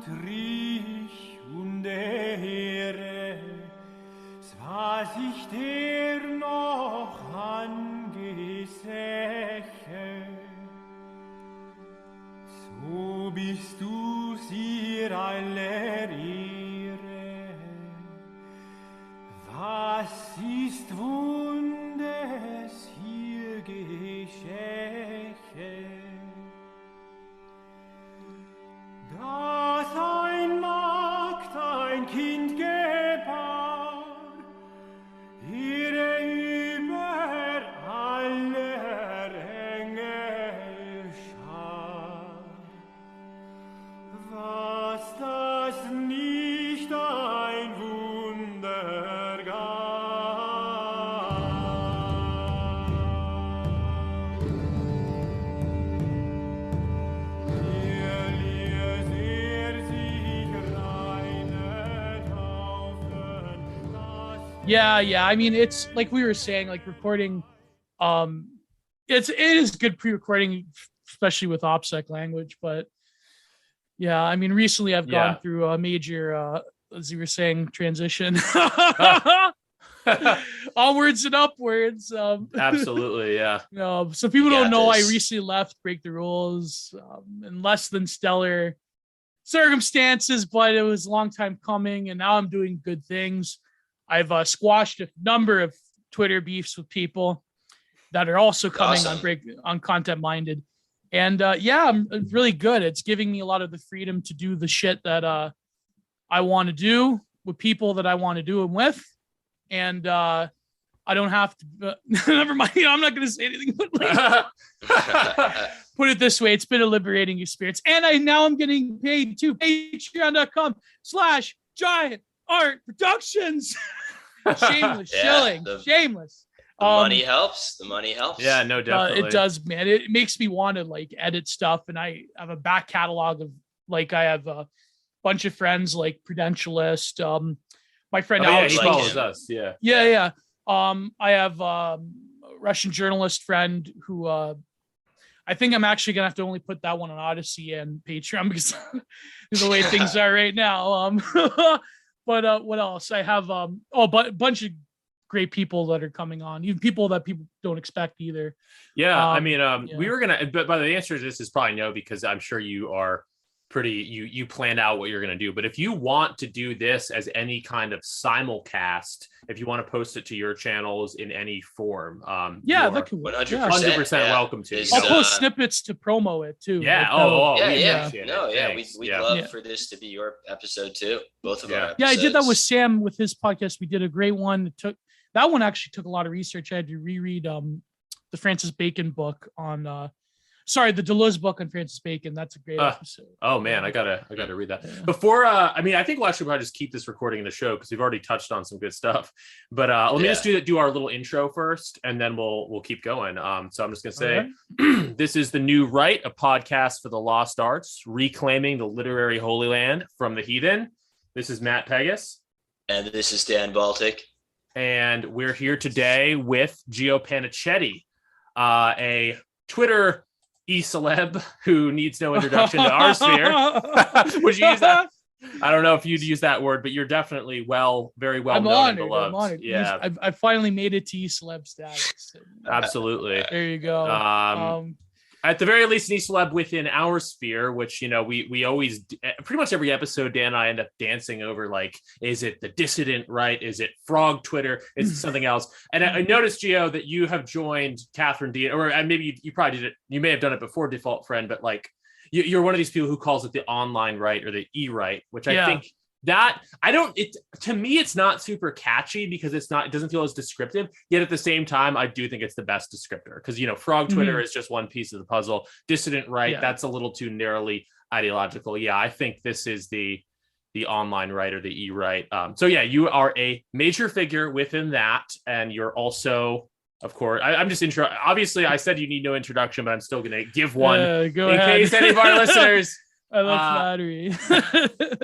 Antrich und Ehre, was ich dir noch angesäche, so bist du ihr aller Ehre. Was ist Wundes hier geschäche? Dass ein Magd ein Kind gebar, ihre über aller Engel schar. Was das nicht ein Wunder gab. Hier ließ sich reine taufen, Yeah. I mean, it's like we were saying, like recording, it is good pre-recording, especially with OPSEC language. But yeah, I mean, recently I've gone through a major, as you were saying, transition. Onwards and upwards. Absolutely, yeah. So people don't know I recently left Break the Rules in less than stellar circumstances, but it was a long time coming, and now I'm doing good things. I've squashed a number of Twitter beefs with people that are also coming on Content Minded, and I'm really good. It's giving me a lot of the freedom to do the shit that I want to do with people that I want to do them with, and I don't have to. Never mind. I'm not going to say anything. But put it this way: it's been a liberating experience, and I'm getting paid too. Patreon.com/Giant Art Productions. Shameless shilling. Shameless. The money helps. Yeah, no, definitely. It does, man. It makes me want to like edit stuff, and I have a back catalog of like I have a bunch of friends like Prudentialist. My friend Alex follows us. Yeah. I have a Russian journalist friend who I think I'm actually gonna have to only put that one on Odyssey and Patreon because the way things are right now. But what else? I have a bunch of great people that are coming on, even people that people don't expect either. Yeah, we were gonna, but the answer to this is probably no, because I'm sure you are you planned out what you're gonna do. But if you want to do this as any kind of simulcast, if you want to post it to your channels in any form, that can 100% welcome to. I'll post snippets to promo it too. We'd love for this to be your episode too. Both of our episodes. Yeah, I did that with Sam with his podcast. We did a great one. That one actually took a lot of research. I had to reread the Francis Bacon book on the Deleuze book on Francis Bacon. That's a great episode. Oh man, I gotta read that. Yeah. Before I think we'll actually probably just keep this recording in the show because we've already touched on some good stuff. But let me just do our little intro first, and then we'll keep going. So I'm just gonna say this is The New Right, a podcast for the lost arts, reclaiming the literary holy land from the heathen. This is Matt Pegas. And this is Dan Baltic. And we're here today with Gio Pennacchietti, a Twitter e-celeb who needs no introduction to our sphere. Would you use that? I don't know if you'd use that word, but you're definitely very well known and beloved. I'm honored. Yeah, I finally made it to e-celeb status. Absolutely. There you go. At the very least, an e-celeb within our sphere, which, we always, pretty much every episode, Dan and I end up dancing over, like, is it the dissident right? Is it frog Twitter? Is it something else? And I noticed, Gio, that you have joined Catherine D, or maybe you probably did it. You may have done it before Default Friend, but like, you're one of these people who calls it the online right or the e-right, which I think to me, it's not super catchy because it doesn't feel as descriptive. Yet at the same time, I do think it's the best descriptor because, frog Twitter is just one piece of the puzzle. Dissident right, that's a little too narrowly ideological. Yeah, I think this is the online right or the e-right. You are a major figure within that. And you're also, of course, I'm just obviously I said you need no introduction, but I'm still going to give one in case any of our listeners. I love flattery.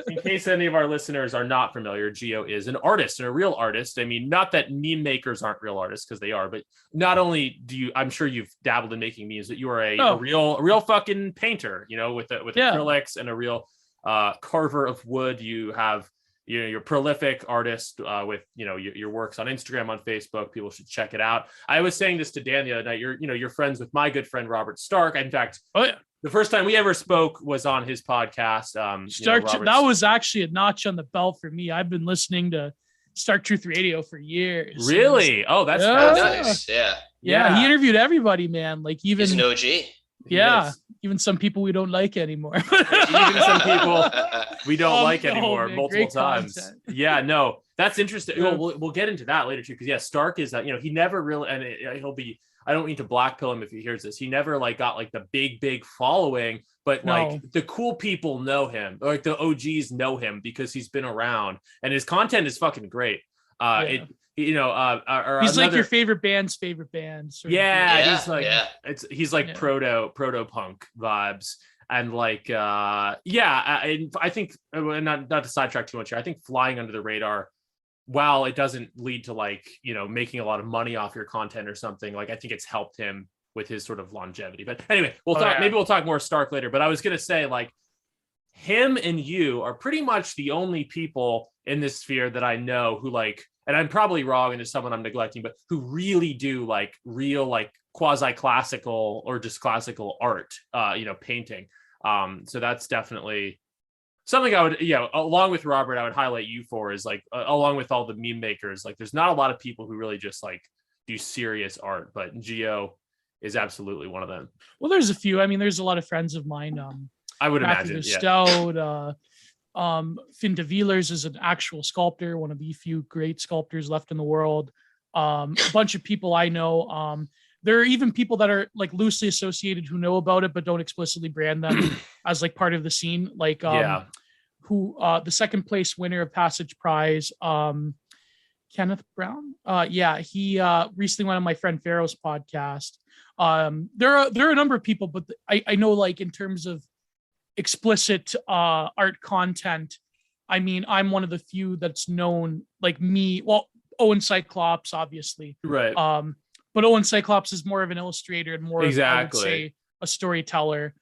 In case any of our listeners are not familiar, Gio is an artist and a real artist. I mean, not that meme makers aren't real artists, because they are, but not only I'm sure you've dabbled in making memes, but you are a real fucking painter, with acrylics and a real carver of wood. You have, you're a prolific artist with, your works on Instagram, on Facebook. People should check it out. I was saying this to Dan the other night. You're friends with my good friend Robert Stark. In fact, the first time we ever spoke was on his podcast. Stark, that was actually a notch on the belt for me. I've been listening to Stark Truth Radio for years. Really? Oh, that's nice. Yeah. He interviewed everybody, man. Like even he's an OG. Yeah. Even some people we don't like anymore. Even some people we don't like anymore, man, multiple times. Content. Yeah, no, that's interesting. Yeah. We'll get into that later too, because Stark is that, he never really, and he'll be, I don't mean to blackpill him if he hears this. He never got the big following, but the cool people know him, or the OGs know him because he's been around and his content is fucking great. He's like your favorite band's favorite band. He's like proto punk vibes. And and I think, not to sidetrack too much here, I think flying under the radar, while it doesn't lead to making a lot of money off your content or something, I think it's helped him with his sort of longevity. But anyway, maybe we'll talk more Stark later. But I was gonna say, him and you are pretty much the only people in this sphere that I know who and I'm probably wrong and there's someone I'm neglecting, but who really do real quasi classical or just classical art, painting. So that's definitely something I would, along with Robert, I would highlight you for, is along with all the meme makers, there's not a lot of people who really just do serious art, but Gio is absolutely one of them. Well, there's a few. I mean, there's a lot of friends of mine. I would Matthew imagine. Stout, Finn de Villers is an actual sculptor, one of the few great sculptors left in the world. A bunch of people I know. There are even people that are loosely associated who know about it but don't explicitly brand them as part of the scene. Who the second place winner of Passage Prize, Kenneth Brown. He recently went on my friend Pharaoh's podcast. There are a number of people, but I know in terms of explicit art content, I mean, I'm one of the few that's known, me. Well, Owen Cyclops, obviously, right? But Owen Cyclops is more of an illustrator and more of, I would say, a storyteller.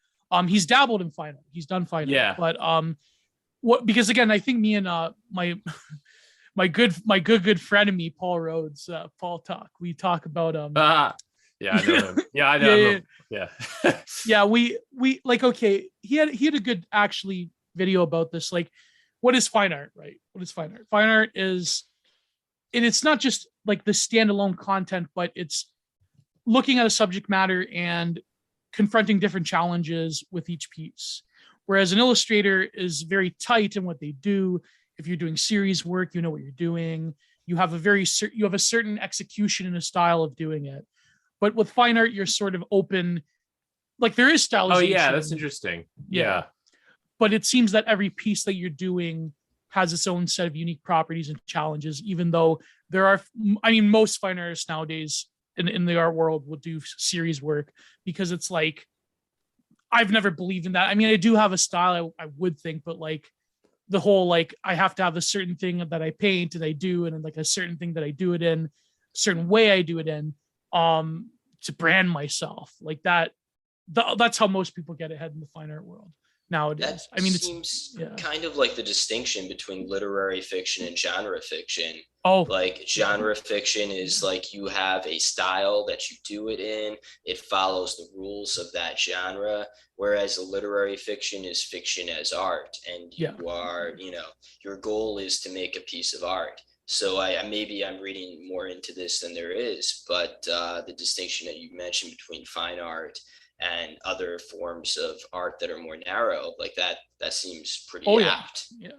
He's dabbled in fine art. He's done fine art. But because again, I think me and my good friend of me, Paul Rhodes, Paul Talk, we talk about I know him. I know. Yeah. We okay. He had a good actually video about this. What is fine art, right? What is fine art? Fine art is, and it's not just the standalone content, but it's looking at a subject matter and confronting different challenges with each piece. Whereas an illustrator is very tight in what they do. If you're doing series work, you know what you're doing. You have a certain execution and a style of doing it. But with fine art, you're sort of open. There is stylization. Oh yeah, that's interesting. Yeah. But it seems that every piece that you're doing has its own set of unique properties and challenges, even though there are, most fine artists nowadays in the art world will do series work, because it's I've never believed in that. I mean, I do have a style, I would think, but the whole, I have to have a certain thing that I paint and I do, and then a certain thing that I do it in, a certain way I do it in, to brand myself that. That's how most people get ahead in the fine art world nowadays. That seems kind of like the distinction between literary fiction and genre fiction. Genre fiction is you have a style that you do it in, it follows the rules of that genre, whereas a literary fiction is fiction as art, and you are, your goal is to make a piece of art. So maybe I'm reading more into this than there is, but the distinction that you mentioned between fine art and other forms of art that are more narrow, that seems pretty apt. Yeah.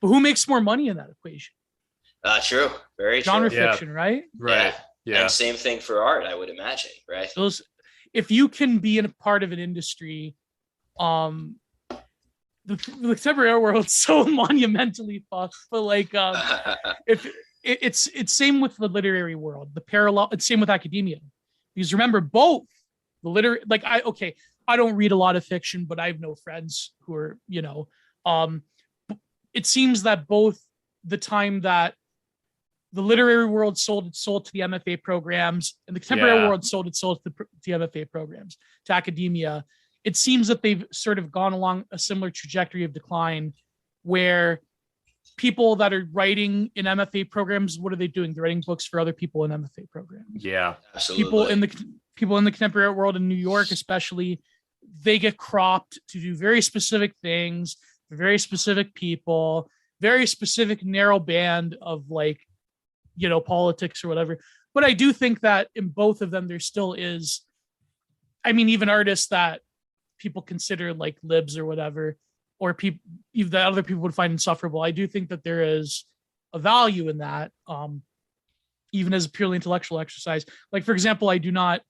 But who makes more money in that equation? True. Very genre true. fiction, right? Right. Yeah. And same thing for art, I would imagine, right? If you can be in a part of an industry, the contemporary art world is so monumentally fucked. But if it's same with the literary world, the parallel, it's same with academia. Because remember, both the literary, I don't read a lot of fiction, but I have no friends who are, it seems that both the time that the literary world sold to the MFA programs, and the contemporary world sold to the MFA programs, to academia, it seems that they've sort of gone along a similar trajectory of decline, where people that are writing in MFA programs, what are they doing? They're writing books for other people in MFA programs. Yeah, absolutely. People in the contemporary world in New York, especially, they get cropped to do very specific things for very specific people, very specific narrow band of like, politics or whatever. But I do think that in both of them, there still is, I mean, even artists that people consider like libs or whatever, or people that other people would find insufferable. I do think that there is a value in that, even as a purely intellectual exercise. Like, for example, I do not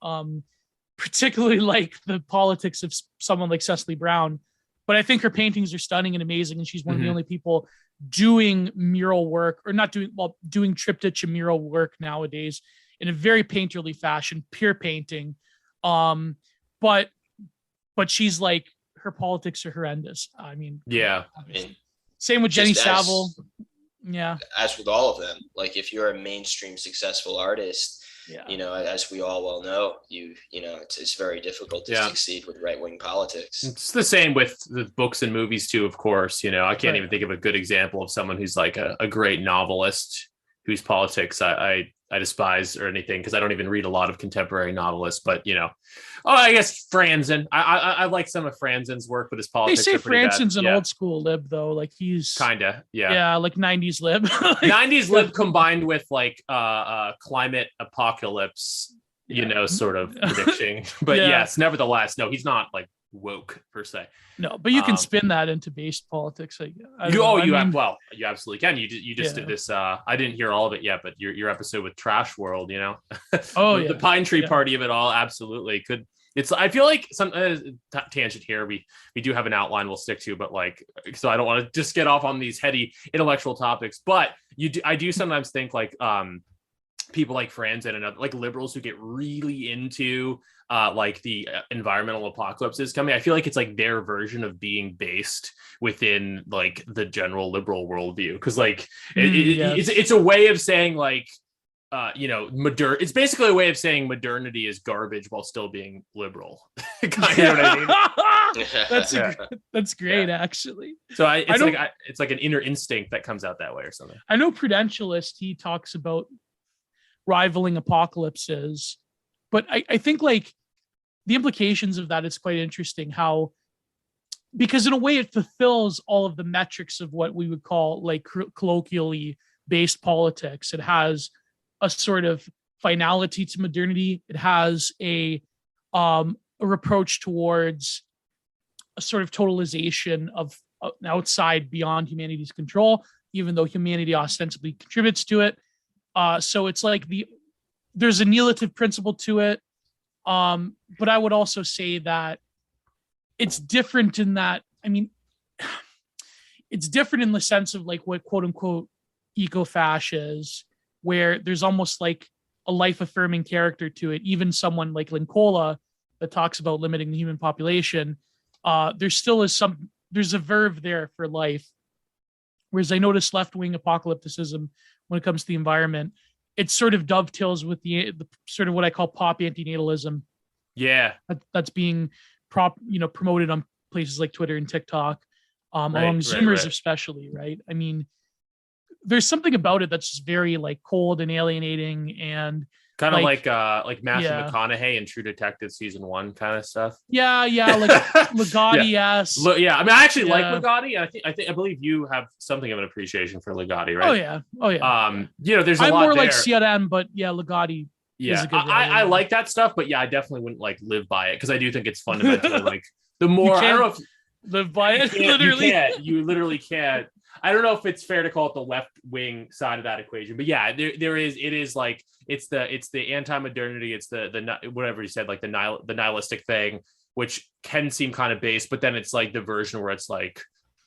particularly like the politics of someone like Cecily Brown, but I think her paintings are stunning and amazing, and she's one of the only people doing mural work, or not doing, well, doing triptych and mural work nowadays in a very painterly fashion, pure painting. But she's like, her politics are horrendous. I mean, yeah. Same with Jenny Savile. Yeah. As with all of them, like if you're a mainstream successful artist, as we all well know, it's very difficult to succeed with right-wing politics. It's the same with the books and movies too, of course. I can't even think of a good example of someone who's like a great novelist whose politics I despise or anything, because I don't even read a lot of contemporary novelists. But I guess Franzen. I like some of Franzen's work, but his politics. They say are pretty Franzen's bad. an old school lib, though. Like he's kinda, like 90s lib. 90s lib combined with like climate apocalypse, sort of prediction. But yes, nevertheless, no, he's not like woke per se. No, but you can spin that into based politics. You absolutely can. You just did this. I didn't hear all of it yet, but your episode with Trash World, the Pine Tree Party of it all, absolutely could. I feel like some tangent here. We do have an outline we'll stick to, but like, so I don't want to just get off on these heady intellectual topics. But I do sometimes think like people like Franzen and like liberals who get really into like the environmental apocalypse is coming. I feel like it's like their version of being based within like the general liberal worldview, because like it's a way of saying like it's basically a way of saying modernity is garbage while still being liberal. Kind of what I mean? That's great, actually. So it's like an inner instinct that comes out that way or something. I know Prudentialist, he talks about rivaling apocalypses, but I think like the implications of that is quite interesting, how, because in a way it fulfills all of the metrics of what we would call like colloquially based politics. It has a sort of finality to modernity. It has a reproach towards a sort of totalization of outside, beyond humanity's control, even though humanity ostensibly contributes to it. So it's like there's a nihilitative principle to it. But I would also say that it's different in that, I mean, it's different in the sense of like what quote unquote eco-fasc is, where there's almost like a life-affirming character to it. Even someone like Linkola that talks about limiting the human population, there still is there's a verve there for life. Whereas I notice left-wing apocalypticism when it comes to the environment, it sort of dovetails with the sort of what I call pop antinatalism. Yeah. That's being promoted on places like Twitter and TikTok, among Zoomers especially, right? I mean, there's something about it that's just very like cold and alienating, and kind of like Matthew McConaughey in True Detective season 1 kind of stuff. Yeah, like Ligotti. Yes. I mean, I actually like Ligotti. I believe you have something of an appreciation for Ligotti, right? Oh yeah. There's a I'm lot more there. like CRM, but Ligotti. Yeah, I like that stuff, but I definitely wouldn't like live by it, because I do think it's fundamentally like the more I don't know if live by it. You literally can't. I don't know if it's fair to call it the left wing side of that equation, but there is. It is like it's the anti-modernity. It's the whatever you said, like the nihilistic thing, which can seem kind of base, but then it's like the version where it's like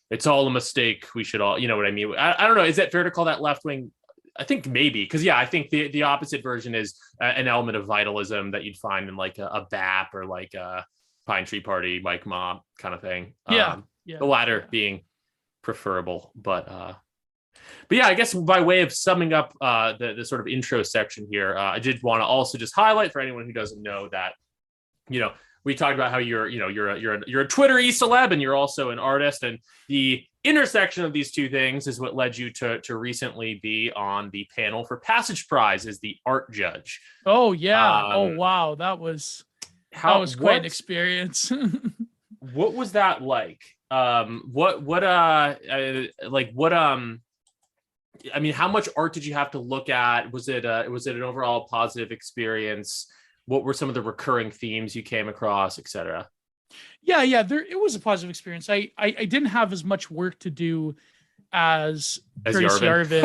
it's all a mistake. We should all, you know what I mean? I don't know. Is that fair to call that left wing? I think maybe, because I think the opposite version is an element of vitalism that you'd find in like a BAP or like a Pine Tree Party, Mike Mob kind of thing. The latter being preferable, but I guess by way of summing up the sort of intro section here, I did want to also just highlight for anyone who doesn't know that we talked about how you're a Twitter-y celeb and you're also an artist, and the intersection of these two things is what led you to recently be on the panel for Passage Prize as the art judge. Oh yeah. Oh wow. That was quite an experience. What was that like? I mean, how much art did you have to look at? Was it an overall positive experience? What were some of the recurring themes you came across, etc.? Yeah, it was a positive experience. I didn't have as much work to do as Curtis Yarvin.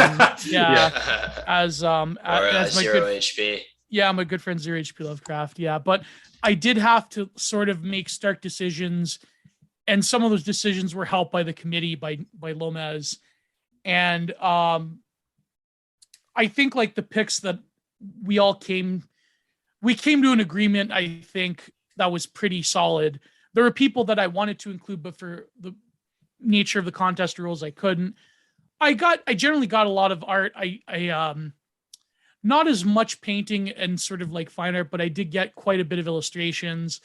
As my Zero HP. Yeah, my good friend Zero HP Lovecraft. Yeah, but I did have to sort of make stark decisions, and some of those decisions were helped by the committee by Lomez. And I think like the picks that we came to an agreement, I think that was pretty solid. There were people that I wanted to include, but for the nature of the contest rules, I couldn't. I generally got a lot of art. I not as much painting and sort of like fine art, but I did get quite a bit of illustrations.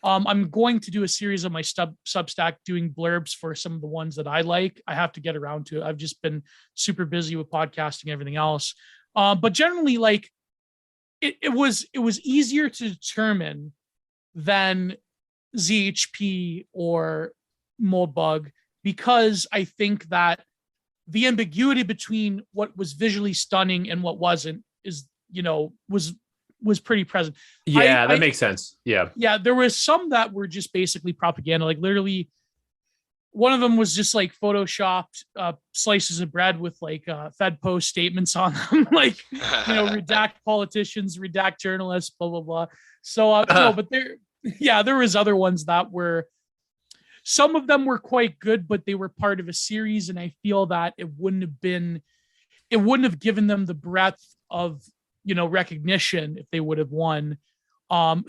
I'm going to do a series of my Substack doing blurbs for some of the ones that I like. I have to get around to it. I've just been super busy with podcasting and everything else. But generally, like it was easier to determine than ZHP or Moldbug, because I think that the ambiguity between what was visually stunning and what wasn't was pretty present. Yeah, that makes sense. Yeah. Yeah, there was some that were just basically propaganda. Like literally, one of them was just like photoshopped slices of bread with like Fed Post statements on them, like redact politicians, redact journalists, blah blah blah. So but there was other ones that were. Some of them were quite good, but they were part of a series, and I feel that it wouldn't have given them the breadth of recognition if they would have won.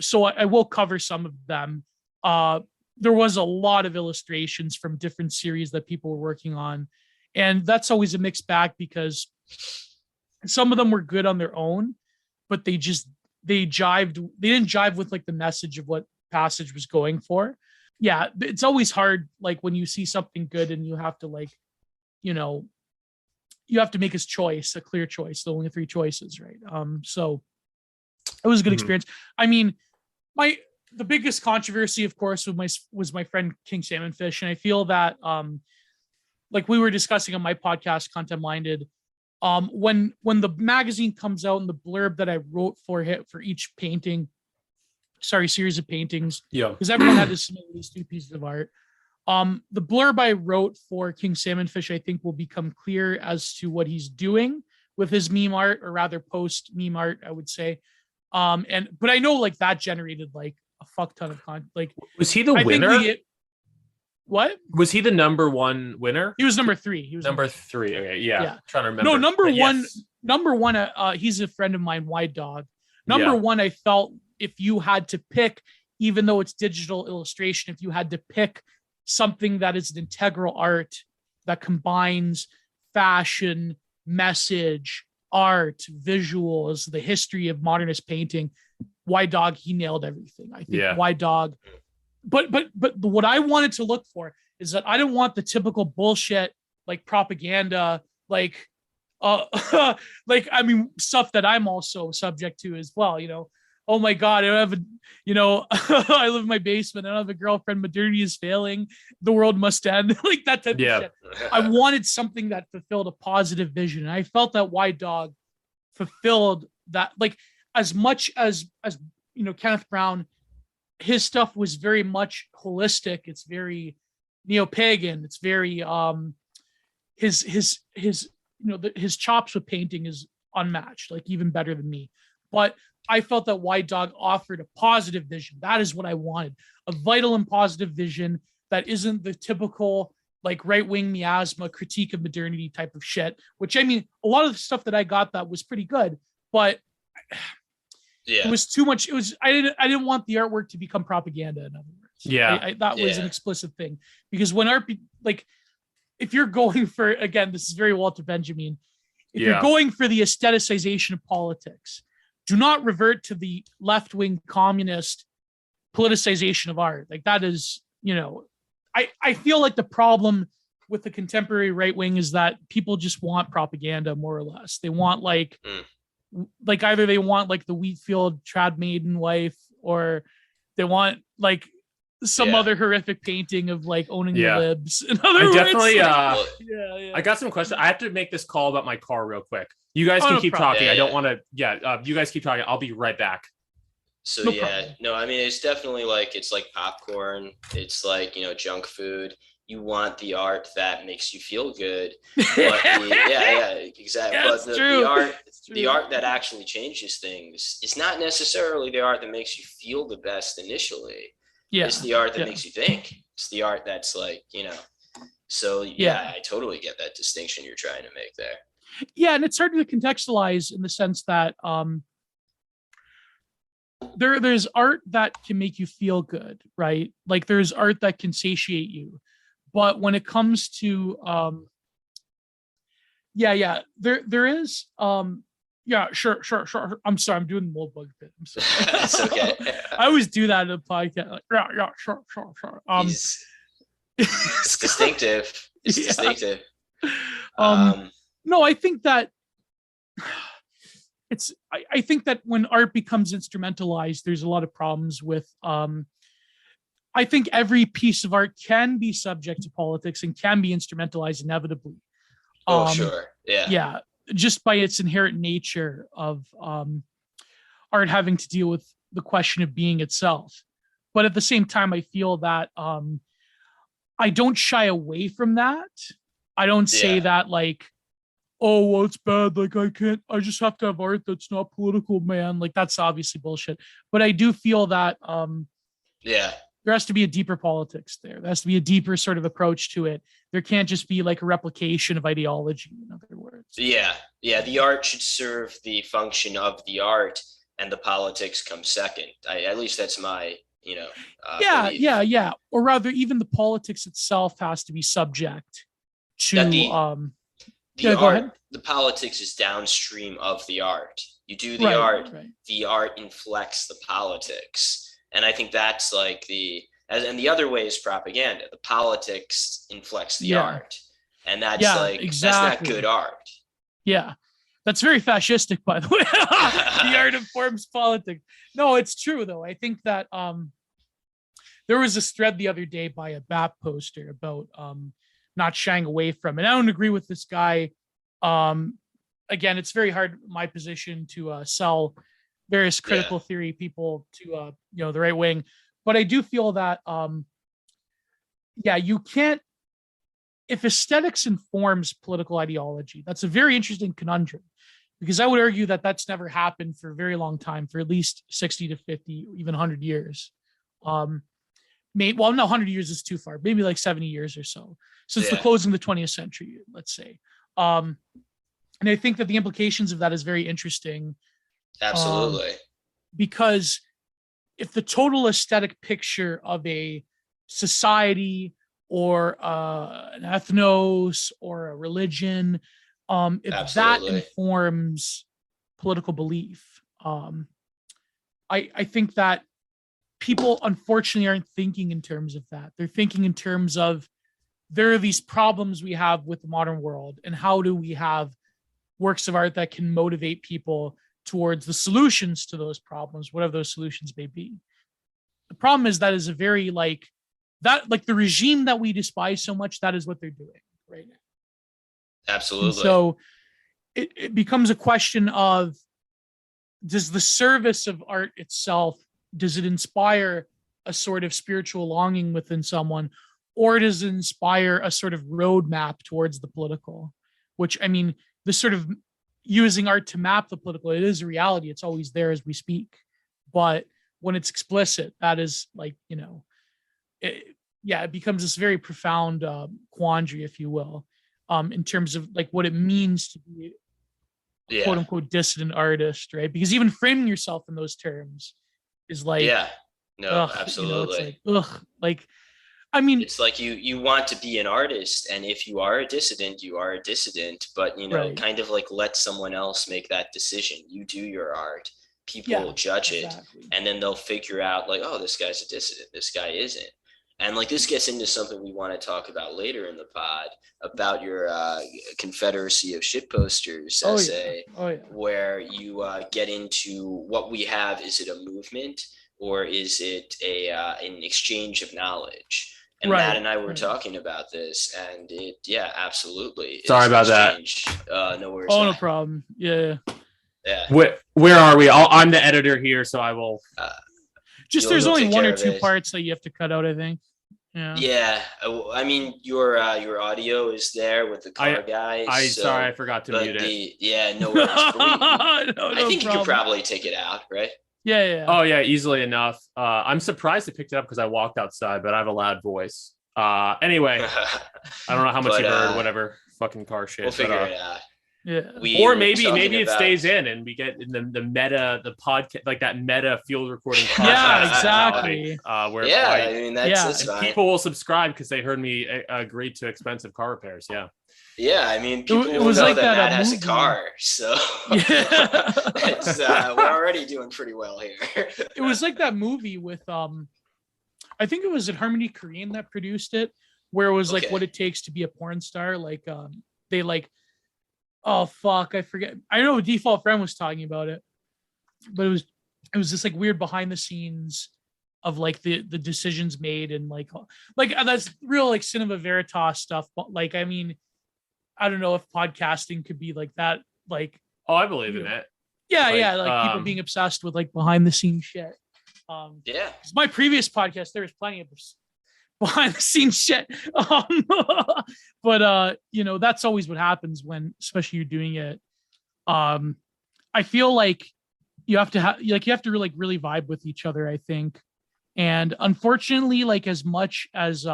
So I will cover some of them. There was a lot of illustrations from different series that people were working on, and that's always a mixed bag because some of them were good on their own, but they didn't jive with like the message of what Passage was going for. Yeah, it's always hard, like when you see something good and you have to like, you have to make a clear choice. The only three choices, right? So it was a good experience. I mean, the biggest controversy, of course, was my friend King Salmonfish, and I feel that, like we were discussing on my podcast, Content Minded, when the magazine comes out and the blurb that I wrote for each series of paintings, because everyone had to submit these two pieces of art. The blurb I wrote for King Salmonfish, I think, will become clear as to what he's doing with his meme art, or rather post meme art, I would say. But I know like that generated like a fuck ton of content. Like, was he the winner? What was he the number one winner? He was number 3. He was number 3. Okay, yeah. Trying to remember. No, number one. He's a friend of mine, White Dog. Number one, I felt if you had to pick, even though it's digital illustration, if you had to pick something that is an integral art that combines fashion, message, art, visuals, the history of modernist painting, White Dog, he nailed everything. I think White Dog. But what I wanted to look for is that I didn't want the typical bullshit like propaganda, like like I mean stuff that I'm also subject to as well, Oh my God, I don't have I live in my basement. I don't have a girlfriend. Modernity is failing. The world must end. Like that type of shit. I wanted something that fulfilled a positive vision. And I felt that White Dog fulfilled that. Like as much as Kenneth Brown, his stuff was very much holistic. It's very neo-pagan. It's very his chops with painting is unmatched, like even better than me. But I felt that White Dog offered a positive vision. That is what I wanted. A vital and positive vision that isn't the typical like right-wing miasma critique of modernity type of shit, which I mean, a lot of the stuff that I got that was pretty good, but it was too much. I didn't want the artwork to become propaganda, in other words. That was an explicit thing, because when art, like if you're going for, again, this is very Walter Benjamin, if you're going for the aestheticization of politics, do not revert to the left-wing communist politicization of art. Like that is, I feel like the problem with the contemporary right wing is that people just want propaganda, more or less. They want like either they want like the Wheatfield trad maiden wife, or they want like some other horrific painting of like owning the libs. In other words, definitely I got some questions. I have to make this call about my car real quick. You guys can keep talking. I don't want to. You guys keep talking. I'll be right back. So I mean, it's definitely like, it's like popcorn. It's like, junk food. You want the art that makes you feel good. But exactly. But the art that actually changes things is not necessarily the art that makes you feel the best initially. Yeah. It's the art that makes you think. It's the art that's like, so I totally get that distinction you're trying to make there. Yeah. And it's hard to contextualize in the sense that there's art that can make you feel good, right? Like there's art that can satiate you. But when it comes to there is sure. I'm sorry, I'm doing the mold bug bit. I'm sorry. It's okay. I always do that in a podcast. Like, sure. It's distinctive. It's distinctive. No, I think that I think that when art becomes instrumentalized, there's a lot of problems with I think every piece of art can be subject to politics and can be instrumentalized inevitably. Sure. Yeah. Yeah. Just by its inherent nature of art having to deal with the question of being itself. But at the same time, I feel that I don't shy away from that. I don't say that like, oh, well, it's bad. Like I just have to have art that's not political, man. Like that's obviously bullshit. But I do feel that there has to be a deeper politics there. There has to be a deeper sort of approach to it. There can't just be like a replication of ideology, in other words. Yeah. The art should serve the function of the art, and the politics come second. At least that's my, belief. Or rather, even the politics itself has to be subject to the politics is downstream of the art. You do the art, the art inflects the politics. And I think that's like and the other way is propaganda. The politics inflects the art. And that's that's not good art. Yeah. That's very fascistic, by the way. The art informs politics. No, it's true though. I think that there was this thread the other day by a BAP poster about not shying away from it. I don't agree with this guy. Again, it's very hard in my position to sell various critical theory people to the right wing, but I do feel that you can't, if aesthetics informs political ideology, that's a very interesting conundrum, because I would argue that that's never happened for a very long time, for at least 60 to 50, even 100 years. 100 years is too far, maybe like 70 years or so since the closing of the 20th century, let's say. And I think that the implications of that is very interesting. Absolutely. Because if the total aesthetic picture of a society or an ethnos or a religion, if that informs political belief, I think that people unfortunately aren't thinking in terms of that. They're thinking in terms of, there are these problems we have with the modern world, and how do we have works of art that can motivate people towards the solutions to those problems, whatever those solutions may be. The problem is that is a very the regime that we despise so much, that is what they're doing right now. Absolutely. And so it becomes a question of, does the service of art itself, does it inspire a sort of spiritual longing within someone, or does it inspire a sort of roadmap towards the political? Which, I mean, the sort of using art to map the political, it is a reality. It's always there as we speak. But when it's explicit, that is it becomes this very profound quandary, if you will, in terms of like what it means to be a quote unquote dissident artist, right? Because even framing yourself in those terms is like, absolutely. I mean, it's like you want to be an artist, and if you are a dissident, you are a dissident, but kind of like let someone else make that decision. You do your art, people judge it, and then they'll figure out like, oh, this guy's a dissident, this guy isn't. And like this gets into something we want to talk about later in the pod about your Confederacy of Shitposters essay, where you get into what we have. Is it a movement or is it an exchange of knowledge? And Matt and I were talking about this, and absolutely. Sorry about that. No worries. Oh, no problem. Yeah. Where are we? I'm the editor here, so I will. There's only one or two parts that you have to cut out, I think. Yeah. I mean, your audio is there with the car guys. Sorry, I forgot to mute it. No worries. I think you could probably take it out, right? Yeah. Oh yeah, easily enough. I'm surprised I picked it up because I walked outside, but I have a loud voice. Anyway, I don't know how much you heard, whatever fucking car shit. We'll figure it out. Yeah. Or maybe it stays in and we get in the meta, the podcast, like that meta field recording podcast. Yeah, exactly. I mean that's fine. People will subscribe because they heard me agree to expensive car repairs. Yeah. Yeah, I mean, people it was know like that Matt has a car, so we're already doing pretty well here. It was like that movie with I think it was Harmony Korine that produced it, where it was like what it takes to be a porn star. Like they like, oh fuck, I forget. I know Default Friend was talking about it, but it was just like weird behind the scenes of like the decisions made and like that's real like cinema veritas stuff. But like, I mean, I don't know if podcasting could be like that. Like, I believe in it. Yeah, like people being obsessed with like behind the scenes shit. My previous podcast, there was plenty of behind the scenes shit. But that's always what happens when, especially you're doing it. I feel like you have to really vibe with each other, I think. And unfortunately, like as much as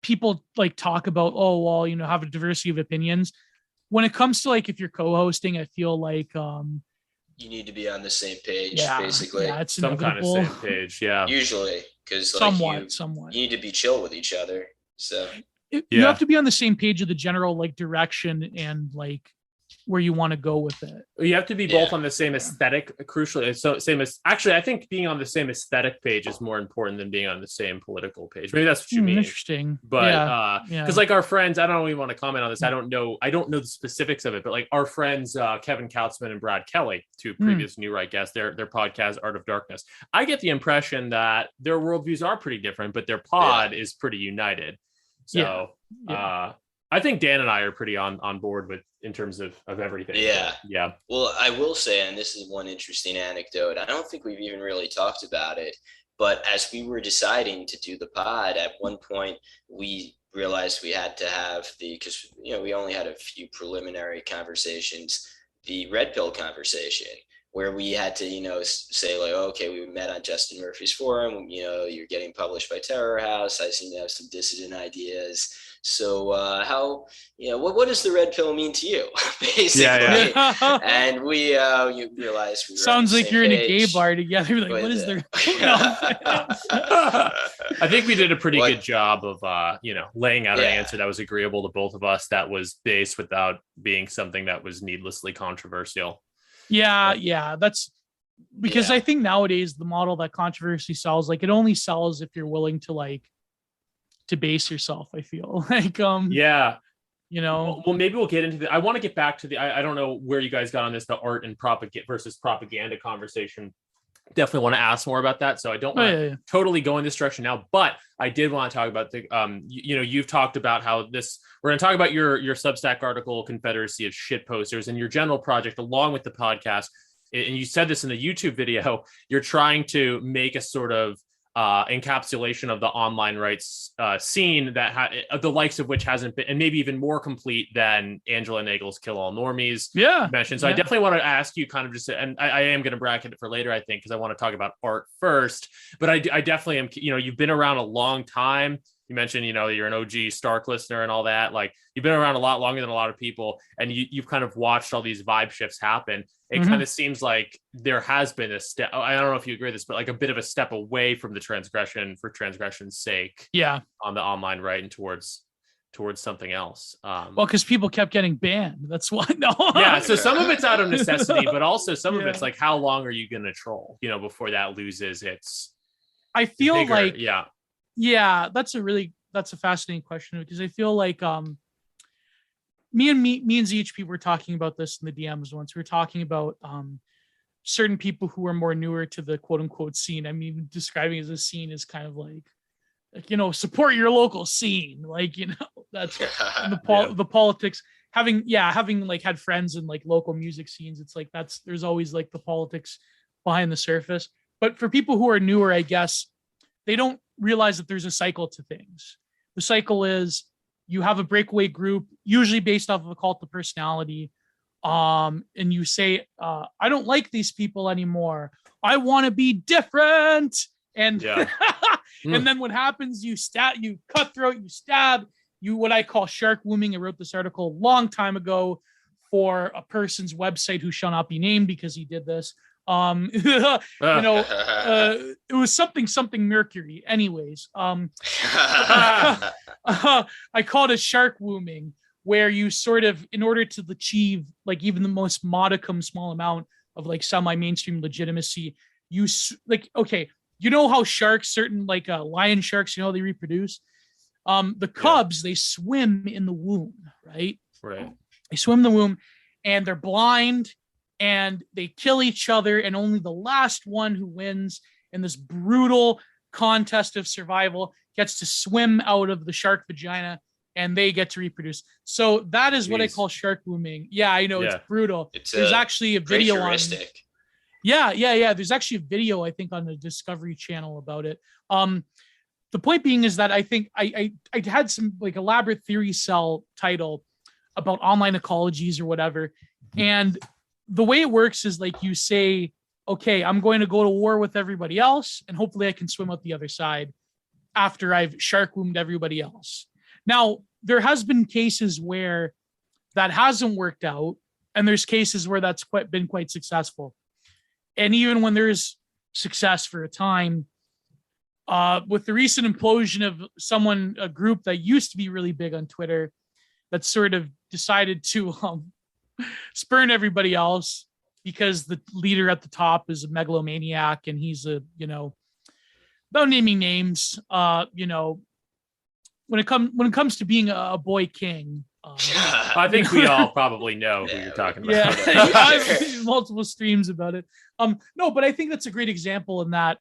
people like talk about, have a diversity of opinions. When it comes to like, if you're co-hosting, I feel like you need to be on the same page, basically. Yeah, it's some inevitable. kind of same page. Yeah. Usually, because somewhat. You need to be chill with each other. So you have to be on the same page of the general like direction and like where you want to go with it. You have to be both on the same aesthetic, crucially. So I think being on the same aesthetic page is more important than being on the same political page. Maybe that's what you mean. Interesting. But because like our friends, I don't really want to comment on this. I don't know the specifics of it, but like our friends Kevin Kautzman and Brad Kelly, two previous New Right guests, their podcast Art of Darkness. I get the impression that their worldviews are pretty different, but their pod is pretty united. So I think Dan and I are pretty on board with in terms of everything. Yeah. Well, I will say, and this is one interesting anecdote, I don't think we've even really talked about it, but as we were deciding to do the pod, at one point we realized we had to have because we only had a few preliminary conversations, the red pill conversation, where we had to, say like, okay, we met on Justin Murphy's forum, you're getting published by Terror House. I seem to have some dissident ideas. So what does the red pill mean to you, basically? And we realized we were sounds like you're page. In a gay bar together. Like, what is there? I think we did a pretty good job of laying out an answer that was agreeable to both of us, that was based without being something that was needlessly controversial. Yeah, that's because I think nowadays the model that controversy sells, like it only sells if you're willing to like to base yourself. I feel like well, maybe we'll get into I want to get back to I don't know where you guys got on this, the art and versus propaganda conversation. Definitely want to ask more about that, so I don't want to totally go in this direction now, but I did want to talk about the you've talked about how we're going to talk about your Substack article, Confederacy of Shit Posters, and your general project along with the podcast. And you said this in the YouTube video, you're trying to make a sort of encapsulation of the online rights scene that the likes of which hasn't been, and maybe even more complete than Angela Nagel's Kill All Normies mentioned. So I definitely want to ask you kind of just, and I am going to bracket it for later, I think, because I want to talk about art first, but I definitely am, you've been around a long time. You mentioned, you're an OG Stark listener and all that. Like, you've been around a lot longer than a lot of people, and you've kind of watched all these vibe shifts happen. It kind of seems like there has been a step. I don't know if you agree with this, but like a bit of a step away from the transgression for transgression's sake. Yeah. On the online right and towards towards something else. Well, because people kept getting banned. That's why. No. Yeah. So some of it's out of necessity, but also some of it's like, how long are you going to troll, before that loses its. I feel vigor? like, yeah, that's a fascinating question, because I feel like, me and ZHP were talking about this in the DMs once. We were talking about, certain people who are more newer to the quote unquote scene. I mean, describing as a scene is kind of like, support your local scene. Like, that's the politics. Having like had friends in like local music scenes, it's like there's always like the politics behind the surface. But for people who are newer, I guess they don't realize that there's a cycle to things. The cycle is you have a breakaway group, usually based off of a cult of personality. And you say, I don't like these people anymore. I want to be different. And and then what happens? You cutthroat, you stab, what I call shark wombing. I wrote this article a long time ago for a person's website who shall not be named because he did this. It was something Mercury. Anyways, I called it shark wombing, where you sort of, in order to achieve like even the most modicum small amount of like semi-mainstream legitimacy, how sharks, certain like lion sharks, they reproduce. The cubs, they swim in the womb, right? Right. They swim in the womb, and they're blind, and they kill each other, and only the last one who wins in this brutal contest of survival gets to swim out of the shark vagina, and they get to reproduce. So that is what I call shark wombing. Yeah, I know, it's brutal. There's actually a video on. Yeah. There's actually a video, I think, on the Discovery Channel about it. The point being is that I think I had some like elaborate theory cell title about online ecologies or whatever. And the way it works is like you say, okay, I'm going to go to war with everybody else, and hopefully I can swim out the other side after I've shark wombed everybody else. Now, there has been cases where that hasn't worked out, and there's cases where that's been quite successful. And even when there's success for a time, with the recent implosion of a group that used to be really big on Twitter, that sort of decided to spurn everybody else because the leader at the top is a megalomaniac, and he's without naming names, when it comes to being a boy king, I think we all probably know who you're talking about. Yeah, I've multiple streams about it. No, but I think that's a great example in that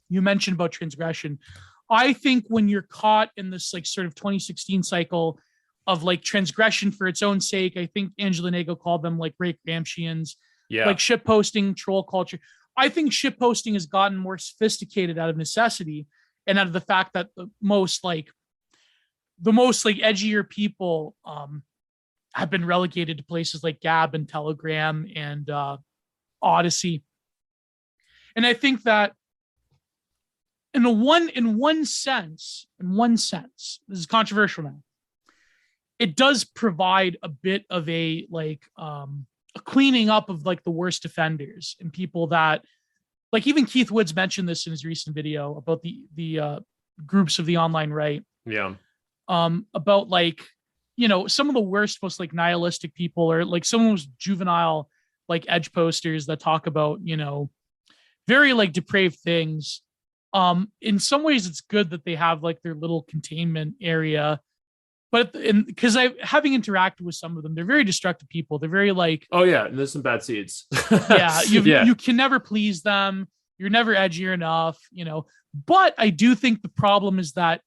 you mentioned about transgression. I think when you're caught in this like sort of 2016 cycle of like transgression for its own sake, I think Angela Nago called them like great Gramscians, like shit posting, troll culture. I think shit posting has gotten more sophisticated out of necessity, and out of the fact that the most edgier people have been relegated to places like Gab and Telegram and Odyssey. And I think that in one sense, this is controversial now, it does provide a bit of a cleaning up of like the worst offenders and people that, like, even Keith Woods mentioned this in his recent video about the groups of the online right. Yeah. About like, some of the worst, most like nihilistic people, or like some of those juvenile like edge posters that talk about, very like depraved things. In some ways it's good that they have like their little containment area, but because having interacted with some of them, they're very destructive people. They're very like, oh yeah, and there's some bad seeds. You can never please them. You're never edgier enough, but I do think the problem is that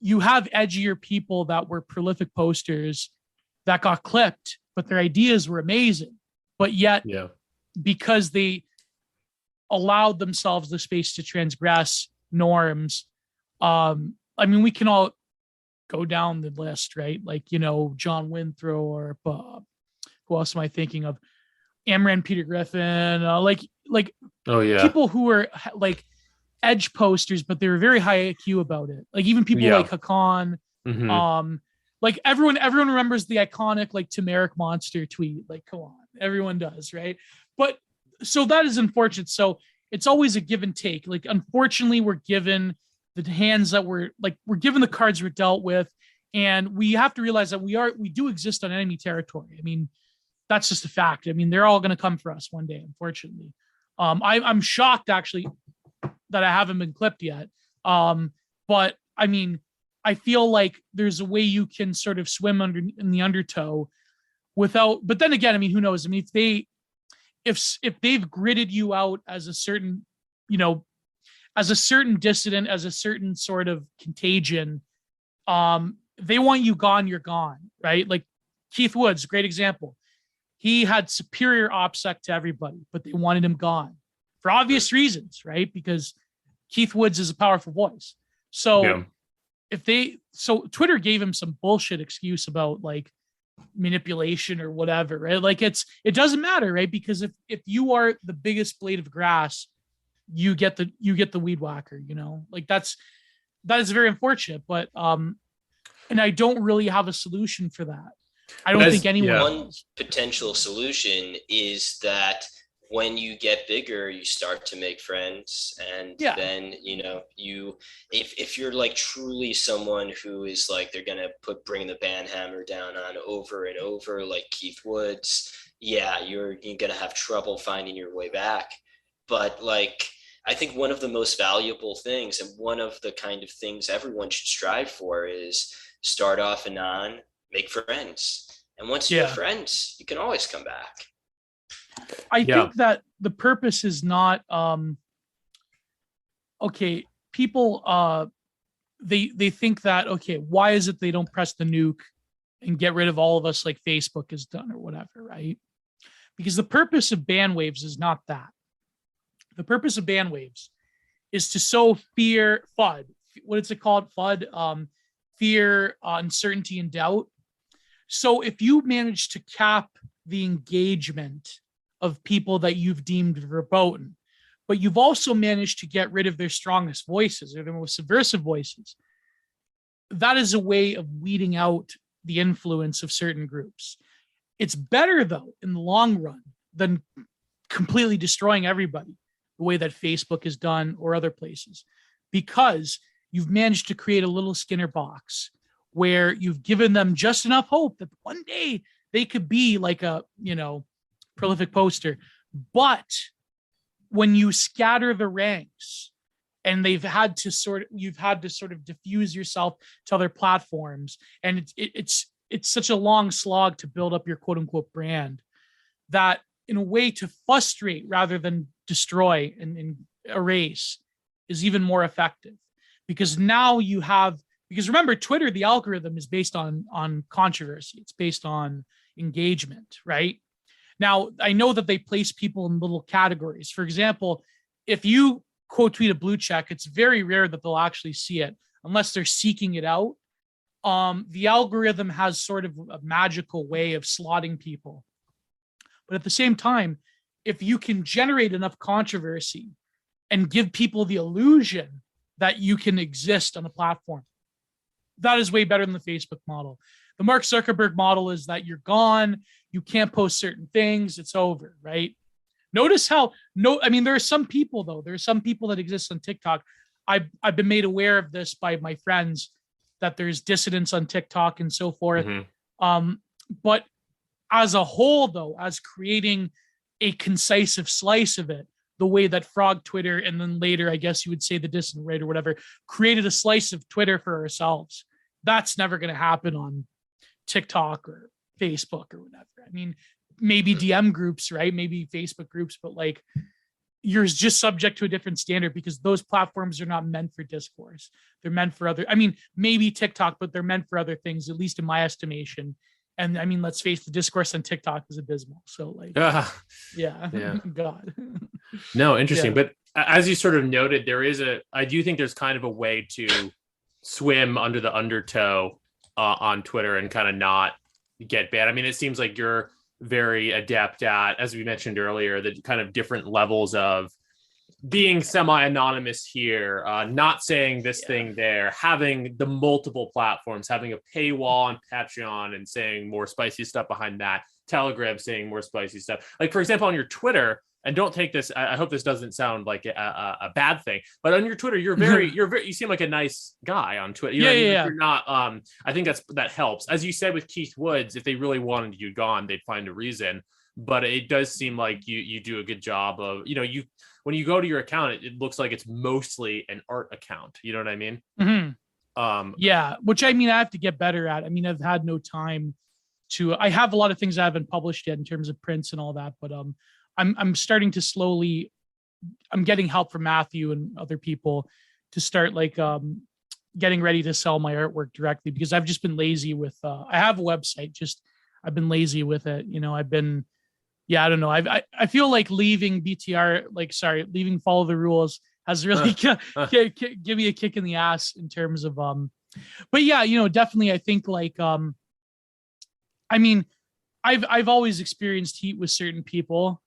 you have edgier people that were prolific posters that got clipped, but their ideas were amazing. But yet, because they allowed themselves the space to transgress norms, we can all go down the list, right? Like, John Winthrop, or who else am I thinking of? Amran Peter Griffin, people who were like edge posters, but they were very high IQ about it. Like even people like Hakan, like everyone remembers the iconic like turmeric monster tweet. Like, come on, everyone does, right? But so that is unfortunate. So it's always a give and take. Like, unfortunately, we're given the hands that we're given the cards we're dealt with, And we have to realize that we do exist on enemy territory. I mean, that's just a fact. I mean, they're all going to come for us one day, unfortunately. I'm shocked actually that I haven't been clipped yet. But I mean, I feel like there's a way you can sort of swim in the undertow without, but then again, I mean, who knows? I mean, if they've gridded you out as a certain, as a certain dissident, as a certain sort of contagion, they want you gone, you're gone, right? Like Keith Woods, great example. He had superior OPSEC to everybody, but they wanted him gone for obvious reasons, right? Because Keith Woods is a powerful voice. So Twitter gave him some bullshit excuse about like manipulation or whatever, right? Like it doesn't matter, right? Because if you are the biggest blade of grass, you get the weed whacker, like that is very unfortunate, but and I don't really have a solution for that. I don't think anyone. One potential solution is that when you get bigger, you start to make friends, and then if you're like truly someone who is like they're gonna bring the band hammer down on over and over, like Keith Woods, you're gonna have trouble finding your way back. But like, I think one of the most valuable things, and one of the kind of things everyone should strive for, is start off anon, make friends. And once you have friends, you can always come back. I think that the purpose is not, people, they think that, why is it they don't press the nuke and get rid of all of us like Facebook has done or whatever, right? Because the purpose of ban waves is not that. The purpose of ban waves is to sow fear, FUD. What is it called? FUD, fear, uncertainty, and doubt. So if you manage to cap the engagement of people that you've deemed verboten, but you've also managed to get rid of their strongest voices or their most subversive voices, that is a way of weeding out the influence of certain groups. It's better, though, in the long run than completely destroying everybody the way that Facebook has done or other places, because you've managed to create a little Skinner box where you've given them just enough hope that one day they could be like a, prolific poster. But when you scatter the ranks and you've had to sort of diffuse yourself to other platforms, and it's such a long slog to build up your quote unquote brand, that in a way to frustrate rather than destroy and erase is even more effective. Because now because remember, Twitter, the algorithm is based on controversy. It's based on engagement, right? Now, I know that they place people in little categories. For example, if you quote tweet a blue check, it's very rare that they'll actually see it unless they're seeking it out. The algorithm has sort of a magical way of slotting people. But at the same time, if you can generate enough controversy and give people the illusion that you can exist on a platform, that is way better than the Facebook model. The Mark Zuckerberg model is that you're gone, you can't post certain things, it's over, right? Notice how, there are some people, though. There are some people that exist on TikTok. I've been made aware of this by my friends, that there's dissidents on TikTok and so forth. Mm-hmm. But as a whole, though, as creating a concise slice of it, the way that Frog Twitter, and then later, I guess you would say the dissident right or whatever, created a slice of Twitter for ourselves. That's never going to happen on TikTok or Facebook or whatever. I mean, maybe DM groups, right? Maybe Facebook groups, but like, you're just subject to a different standard because those platforms are not meant for discourse. They're meant for maybe TikTok, but they're meant for other things, at least in my estimation. And I mean, let's face the discourse on TikTok is abysmal. So like, God. No, interesting. Yeah. But as you sort of noted, I do think there's kind of a way to swim under the undertow on Twitter and kind of not get banned. I mean, it seems like you're very adept at, as we mentioned earlier, the kind of different levels of being semi-anonymous here, not saying this thing there, having the multiple platforms, having a paywall on Patreon and saying more spicy stuff behind that, Telegram saying more spicy stuff. Like, for example, on your Twitter, and don't take this, I hope this doesn't sound like a bad thing, but on your Twitter, you're very, you seem like a nice guy on Twitter. You know what I mean? Like, you're not, I think that helps. As you said with Keith Woods, if they really wanted you gone, they'd find a reason. But it does seem like you do a good job of, when you go to your account, it looks like it's mostly an art account. You know what I mean? Mm-hmm. Yeah, which I mean, I have to get better at. I mean, I've had no time I have a lot of things I haven't published yet in terms of prints and all that, but I'm starting to slowly, I'm getting help from Matthew and other people to start like getting ready to sell my artwork directly, because I've just been lazy with, I have a website, just, I've been lazy with it. I don't know. I feel like leaving leaving Follow the Rules has really give me a kick in the ass in terms of, but yeah, definitely I think like, I mean, I've always experienced heat with certain people,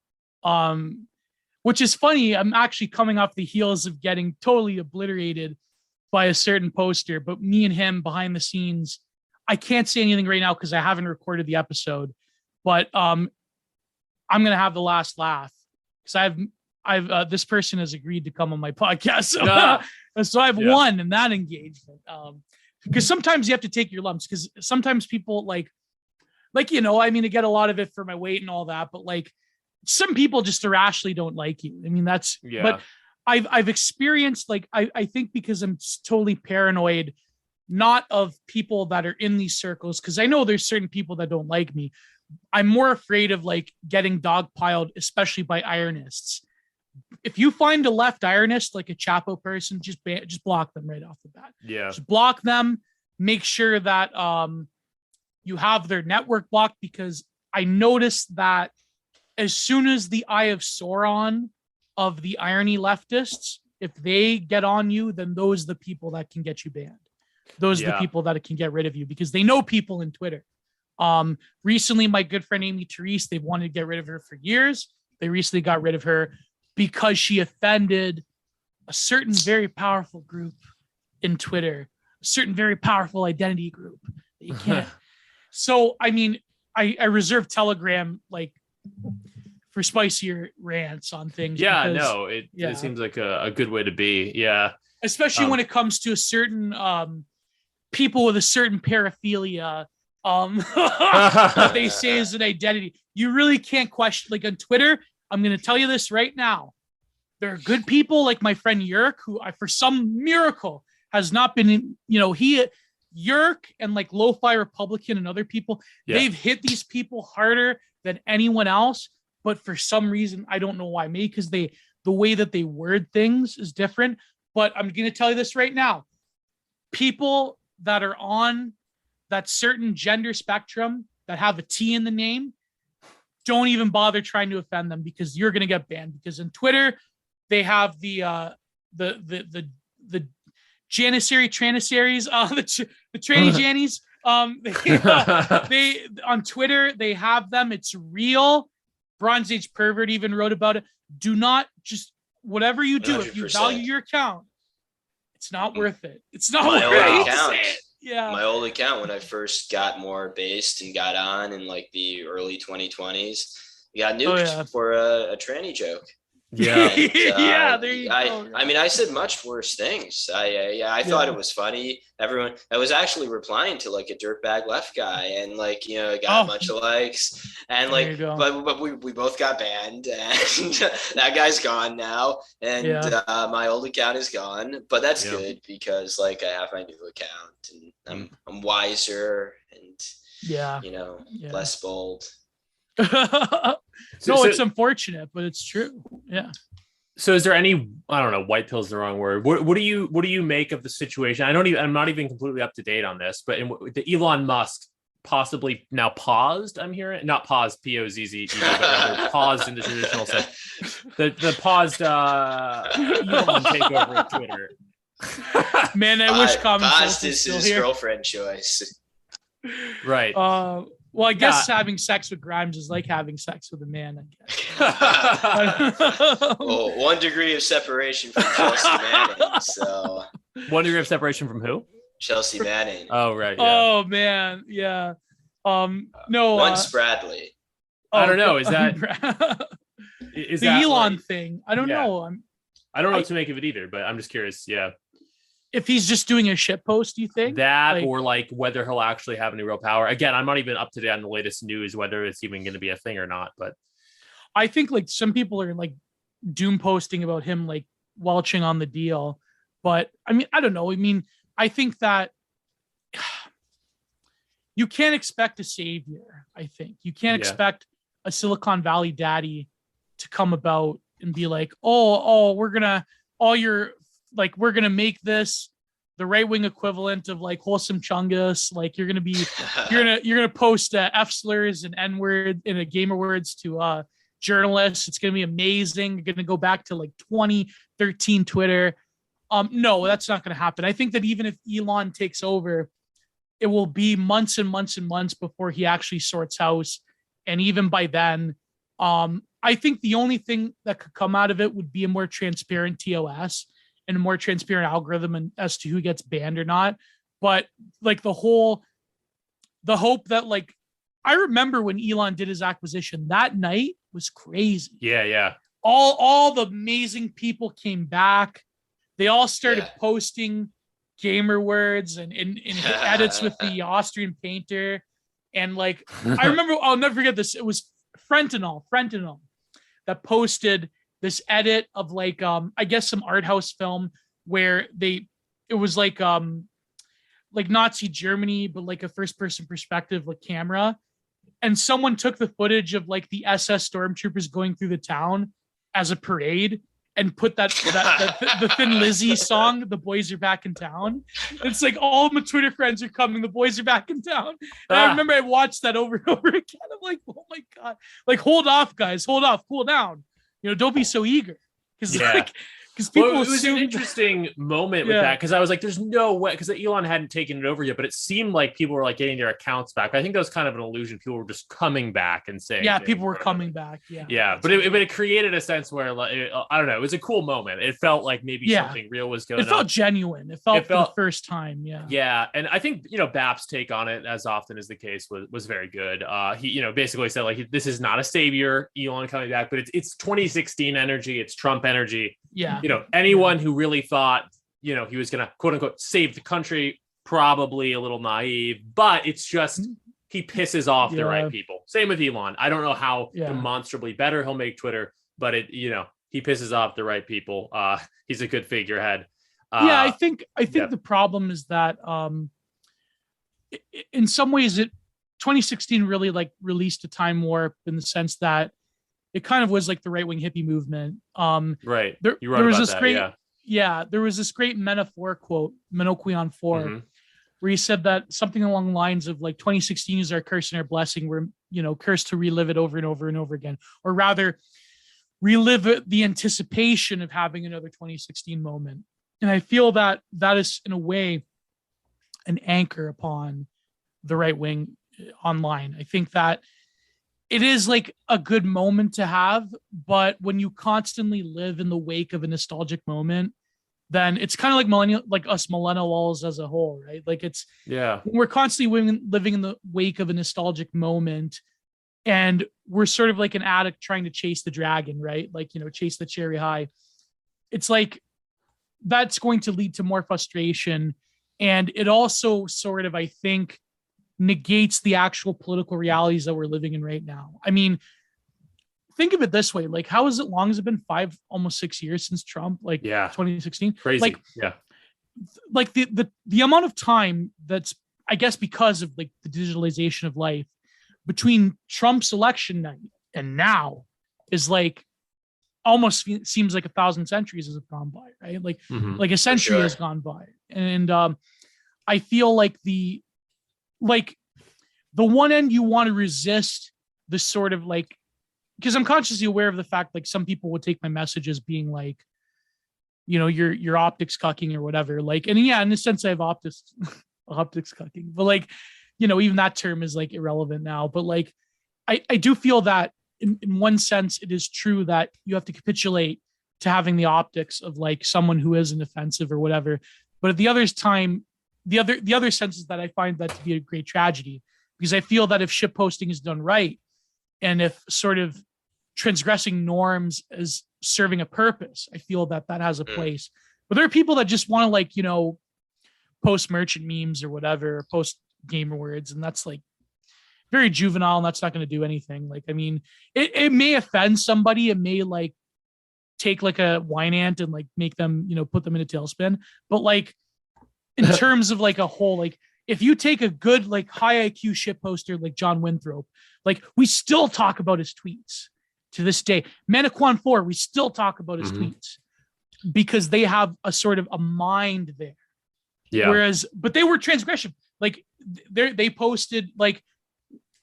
which is funny. I'm actually coming off the heels of getting totally obliterated by a certain poster, but me and him behind the scenes, I can't say anything right now because I haven't recorded the episode, but I'm going to have the last laugh because I've this person has agreed to come on my podcast. So I've won in that engagement. Because sometimes you have to take your lumps, because sometimes people I get a lot of it for my weight and all that, but like some people just irrationally don't like you. I mean, but I've experienced, like, I think because I'm totally paranoid, not of people that are in these circles, because I know there's certain people that don't like me. I'm more afraid of like getting dogpiled, especially by ironists. If you find a left ironist, like a Chapo person, just block them right off the bat. Yeah. Just block them. Make sure that you have their network blocked, because I noticed that as soon as the Eye of Sauron of the irony leftists, if they get on you, then those are the people that can get you banned. Those are the people that can get rid of you, because they know people in Twitter. Recently, my good friend Amy Therese, they've wanted to get rid of her for years. They recently got rid of her because she offended a certain very powerful group in Twitter, a certain very powerful identity group that you can't. So, I mean, I reserve Telegram like for spicier rants on things. Yeah, because, it seems like a good way to be. Yeah. Especially when it comes to a certain people with a certain paraphilia that they say is an identity. You really can't question, like on Twitter, I'm going to tell you this right now. There are good people like my friend Yerk, who for some miracle has not been, Yerk and like Lo-Fi Republican and other people, they've hit these people harder than anyone else. But for some reason, I don't know why. Maybe because the way that they word things is different. But I'm going to tell you this right now. People that are on that certain gender spectrum that have a T in the name, don't even bother trying to offend them, because you're going to get banned. Because in Twitter, they have the Janissary Tranissaries, the tranny Jannies. They on Twitter, they have them. It's real. Bronze Age Pervert even wrote about it. Do not just, whatever you do, 100%. If you value your account, it's not worth it. It's not worth it. Yeah. My old account, when I first got more based and got on in like the early 2020s, got nuked for a tranny joke. Yeah. And, there you go. I mean, I said much worse things. I thought it was funny. Everyone, I was actually replying to like a dirtbag left guy, and like, got a bunch of likes, and like, but we both got banned, and that guy's gone now, and my old account is gone. But that's good, because like I have my new account, and I'm wiser and less bold. No, it's unfortunate, but it's true. Yeah. So is there any, I don't know, white pill's the wrong word. What do you make of the situation? I'm not even completely up to date on this, but the Elon Musk possibly now paused, I'm hearing, not paused, P-O-Z-Z, but rather paused in the traditional sense. The paused Elon takeover of Twitter. Man, I wish comments paused is his girlfriend choice. Right. Well, I guess having sex with Grimes is like having sex with a man, I guess. 1 degree of separation from Chelsea Manning. So 1 degree of separation from who? Chelsea Manning. Oh, right. Yeah. Oh man, yeah. No. Once Bradley. I don't know. Is that Is the that Elon like, thing? I don't know. I don't know what to make of it either, but I'm just curious. Yeah. If he's just doing a shit post, do you think that, or like whether he'll actually have any real power? Again, I'm not even up to date on the latest news, whether it's even going to be a thing or not. But I think like some people are like doom posting about him like welching on the deal. But I mean, I don't know. I mean, I think that you can't expect a savior. I think you can't expect a Silicon Valley daddy to come about and be like, we're gonna make this the right wing equivalent of like wholesome chungus. Like you're gonna post F slurs and N word in a gamer words to journalists. It's gonna be amazing. You're gonna go back to like 2013 Twitter. No, that's not gonna happen. I think that even if Elon takes over, it will be months and months and months before he actually sorts house. And even by then, I think the only thing that could come out of it would be a more transparent TOS and a more transparent algorithm as to who gets banned or not. But like the hope that like, I remember when Elon did his acquisition, that night was crazy. Yeah. All the amazing people came back. They all started posting gamer words and edits with the Austrian painter. And like, I remember, I'll never forget this. It was Frentinol that posted this edit of like, I guess some art house film where it was like Nazi Germany, but like a first person perspective, like camera. And someone took the footage of like the SS stormtroopers going through the town as a parade and put the Thin Lizzy song, "The Boys Are Back in Town." It's like all my Twitter friends are coming. The boys are back in town. And I remember I watched that over and over again. I'm like, oh my God. Like, hold off, guys. Hold off. Cool down. Don't be so eager. Because people it was an interesting moment with that, because I was like, there's no way, because Elon hadn't taken it over yet, but it seemed like people were like getting their accounts back. I think that was kind of an illusion. People were just coming back and saying, people were coming back. But it created a sense where like, I don't know, it was a cool moment. It felt like maybe something real was going on. It felt genuine. It felt for the first time. And I think BAP's take on it, as often is the case, was very good. He basically said like, this is not a savior, Elon coming back, but it's 2016 energy, it's Trump energy. Anyone who really thought, he was going to quote unquote save the country, probably a little naive, but it's just, he pisses off the right people. Same with Elon. I don't know how demonstrably better he'll make Twitter, but he pisses off the right people. He's a good figurehead. I think the problem is that in some ways 2016 really like released a time warp in the sense that it kind of was like the right-wing hippie movement. Right. There was this great, there was this great Menophore quote, Menoquion 4, where he said that something along the lines of like 2016 is our curse and our blessing. We're, cursed to relive it over and over and over again, or rather relive the anticipation of having another 2016 moment. And I feel that is in a way an anchor upon the right wing online. I think that it is like a good moment to have, but when you constantly live in the wake of a nostalgic moment, then it's kind of like us millennials as a whole, right? Like we're constantly living in the wake of a nostalgic moment, and we're sort of like an addict trying to chase the dragon, right? Like, chase the cherry high. It's like, that's going to lead to more frustration. And it also sort of, I think, negates the actual political realities that we're living in right now. I mean, think of it this way: like, how long has it been? 5, almost 6 years since Trump, 2016. Crazy. Like the amount of time that's, I guess, because of like the digitalization of life between Trump's election night and now is like almost seems like 1,000 centuries has gone by, right? Like, like a century has gone by. And I feel like the one end, you want to resist the sort of like, because I'm consciously aware of the fact, like, some people would take my message as being like, your optics cucking or whatever. Like, and in a sense I have optics cucking, but like, even that term is like irrelevant now. But like, I do feel that in one sense, it is true that you have to capitulate to having the optics of like someone who isn't offensive or whatever. But at the other time, the other sense is that I find that to be a great tragedy, because I feel that if shitposting is done right, and if sort of transgressing norms as serving a purpose. I feel that has a place. But there are people that just want to like, post merchant memes or whatever, post gamer words, and that's like very juvenile, and that's not going to do anything. Like, I mean, it may offend somebody. It may like take like a wine ant and like make them, put them in a tailspin. But like in terms of like a whole, like if you take a good like high IQ shit poster like John Winthrop, like we still talk about his tweets to this day. Mannequin 4, we still talk about his tweets because they have a sort of a mind there. Yeah. Whereas, but they were transgression. Like they posted like,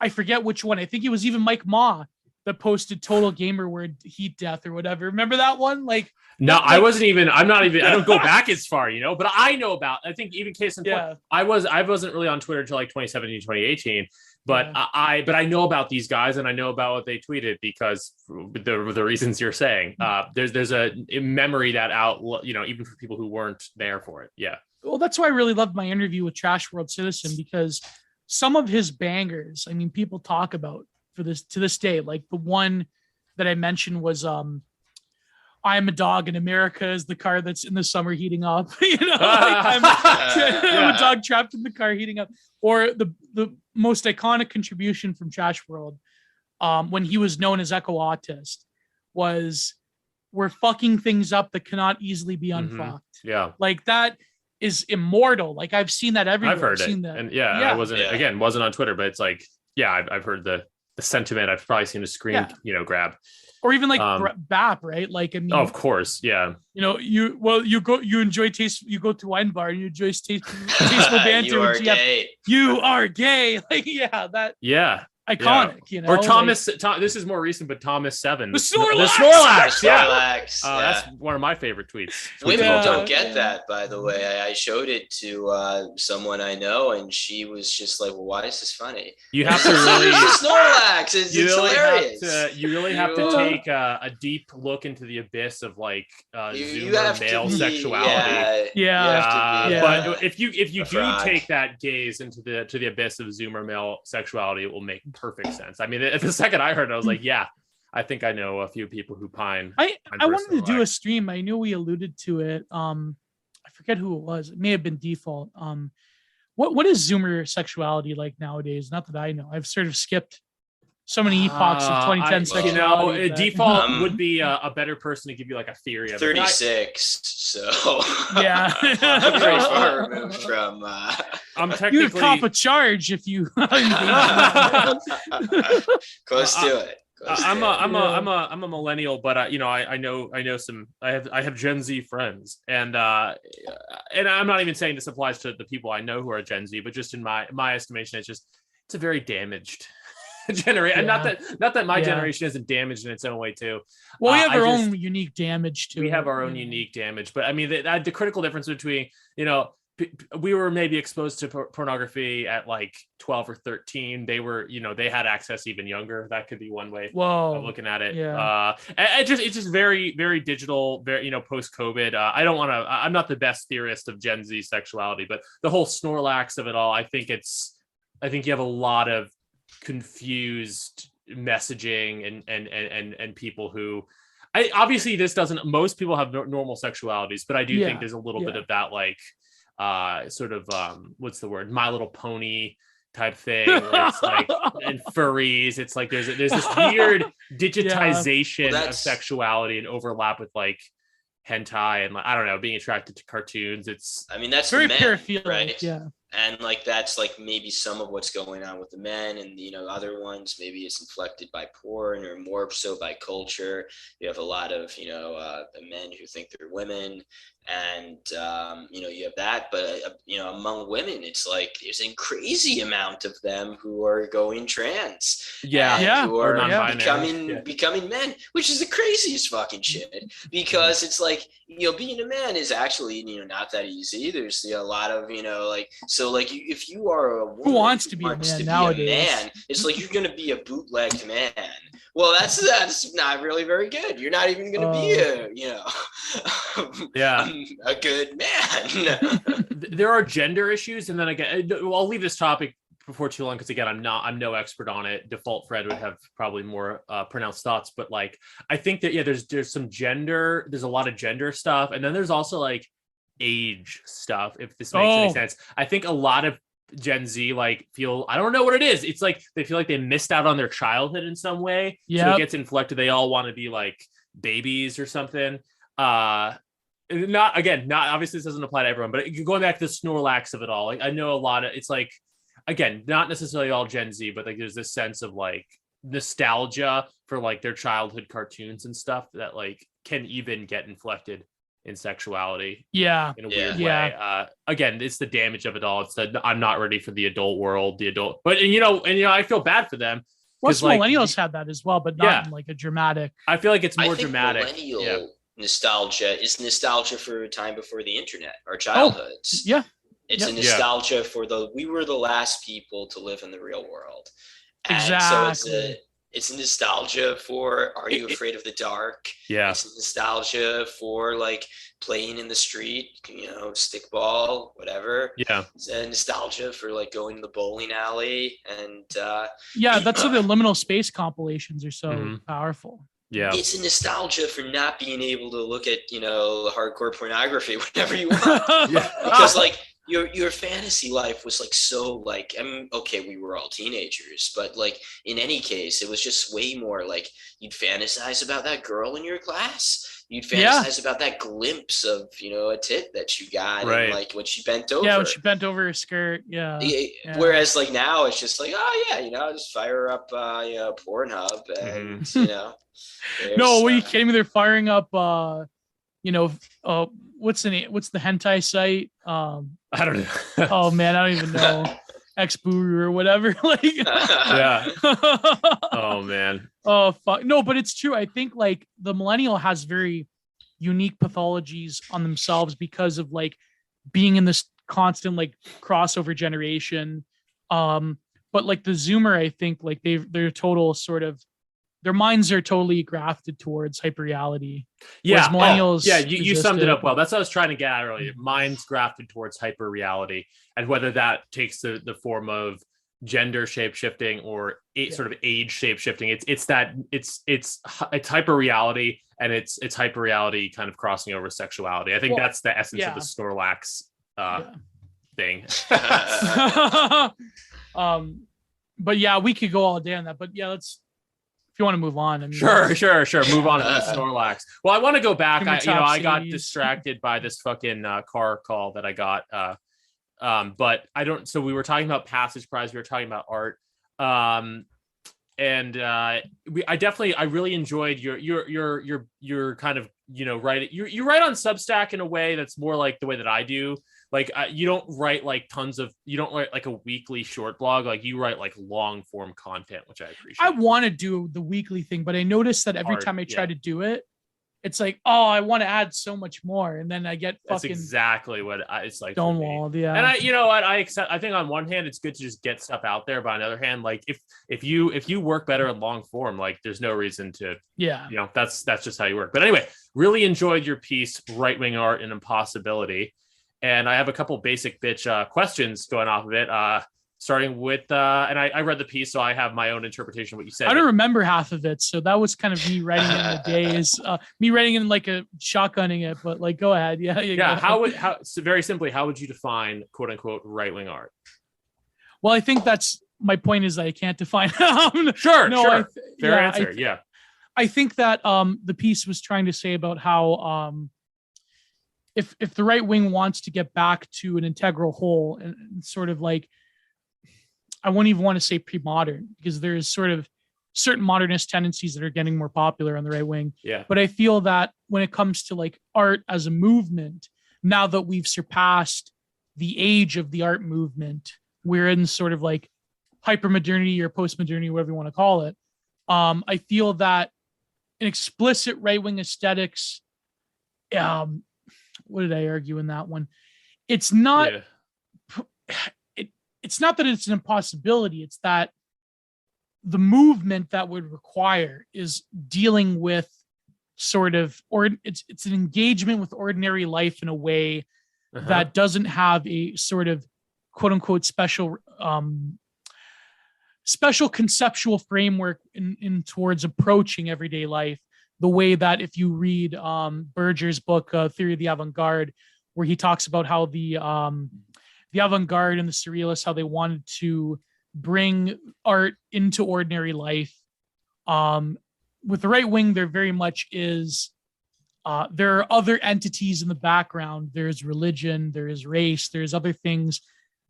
I forget which one. I think it was even Mike Ma that posted total gamer word heat death or whatever. Remember that one? Like, no, I don't go back as far, but I know about, I think even case in point, I wasn't really on Twitter until like 2017, 2018, but I know about these guys and I know about what they tweeted because the reasons you're saying, there's a memory that even for people who weren't there for it. Yeah. Well, that's why I really loved my interview with Trash World Citizen, because some of his bangers, I mean, people talk about for this to this day. Like the one that I mentioned was I am a dog and America is the car that's in the summer heating up. I'm a dog trapped in the car heating up. Or the most iconic contribution from Trash World, when he was known as Echo Autist, was we're fucking things up that cannot easily be unfucked. Yeah. Like that is immortal. Like I've seen that everywhere. I've heard that. And I wasn't on Twitter, but it's like, I've heard the sentiment. I've probably seen a screen, grab. Or even like BAP, right? Like, I mean, of course. Yeah. You enjoy taste, you go to wine bar and you enjoy tasteful banter. You are gay. You are gay. Like, that. Yeah. Iconic, Or Thomas. this is more recent, but Thomas 7. The Snorlax. The Snorlax. Snorlax. That's one of my favorite tweets. Women don't get that, by the way. I showed it to someone I know, and she was just like, "Well, why is this funny?" You have to really Snorlax. It's hilarious. You really have to take a deep look into the abyss of like Zoomer male sexuality. But if you do take that gaze into the abyss of Zoomer male sexuality, it will make perfect sense. I mean, the second I heard it, I was like, I think I know a few people who pine. I wanted to do a stream. I knew we alluded to it. I forget who it was. It may have been Default. What is Zoomer sexuality like nowadays? Not that I know. I've sort of skipped so many epochs of 2010 sexuality. Default would be a better person to give you like a theory of 36. So yeah, I'm pretty far removed from. I'm technically you would cop a charge if you close to it. I'm a millennial, but I know some. I have Gen Z friends, and I'm not even saying this applies to the people I know who are Gen Z, but just in my estimation, it's a very damaged generation. Not that my generation isn't damaged in its own way too. Well, we have our own unique damage too. We have our own unique damage, but I mean the critical difference between we were maybe exposed to pornography at like 12 or 13. They were, they had access even younger. That could be one way of looking at it. Yeah. It's just very, very digital, very, post COVID. I'm not the best theorist of Gen Z sexuality, but the whole Snorlax of it all, I think you have a lot of confused messaging and people who, obviously this doesn't, most people have normal sexualities, but I do think there's a little bit of that, like, sort of what's the word, My Little Pony type thing where it's like and furries. It's like there's this weird digitization of sexuality and overlap with like hentai and like, I don't know, being attracted to cartoons. That's very paraphilic, right? Yeah. And like that's like maybe some of what's going on with the men, and other ones maybe it's inflected by porn or more so by culture. You have a lot of men who think they're women, and you have that. But among women, it's like there's a crazy amount of them who are going trans, who are becoming men, which is the craziest fucking shit. Because it's like being a man is actually not that easy. There's a lot of So like if you are a woman who wants to be a man nowadays, it's like you're going to be a bootlegged man. Well, that's not really very good. You're not even going to be a good man. There are gender issues, and then again, I'll leave this topic before too long, because again, I'm no expert on it. Default Fred would have probably more pronounced thoughts, but like I think that there's some gender, there's a lot of gender stuff, and then there's also like age stuff, if this makes any sense. I think a lot of Gen Z like feel, I don't know what it is. It's like they feel like they missed out on their childhood in some way. So it gets inflected. They all want to be like babies or something. Not obviously this doesn't apply to everyone, but going back to the Snorlax of it all, like I know a lot of, it's like, again, not necessarily all Gen Z, but like there's this sense of like nostalgia for like their childhood cartoons and stuff that like can even get inflected in sexuality in a weird way. Again, it's the damage of it all. It's that I'm not ready for the adult world, but I feel bad for them. Well, millennials had that as well, but not in like a dramatic. I feel like it's more dramatic. Millennial nostalgia is nostalgia for a time before the internet, our childhoods. It's a nostalgia for we were the last people to live in the real world. And exactly. So it's a nostalgia for Are You Afraid of the Dark? Yeah. It's a nostalgia for like playing in the street, stickball, whatever. Yeah. It's a nostalgia for like going to the bowling alley and that's why the liminal space compilations are so powerful. Yeah. It's a nostalgia for not being able to look at, hardcore pornography whenever you want. Because like your fantasy life was like so like, we were all teenagers, but like in any case, it was just way more like you'd fantasize about that girl in your class. You'd fantasize about that glimpse of, a tit that you got and like when she bent over. Yeah, when she bent over her skirt. Yeah. Whereas like now it's just like, just fire up Pornhub and No, are you kidding me? They're firing up what's the name? What's the hentai site? I don't know. Oh man, I don't even know. Xburu or whatever. Like Oh man. Oh fuck. No, but it's true. I think like the millennial has very unique pathologies on themselves because of like being in this constant like crossover generation. But like the Zoomer, I think like they're total sort of their minds are totally grafted towards hyperreality. Yeah. Millennials. You summed it up well. That's what I was trying to get at earlier. Minds grafted towards hyperreality, and whether that takes the form of gender shape shifting or sort of age shape shifting, it's hyperreality, and it's hyperreality kind of crossing over sexuality. I think that's the essence of the Snorlax thing. But yeah, we could go all day on that. But yeah, let's. If you want to move on, I mean, sure. Move on to the Snorlax. Well, I want to go back. I got distracted by this fucking car call that I got. But I don't. So we were talking about Passage Prize. We were talking about art. I really enjoyed your kind of write. You write on Substack in a way that's more like the way that I do. Like you don't write like you don't write like a weekly short blog. Like you write like long form content, which I appreciate. I want to do the weekly thing, but I noticed that every time I try to do it, it's like, oh, I want to add so much more, and then I get That's exactly what it's like. Stonewalled, yeah. And I accept. I think on one hand, it's good to just get stuff out there, but on the other hand, like if you work better in long form, like there's no reason to. Yeah. That's just how you work. But anyway, really enjoyed your piece, Right Wing Art and Impossibility. And I have a couple basic bitch questions going off of it, starting with, and I read the piece, so I have my own interpretation of what you said. I don't remember half of it, so that was kind of me writing in the days, me writing in like a shotgunning it, but like, go ahead. Yeah. So very simply, how would you define quote unquote right-wing art? Well, I think that's my point is that I can't define. Sure. Fair answer. I think that the piece was trying to say about how, if the right wing wants to get back to an integral whole and sort of like, I won't even want to say pre-modern because there's sort of certain modernist tendencies that are getting more popular on the right wing. Yeah. But I feel that when it comes to like art as a movement, now that we've surpassed the age of the art movement, we're in sort of like hypermodernity or postmodernity, whatever you want to call it. I feel that an explicit right-wing aesthetics, what did I argue in that one? It's not, it's not that it's an impossibility. It's that the movement that would require is dealing with sort of, or it's an engagement with ordinary life in a way that doesn't have a sort of quote unquote special special conceptual framework in towards approaching everyday life, the way that if you read Berger's book, Theory of the Avant-Garde, where he talks about how the avant-garde and the surrealists, how they wanted to bring art into ordinary life. With the right wing, there very much is, there are other entities in the background. There's religion, there is race, there's other things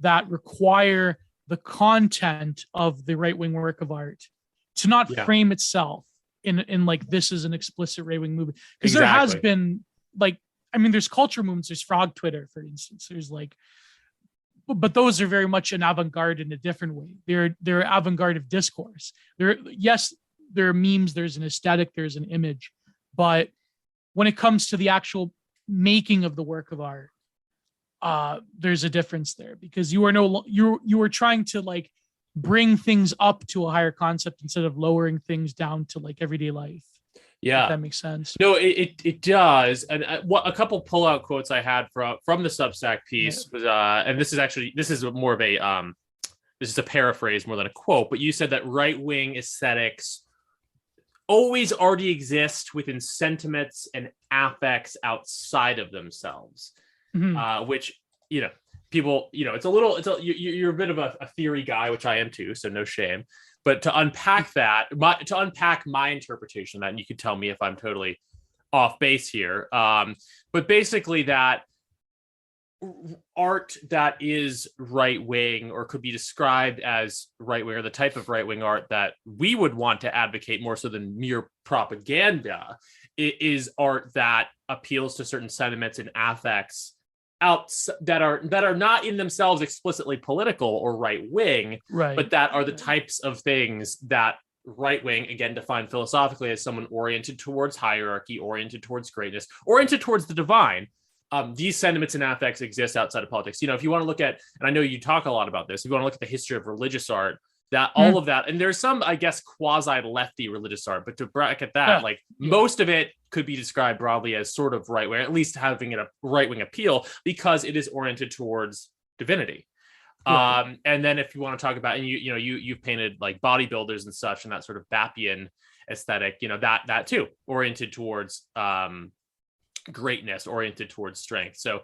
that require the content of the right wing work of art to not frame itself in like, this is an explicit right wing movement. Because there has been like, I mean, there's culture movements, there's frog Twitter, for instance. There's like, but those are very much an avant-garde in a different way. They're avant-garde of discourse. There are memes, there's an aesthetic, there's an image, but when it comes to the actual making of the work of art, there's a difference there, because you are trying to like bring things up to a higher concept instead of lowering things down to like everyday life. Yeah, if that makes sense. No, it does. And what a couple pullout quotes I had from the Substack piece was, and this is more of a this is a paraphrase more than a quote, but you said that right wing aesthetics always already exist within sentiments and affects outside of themselves, which, you know, people, you know, you're a bit of a theory guy, which I am too, so no shame. But to unpack my interpretation of that, and you can tell me if I'm totally off base here. But basically that art that is right wing or could be described as right wing, or the type of right wing art that we would want to advocate more so than mere propaganda, is art that appeals to certain sentiments and affects that are not in themselves explicitly political or right wing, but that are the types of things that right wing, again, defined philosophically as someone oriented towards hierarchy, oriented towards greatness, oriented towards the divine. These sentiments and affects exist outside of politics. You know, if you want to look at, and I know you talk a lot about this, if you want to look at the history of religious art, that all of that, and there's some, I guess, quasi lefty religious art, but to bracket that, most of it could be described broadly as sort of right wing, at least having a right wing appeal, because it is oriented towards divinity. And then if you want to talk about, and you've painted like bodybuilders and such, and that sort of Bappian aesthetic, you know, that too, oriented towards greatness, oriented towards strength. So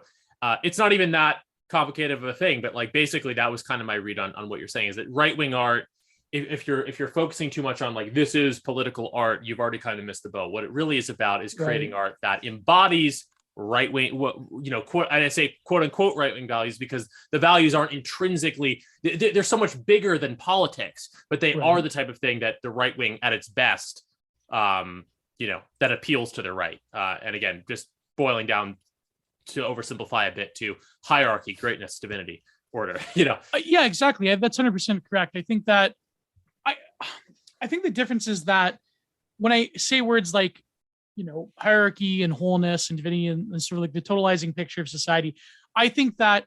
it's not even that complicated of a thing, but like basically that was kind of my read on what you're saying, is that right-wing art, if you're focusing too much on like, this is political art, you've already kind of missed the boat. What it really is about is creating art that embodies right-wing, quote, and I say quote unquote right-wing values, because the values aren't intrinsically, they're so much bigger than politics, but they are the type of thing that the right wing at its best, that appeals to the right. And again, just boiling down to oversimplify a bit to hierarchy, greatness, divinity, order, Yeah, exactly. That's 100% correct. I think that I think the difference is that when I say words like, hierarchy and wholeness and divinity and sort of like the totalizing picture of society, I think that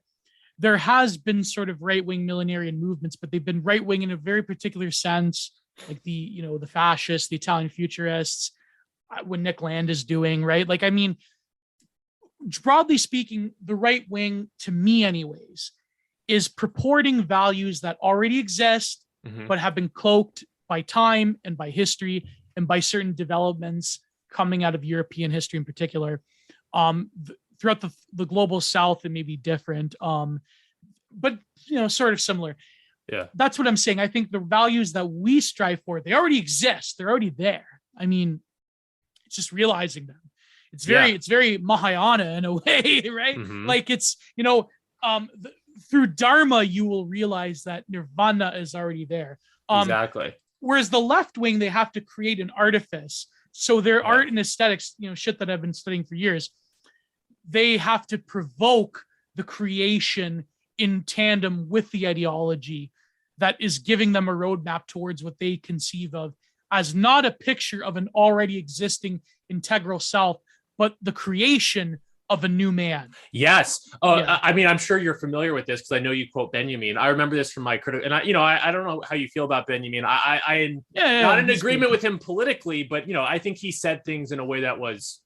there has been sort of right-wing millenarian movements, but they've been right-wing in a very particular sense, like the fascists, the Italian futurists, what Nick Land is doing, right? Like, I mean, broadly speaking, the right wing, to me anyways, is purporting values that already exist, but have been cloaked by time and by history and by certain developments coming out of European history in particular. Throughout the global South, it may be different, but sort of similar. Yeah, that's what I'm saying. I think the values that we strive for, they already exist. They're already there. I mean, it's just realizing them. It's very Mahayana in a way, right? Like it's, through Dharma, you will realize that Nirvana is already there. Exactly. Whereas the left wing, they have to create an artifice. So their art and aesthetics, shit that I've been studying for years, they have to provoke the creation in tandem with the ideology that is giving them a roadmap towards what they conceive of as not a picture of an already existing integral self, but the creation of a new man. Yes. I mean, I'm sure you're familiar with this because I know you quote Benjamin. I remember this from my critic, and I don't know how you feel about Benjamin. I'm not in agreement with him politically, but I think he said things in a way that was,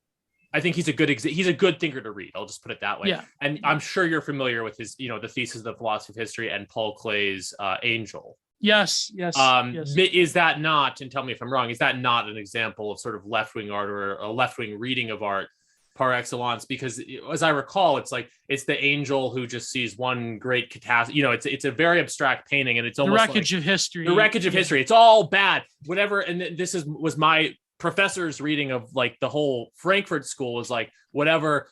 I think he's a good thinker to read. I'll just put it that way. Yeah. And I'm sure you're familiar with his, the thesis of the philosophy of history and Paul Clay's Angel. Yes. Is that not, and tell me if I'm wrong, is that not an example of sort of left-wing art or a left-wing reading of art par excellence? Because as I recall, it's like it's the angel who just sees one great catastrophe. It's a very abstract painting, and it's almost the wreckage of history. The wreckage of history. It's all bad. Whatever. And this was my professor's reading of like the whole Frankfurt School is like whatever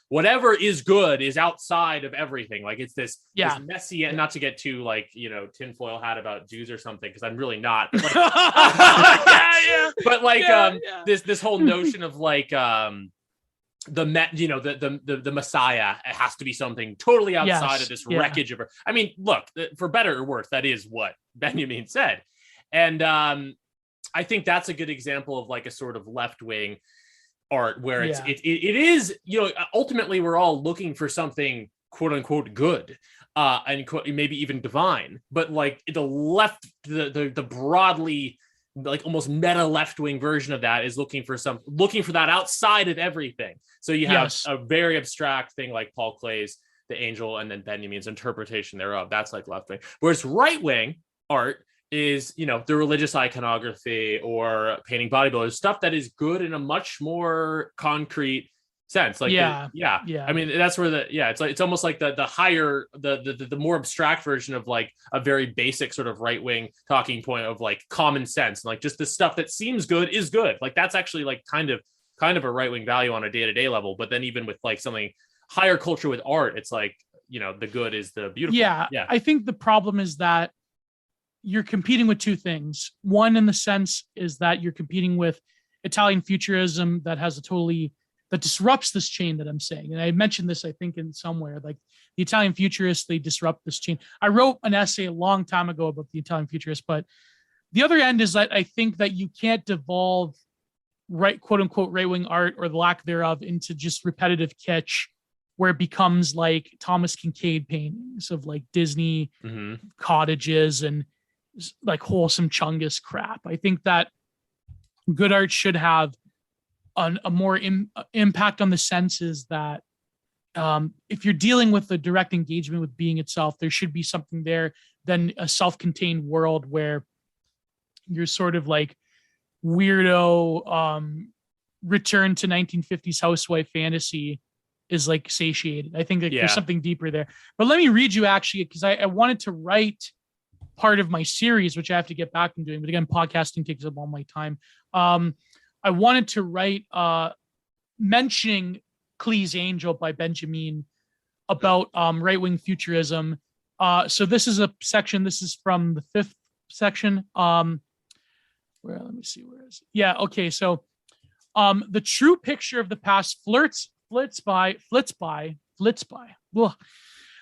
is good is outside of everything. Like it's this messy, and not to get too like tinfoil hat about Jews or something, because I'm really not. But like, but like this whole notion of like the Messiah has to be something totally outside of this wreckage of her. I mean, look, for better or worse, that is what Benjamin said. And I think that's a good example of like a sort of left-wing art where it is, ultimately we're all looking for something quote unquote good and maybe even divine, but like the broadly like almost meta left-wing version of that is looking for that outside of everything. So you have a very abstract thing like Paul Klee's The Angel, and then Benjamin's interpretation thereof. That's like left-wing. Whereas right-wing art is, the religious iconography or painting bodybuilders, stuff that is good in a much more concrete sense. Like I mean, that's where it's almost like the higher the more abstract version of like a very basic sort of right-wing talking point of like common sense, and like just the stuff that seems good is good. Like that's actually like kind of a right-wing value on a day-to-day level. But then even with like something higher culture with art, it's like the good is the beautiful. I think the problem is that you're competing with two things. One, in the sense, is that you're competing with Italian futurism that disrupts this chain that I'm saying. And I mentioned this, I think, in somewhere, like the Italian futurists, they disrupt this chain. I wrote an essay a long time ago about the Italian futurists, but the other end is that I think that you can't devolve quote unquote right-wing art, or the lack thereof, into just repetitive kitsch, where it becomes like Thomas Kincaid paintings of like Disney cottages and like wholesome Chungus crap. I think that good art should have a more impact on the senses, that if you're dealing with the direct engagement with being itself, there should be something there than a self-contained world where you're sort of like weirdo return to 1950s housewife fantasy is like satiated. I think there's something deeper there. But let me read you actually, because I wanted to write part of my series, which I have to get back and doing. But again, podcasting takes up all my time. I wanted to write mentioning Klee's Angel by Benjamin about right-wing futurism. So this is a section. This is from the 5th section. Let me see, where is it? Yeah, okay. So the true picture of the past flits by. Ugh.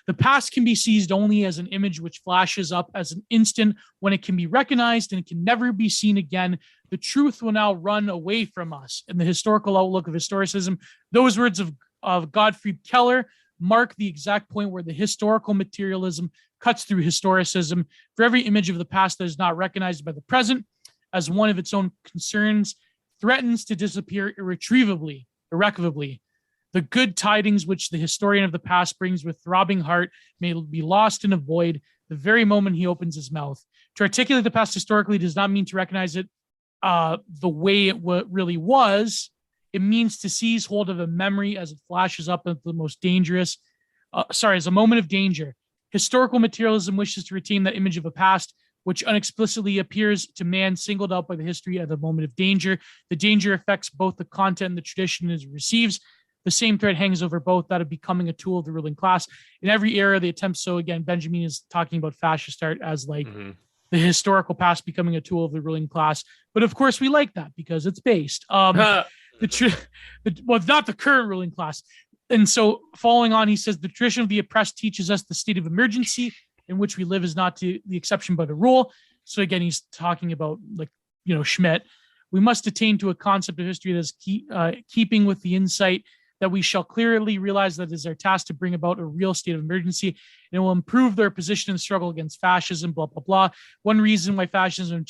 The past can be seized only as an image which flashes up as an instant when it can be recognized and it can never be seen again. The truth will now run away from us. In the historical outlook of historicism, those words of Gottfried Keller mark the exact point where the historical materialism cuts through historicism. For every image of the past that is not recognized by the present as one of its own concerns threatens to disappear irretrievably. The good tidings which the historian of the past brings with throbbing heart may be lost in a void the very moment he opens his mouth. To articulate the past historically does not mean to recognize it the way it really was. It means to seize hold of a memory as it flashes up at the most dangerous, as a moment of danger. Historical materialism wishes to retain that image of a past which unexplicitly appears to man singled out by the history at the moment of danger. The danger affects both the content and the tradition it receives. The same thread hangs over both, that of becoming a tool of the ruling class. In every era, the attempt, so again, Benjamin is talking about fascist art as like the historical past becoming a tool of the ruling class. But of course, we like that because it's based. Well, it's not the current ruling class. And so following on, he says, the tradition of the oppressed teaches us the state of emergency in which we live is not the exception but a rule. So again, he's talking about Schmidt. We must attain to a concept of history that is keeping with the insight that we shall clearly realize that it is our task to bring about a real state of emergency, and it will improve their position in the struggle against fascism, blah, blah, blah. One reason why fascism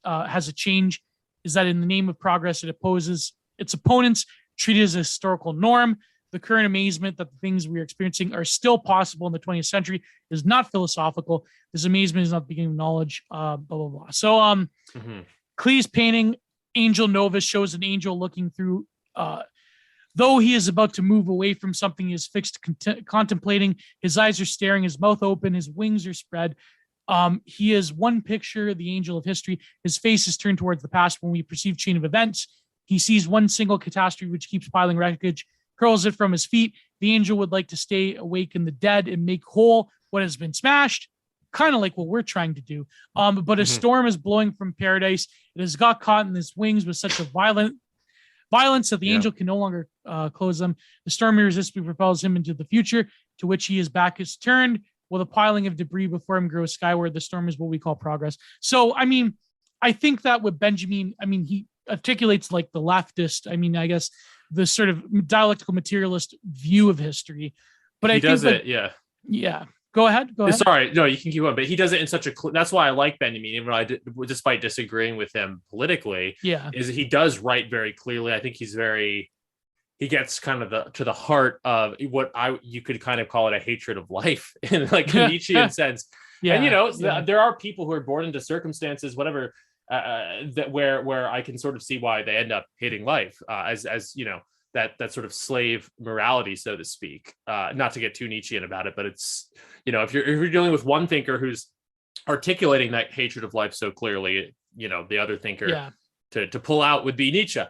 has a change is that in the name of progress, it opposes its opponents, treated as a historical norm. the current amazement that the things we're experiencing are still possible in the 20th century is not philosophical. This amazement is not the beginning of knowledge, blah, blah, blah. So Klee's painting, Angel Novus, shows an angel looking through, though he is about to move away from something he is fixed contemplating. His eyes are staring, his mouth open, his wings are spread. He is one picture, the angel of history. His face is turned towards the past. When we perceive chain of events, he sees one single catastrophe which keeps piling wreckage, hurls it from his feet. The angel would like to stay awake in the dead and make whole what has been smashed, kind of like what we're trying to do. But a storm is blowing from paradise. It has got caught in his wings with such a violence that the angel can no longer close them. The storm irresistibly propels him into the future, to which his back is turned, while the piling of debris before him grows skyward. The storm is what we call progress. So, I mean, I think that with Benjamin, I mean, he articulates like the leftist, I mean, I guess the sort of dialectical materialist view of history. But he I does think it, yeah. Yeah. Go ahead. Sorry, no, you can keep on. But he does it in such a. That's why I like Benjamin, even though despite disagreeing with him politically. Yeah, is he does write very clearly. I think he gets kind of to the heart of what you could kind of call it a hatred of life in like a Nietzschean sense. Yeah, and there are people who are born into circumstances, whatever, that where I can sort of see why they end up hating life, as that sort of slave morality, so to speak. Not to get too Nietzschean about it, but it's, if you're dealing with one thinker who's articulating that hatred of life so clearly, the other thinker to pull out would be Nietzsche.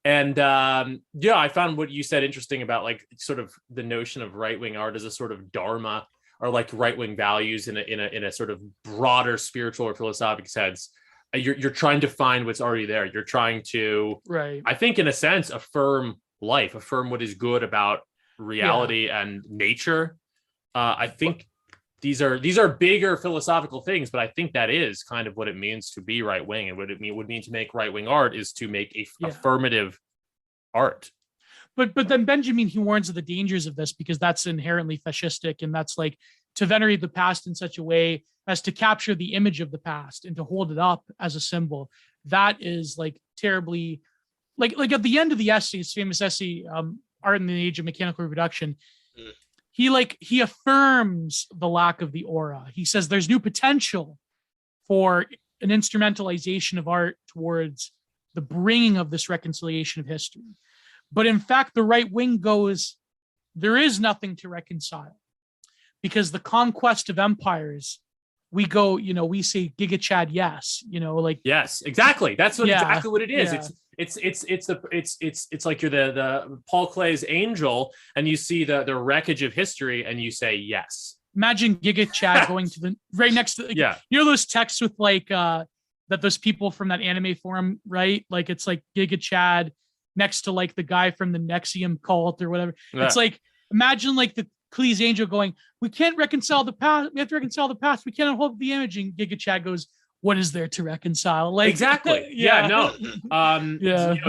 And I found what you said interesting about like sort of the notion of right-wing art as a sort of dharma, or like right-wing values in a sort of broader spiritual or philosophic sense. You're trying to find what's already there. You're trying to, I think, in a sense, affirm life, affirm what is good about reality and nature. I think these are bigger philosophical things, but I think that is kind of what it means to be right wing, and what it would mean to make right wing art is to make affirmative art. But then Benjamin, he warns of the dangers of this, because that's inherently fascistic, and that's like to venerate the past in such a way as to capture the image of the past and to hold it up as a symbol. That is like terribly. Like at the end of the essay, his famous essay, Art in the Age of Mechanical Reproduction, he affirms the lack of the aura. He says there's new potential for an instrumentalization of art towards the bringing of this reconciliation of history. But in fact, the right wing goes, there is nothing to reconcile, because the conquest of empires, we go, we say Giga Chad, yes, yes, exactly. That's exactly what it is. Yeah. It's like you're the Paul Clay's angel, and you see the wreckage of history, and you say yes. Imagine Giga Chad going to the right next to those texts with like that those people from that anime forum, right? Like it's like Giga Chad next to like the guy from the Nexium cult or whatever. Yeah. It's like, imagine like the Klee's angel going, we can't reconcile the past. We have to reconcile the past. We cannot hold the image. And Giga Chad goes, what is there to reconcile? Like exactly.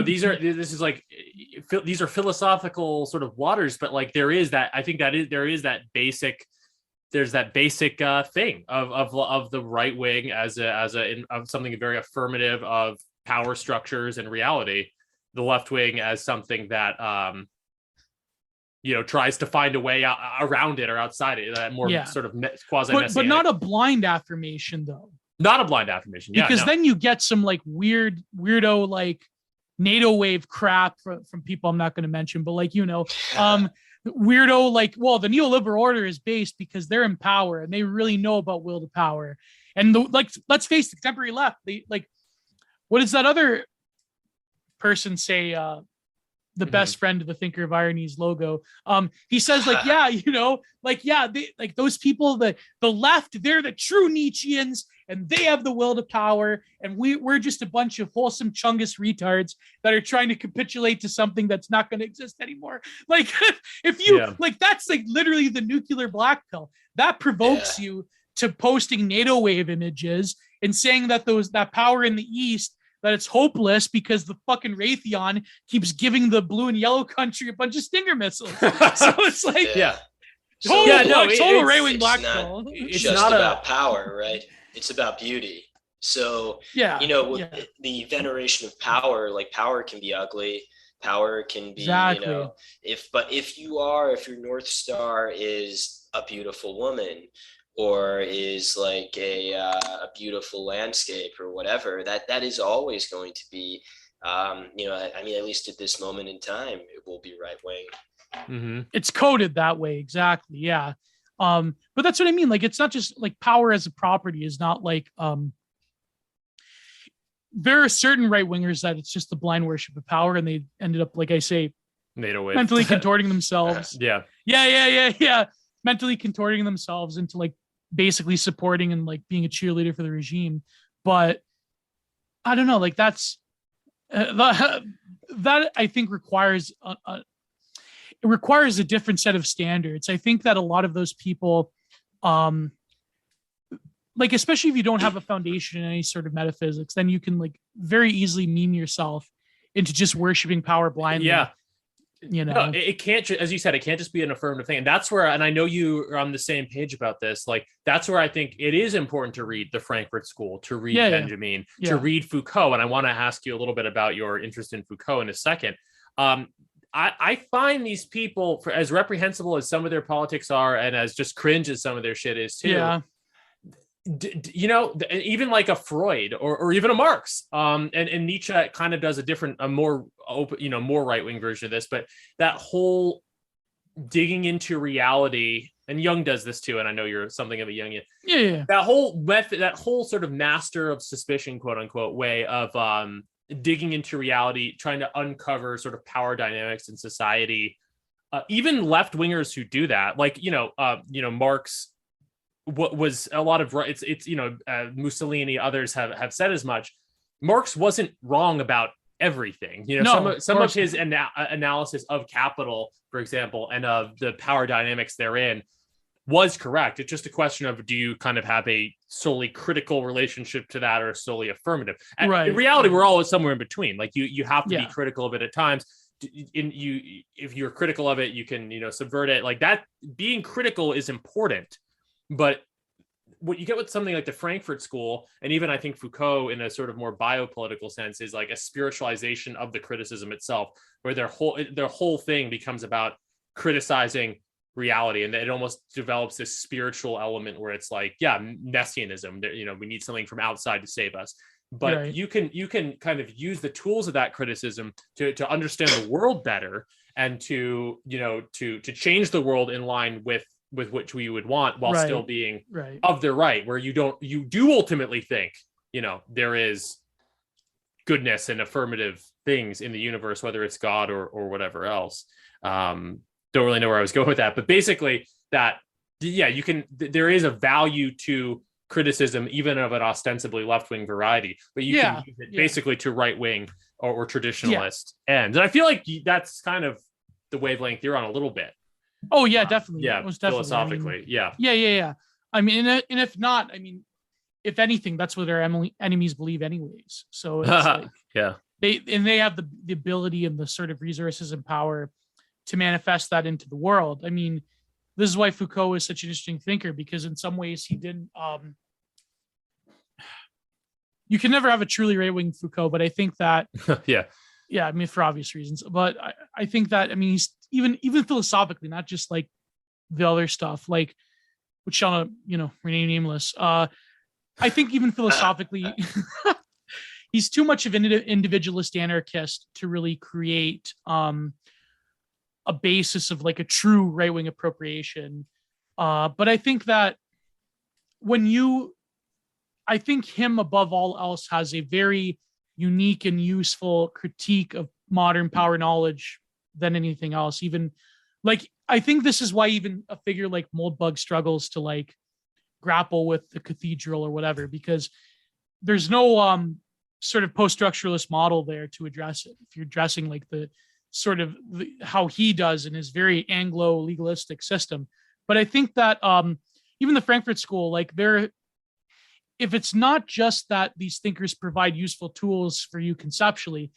These are philosophical sort of waters, but like there is that basic thing of the right wing as of something very affirmative of power structures and reality, the left wing as something that tries to find a way around it or outside it, that more sort of quasi but not a blind affirmation though. Not a blind affirmation, because then you get some like weirdo like NATO wave crap from people I'm not going to mention, but like weirdo like, well, the neoliberal order is based because they're in power and they really know about will to power, and let's face the contemporary left. They like, what does that other person say? The best friend of the Thinker of Irony's logo. He says like, they, like those people, the left, they're the true Nietzscheans, and they have the will to power, and we're just a bunch of wholesome Chungus retards that are trying to capitulate to something that's not going to exist anymore. Like if you like, that's like literally the nuclear black pill that provokes you to posting NATO wave images and saying that that power in the East, that it's hopeless because the fucking Raytheon keeps giving the blue and yellow country a bunch of Stinger missiles. So it's like, total right-wing black pill. It's just not about power, right? It's about beauty. So, the veneration of power, like power can be ugly. Power can be, exactly. If your North Star is a beautiful woman, or is like a beautiful landscape or whatever, that is always going to be, I mean, at least at this moment in time, it will be right wing. Mm-hmm. It's coded that way. Exactly. Yeah. But that's what I mean. Like, it's not just like power as a property is not like, there are certain right wingers that it's just the blind worship of power, and they ended up, like I say, mentally contorting themselves. Yeah. Mentally contorting themselves into like basically supporting and like being a cheerleader for the regime. But I don't know, like that's that I think requires it requires a different set of standards. I think that a lot of those people, like, especially if you don't have a foundation in any sort of metaphysics, then you can like very easily meme yourself into just worshiping power blindly. Yeah. No, it can't, as you said, it can't just be an affirmative thing. And that's where, and I know you are on the same page about this, like, that's where I think it is important to read the Frankfurt School, to read Benjamin, to read Foucault. And I want to ask you a little bit about your interest in Foucault in a second. I find these people, for as reprehensible as some of their politics are, and as just cringe as some of their shit is too. Yeah. Even like a Freud or even a Marx, and Nietzsche kind of does a more open, more right-wing version of this, but that whole digging into reality, and Jung does this too, and I know you're something of a Jungian. Yeah. That whole method, that whole sort of master of suspicion, quote unquote, way of digging into reality, trying to uncover sort of power dynamics in society. Even left-wingers who do that, like Marx. What was a lot of it's Mussolini, others have said as much. Marx wasn't wrong about everything. Some of his analysis of capital, for example, and of the power dynamics therein was correct. It's just a question of, do you kind of have a solely critical relationship to that or solely affirmative? And in reality, we're always somewhere in between. Like you have to be critical of it at times. If you're critical of it, you can subvert it. Like that, being critical is important. But what you get with something like the Frankfurt School, and even I think Foucault in a sort of more biopolitical sense, is like a spiritualization of the criticism itself, where their whole thing becomes about criticizing reality, and it almost develops this spiritual element where it's like, messianism. We need something from outside to save us. But you can kind of use the tools of that criticism to understand the world better, and to change the world in line with which we would want, while still being of the right, where you do ultimately think, there is goodness and affirmative things in the universe, whether it's God or whatever else. Don't really know where I was going with that, but basically that, there is a value to criticism, even of an ostensibly left-wing variety, but you can use it basically to right-wing or traditionalist ends. And I feel like that's kind of the wavelength you're on a little bit. Oh yeah, definitely. Yeah, most definitely. Philosophically, yeah. I mean, and if not, I mean, if anything, that's what our enemies believe, anyways. So it's like, they have the ability and the sort of resources and power to manifest that into the world. I mean, this is why Foucault is such an interesting thinker, because in some ways he didn't. You can never have a truly right-wing Foucault, but I think that I mean, for obvious reasons, but I think that, I mean, he's even philosophically, not just like the other stuff, like, which shall remain nameless. I think even philosophically, he's too much of an individualist anarchist to really create a basis of like a true right-wing appropriation. But I think that I think him above all else has a very unique and useful critique of modern power knowledge than anything else. Even like, I think this is why even a figure like Moldbug struggles to like grapple with the cathedral or whatever, because there's no sort of post-structuralist model there to address it. If you're addressing like the sort of how he does in his very Anglo legalistic system. But I think that even the Frankfurt School, like if it's not just that these thinkers provide useful tools for you conceptually,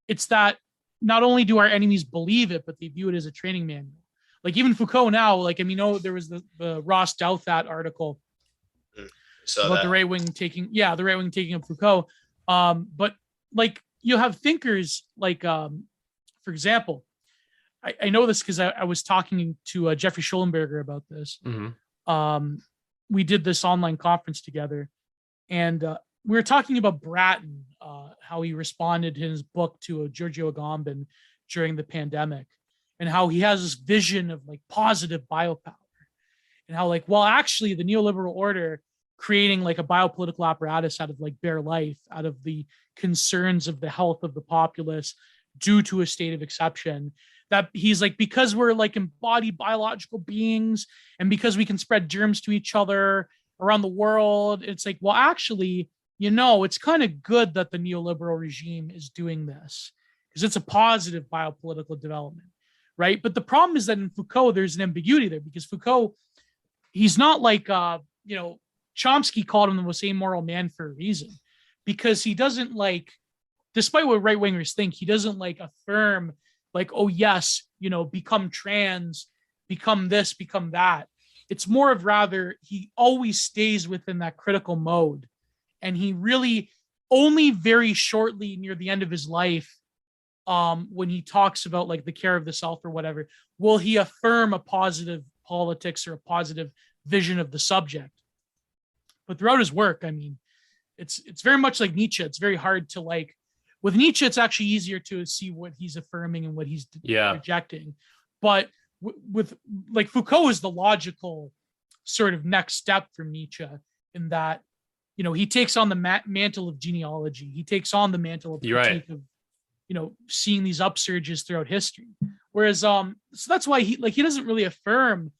it's that not only do our enemies believe it, but they view it as a training manual. Like even Foucault now, like, I mean, there was the Ross Douthat article about the right wing taking of Foucault. But like you have thinkers like for example, I know this because I was talking to Jeffrey Schulenberger about this. Mm-hmm. We did this online conference together, and we were talking about Bratton, how he responded in his book to Giorgio Agamben during the pandemic, and how he has this vision of like positive biopower, and how like, well, actually the neoliberal order creating like a biopolitical apparatus out of like bare life, out of the concerns of the health of the populace due to a state of exception, that he's like, because we're like embodied biological beings and because we can spread germs to each other around the world, it's like, well, actually, it's kind of good that the neoliberal regime is doing this because it's a positive biopolitical development, right? But the problem is that in Foucault, there's an ambiguity there because Foucault, he's not like, Chomsky called him the most amoral man for a reason, because he doesn't like, despite what right wingers think, he doesn't like affirm like, oh yes, become trans, become this, become that. It's more of rather, he always stays within that critical mode. And he really only very shortly near the end of his life, when he talks about like the care of the self or whatever, will he affirm a positive politics or a positive vision of the subject. But throughout his work, I mean, it's very much like Nietzsche. It's very hard to like, with Nietzsche, it's actually easier to see what he's affirming and what he's rejecting. But with like Foucault is the logical sort of next step for Nietzsche in that, he takes on the mantle of genealogy. He takes on the mantle of critique of, seeing these upsurges throughout history. Whereas, so that's why he doesn't really affirm,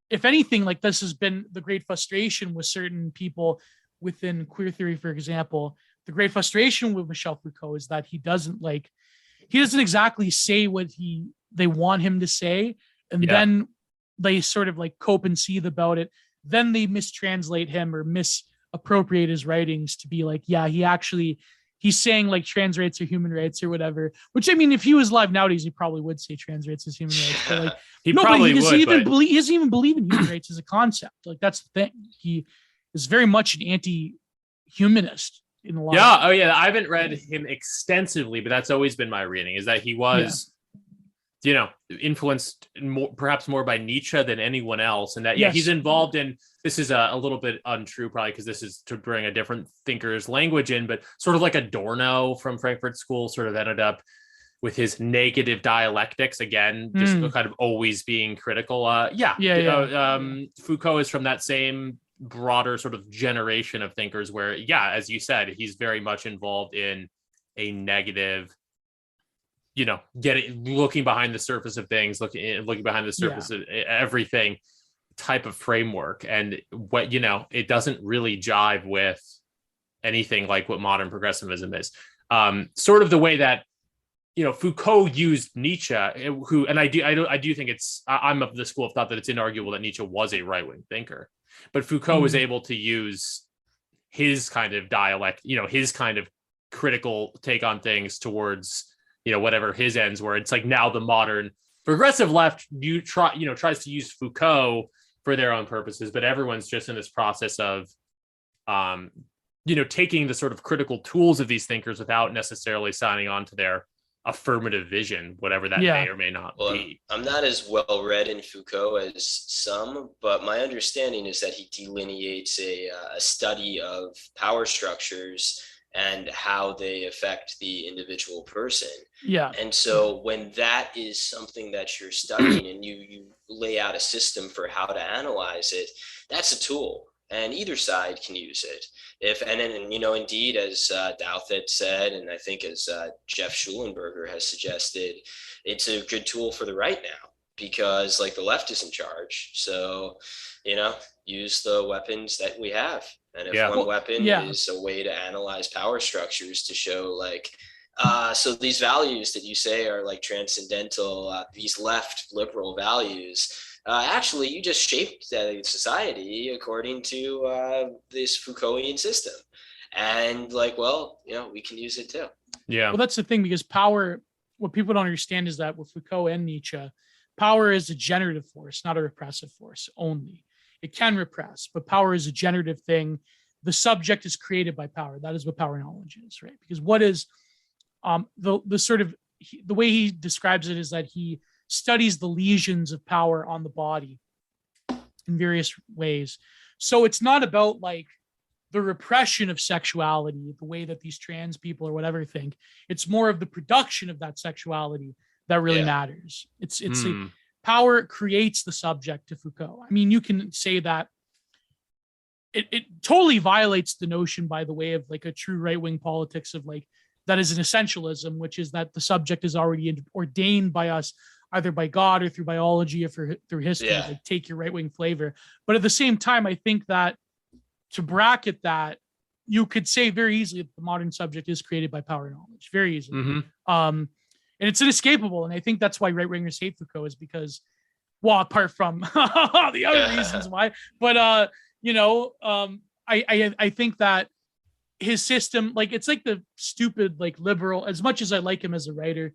if anything, like this has been the great frustration with certain people within queer theory, for example. The great frustration with Michel Foucault is that he doesn't exactly say what they want him to say. And then they sort of like cope and seethe about it. Then they mistranslate him or misappropriate his writings to be like, he's saying like trans rights are human rights or whatever, which I mean, if he was alive nowadays, he probably would say trans rights is human rights. But like, he doesn't even believe in human rights as a concept. Like that's the thing. He is very much an anti-humanist in a lot. Yeah. Oh yeah. I haven't read him extensively, but that's always been my reading, is that he was, influenced perhaps more by Nietzsche than anyone else. And that, he's involved in, this is a little bit untrue, probably because this is to bring a different thinker's language in, but sort of like Adorno from Frankfurt School sort of ended up with his negative dialectics, again, just kind of always being critical. Foucault is from that same broader sort of generation of thinkers where, as you said, he's very much involved in a negative, looking behind the surface of things, looking behind the surface of everything type of framework. And what, it doesn't really jive with anything like what modern progressivism is. Sort of the way that, Foucault used Nietzsche, and I do think I'm of the school of thought that it's inarguable that Nietzsche was a right-wing thinker, but Foucault was able to use his kind of dialect, his kind of critical take on things towards, whatever his ends were. It's like now the modern progressive left tries to use Foucault for their own purposes, but everyone's just in this process of, taking the sort of critical tools of these thinkers without necessarily signing on to their affirmative vision, whatever that may or may not be. I'm not as well read in Foucault as some, but my understanding is that he delineates a study of power structures and how they affect the individual person. Yeah. And so when that is something that you're studying and you lay out a system for how to analyze it, that's a tool. And either side can use it. Indeed, as Douthat said, and I think as Jeff Schulenberger has suggested, it's a good tool for the right now because like the left is in charge. So, use the weapons that we have. And if one weapon is a way to analyze power structures to show like, so these values that you say are like transcendental, these left liberal values, actually you just shaped society according to this Foucaultian system. And like, we can use it too. Yeah. Well, that's the thing, because power, what people don't understand is that with Foucault and Nietzsche, power is a generative force, not a repressive force only. It can repress, but power is a generative thing. The subject is created by power. That is what power knowledge is, right? Because what is the sort of the way he describes it is that he studies the lesions of power on the body in various ways. So it's not about like the repression of sexuality, the way that these trans people or whatever think. It's more of the production of that sexuality that really matters. It's power creates the subject to Foucault. I mean, you can say that it totally violates the notion, by the way, of like a true right-wing politics of like, that is an essentialism, which is that the subject is already ordained by us, either by God or through biology or through history, like take your right-wing flavor. But at the same time, I think that to bracket that, you could say very easily that the modern subject is created by power and knowledge, very easily. And it's inescapable. And I think that's why right-wingers hate Foucault, is because, well, apart from the other reasons why, but I think that his system, like, it's like the stupid, like, liberal, as much as I like him as a writer,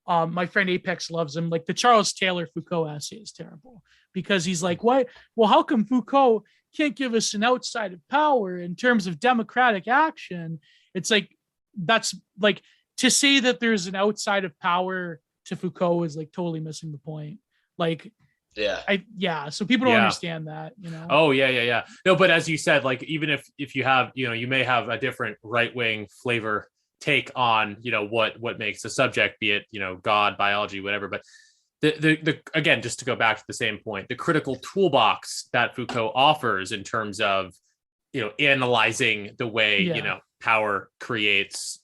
my friend Apex loves him. Like the Charles Taylor Foucault essay is terrible because he's like, why? Well, how come Foucault can't give us an outside of power in terms of democratic action? It's like, that's like, to say that there's an outside of power to Foucault is like totally missing the point. Like, so people don't understand that, you know. Oh yeah. No, but as you said, like, even if you have, you may have a different right-wing flavor take on, what makes a subject, be it, God, biology, whatever. But the again, just to go back to the same point, the critical toolbox that Foucault offers in terms of, analyzing the way, power creates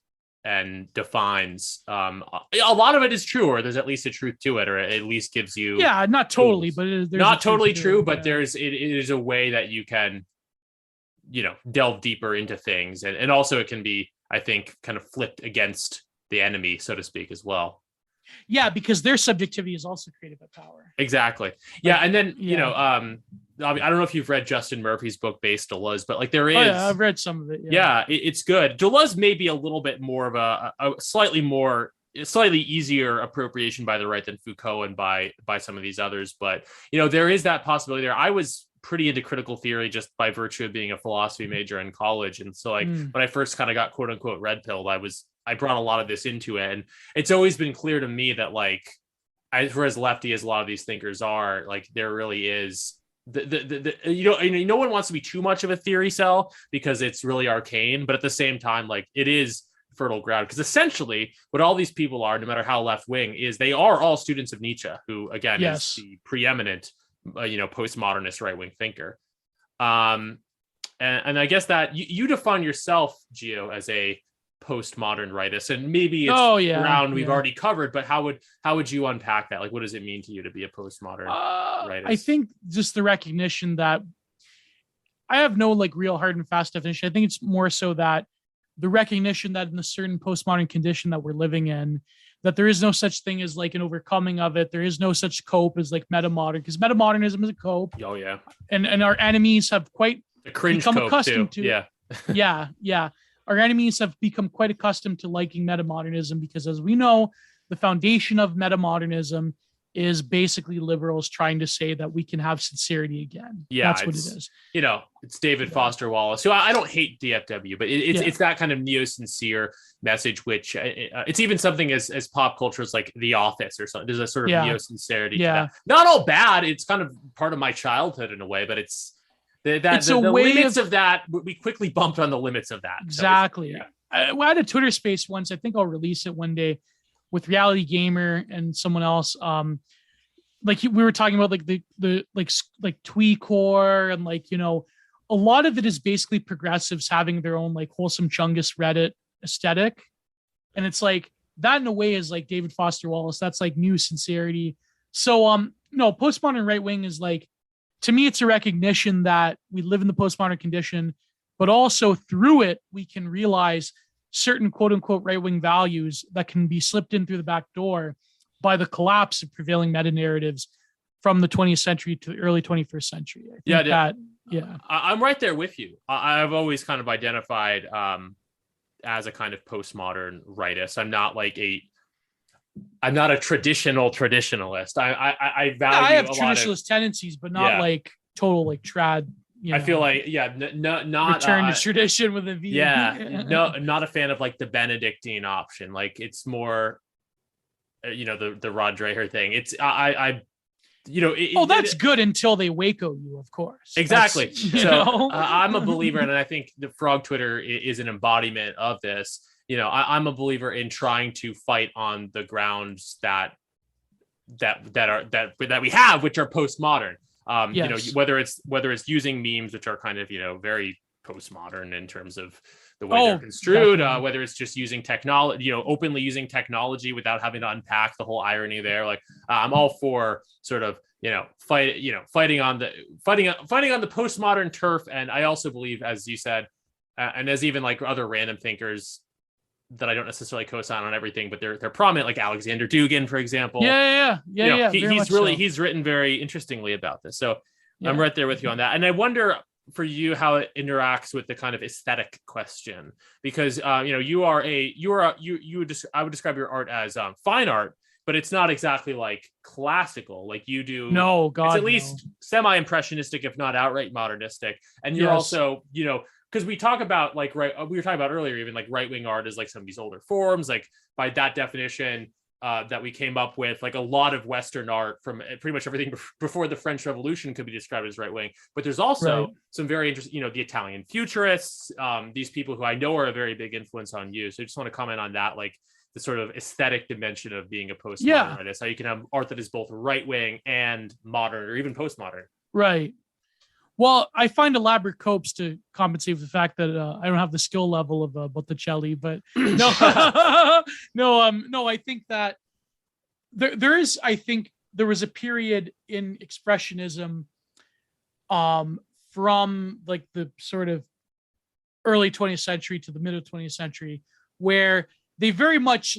and defines, a lot of it is true, or there's at least a truth to it, or at least gives you not totally, but there's not totally true, but it is a way that you can delve deeper into things, and also it can be, I think, kind of flipped against the enemy, so to speak, as well. Yeah, because their subjectivity is also created by power. Exactly. And then I don't know if you've read Justin Murphy's book Based Deleuze, but like there is. I've read some of it. It's good. Deleuze may be a little bit more of a slightly easier appropriation by the right than Foucault and by some of these others, but there is that possibility there. I was pretty into critical theory just by virtue of being a philosophy major in college, and so like when I first kind of got quote unquote red pilled, I brought a lot of this into it, and it's always been clear to me that like, for as lefty as a lot of these thinkers are, like there really is no one wants to be too much of a theory cell because it's really arcane, but at the same time, like, it is fertile ground, because essentially what all these people are, no matter how left wing, is they are all students of Nietzsche, who again is the preeminent postmodernist right-wing thinker. And I guess that you define yourself, Gio, as a postmodern rightist, and maybe it's ground we've already covered, but how would you unpack that? Like, what does it mean to you to be a postmodern rightist? I think just the recognition that I have no like real hard and fast definition. I think it's more so that the recognition that in a certain postmodern condition that we're living in, that there is no such thing as like an overcoming of it. There is no such cope as like metamodern, because metamodernism is a cope. Oh yeah. And our enemies have quite become accustomed to. Yeah. Our enemies have become quite accustomed to liking metamodernism, because as we know, the foundation of metamodernism is basically liberals trying to say that we can have sincerity again. Yeah, that's what it is. It's David Foster Wallace, who I don't hate DFW, but it's that kind of neo-sincere message, which it's even something as pop culture as like The Office or something. There's a sort of neo-sincerity to that. Not all bad. It's kind of part of my childhood in a way, but it's the limits of that. We quickly bumped on the limits of that. Exactly. So I had a Twitter space once. I think I'll release it one day with Reality Gamer and someone else. Like we were talking about like the like Tweecore and like, a lot of it is basically progressives having their own like wholesome Chungus Reddit aesthetic. And it's like that in a way is like David Foster Wallace. That's like new sincerity. So no, postmodern right wing is like, to me, it's a recognition that we live in the postmodern condition, but also through it, we can realize certain quote unquote right-wing values that can be slipped in through the back door by the collapse of prevailing meta narratives from the 20th century to the early 21st century. I'm right there with you. I've always kind of identified as a kind of postmodern rightist. I'm not a traditional traditionalist. I value. I have traditionalist tendencies, but not like total like trad. I feel like not return to tradition with a V. Yeah, no, not a fan of like the Benedictine option. Like it's more the Rod Dreher thing. It's that's good until they Waco you, of course. Exactly. So I'm a believer, and I think the Frog Twitter is an embodiment of this. I'm a believer in trying to fight on the grounds that we have, which are postmodern. Yes. Whether it's using memes, which are kind of very postmodern in terms of the way they're construed, whether it's just using technology, openly using technology without having to unpack the whole irony there. Like I'm all for sort of fighting on the postmodern turf. And I also believe, as you said, and as even like other random thinkers that I don't necessarily co-sign on everything, but they're prominent, like Alexander Dugin, for example. He's written very interestingly about this. So I'm right there with you on that. And I wonder for you how it interacts with the kind of aesthetic question, because I would describe your art as fine art, but it's not exactly like classical like you do. No, God, it's at least semi-impressionistic, if not outright modernistic. And you're also, because we talk about we were talking about earlier, even like right-wing art is like some of these older forms, like by that definition that we came up with, like a lot of Western art from pretty much everything before the French Revolution could be described as right-wing. But there's also some very interesting, the Italian futurists, these people who I know are a very big influence on you. So I just want to comment on that, like the sort of aesthetic dimension of being a postmodern artist, how you can have art that is both right-wing and modern or even postmodern. Right. Well, I find elaborate copes to compensate for the fact that I don't have the skill level of Botticelli, but no, I think that there is, I think there was a period in expressionism from like the sort of early 20th century to the middle 20th century, where they very much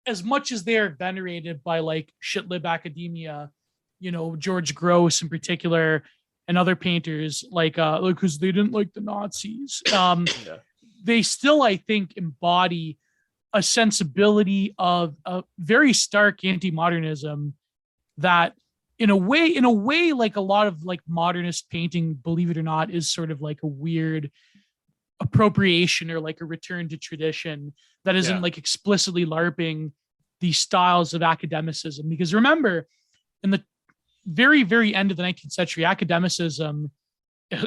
as much as they are venerated by like shitlib academia, George Gross in particular, and other painters because they didn't like the Nazis. They still, I think, embody a sensibility of a very stark anti-modernism that in a way, like a lot of like modernist painting, believe it or not, is sort of like a weird appropriation or like a return to tradition that isn't like explicitly LARPing these styles of academicism. Because remember, in the very, very end of the 19th century, academicism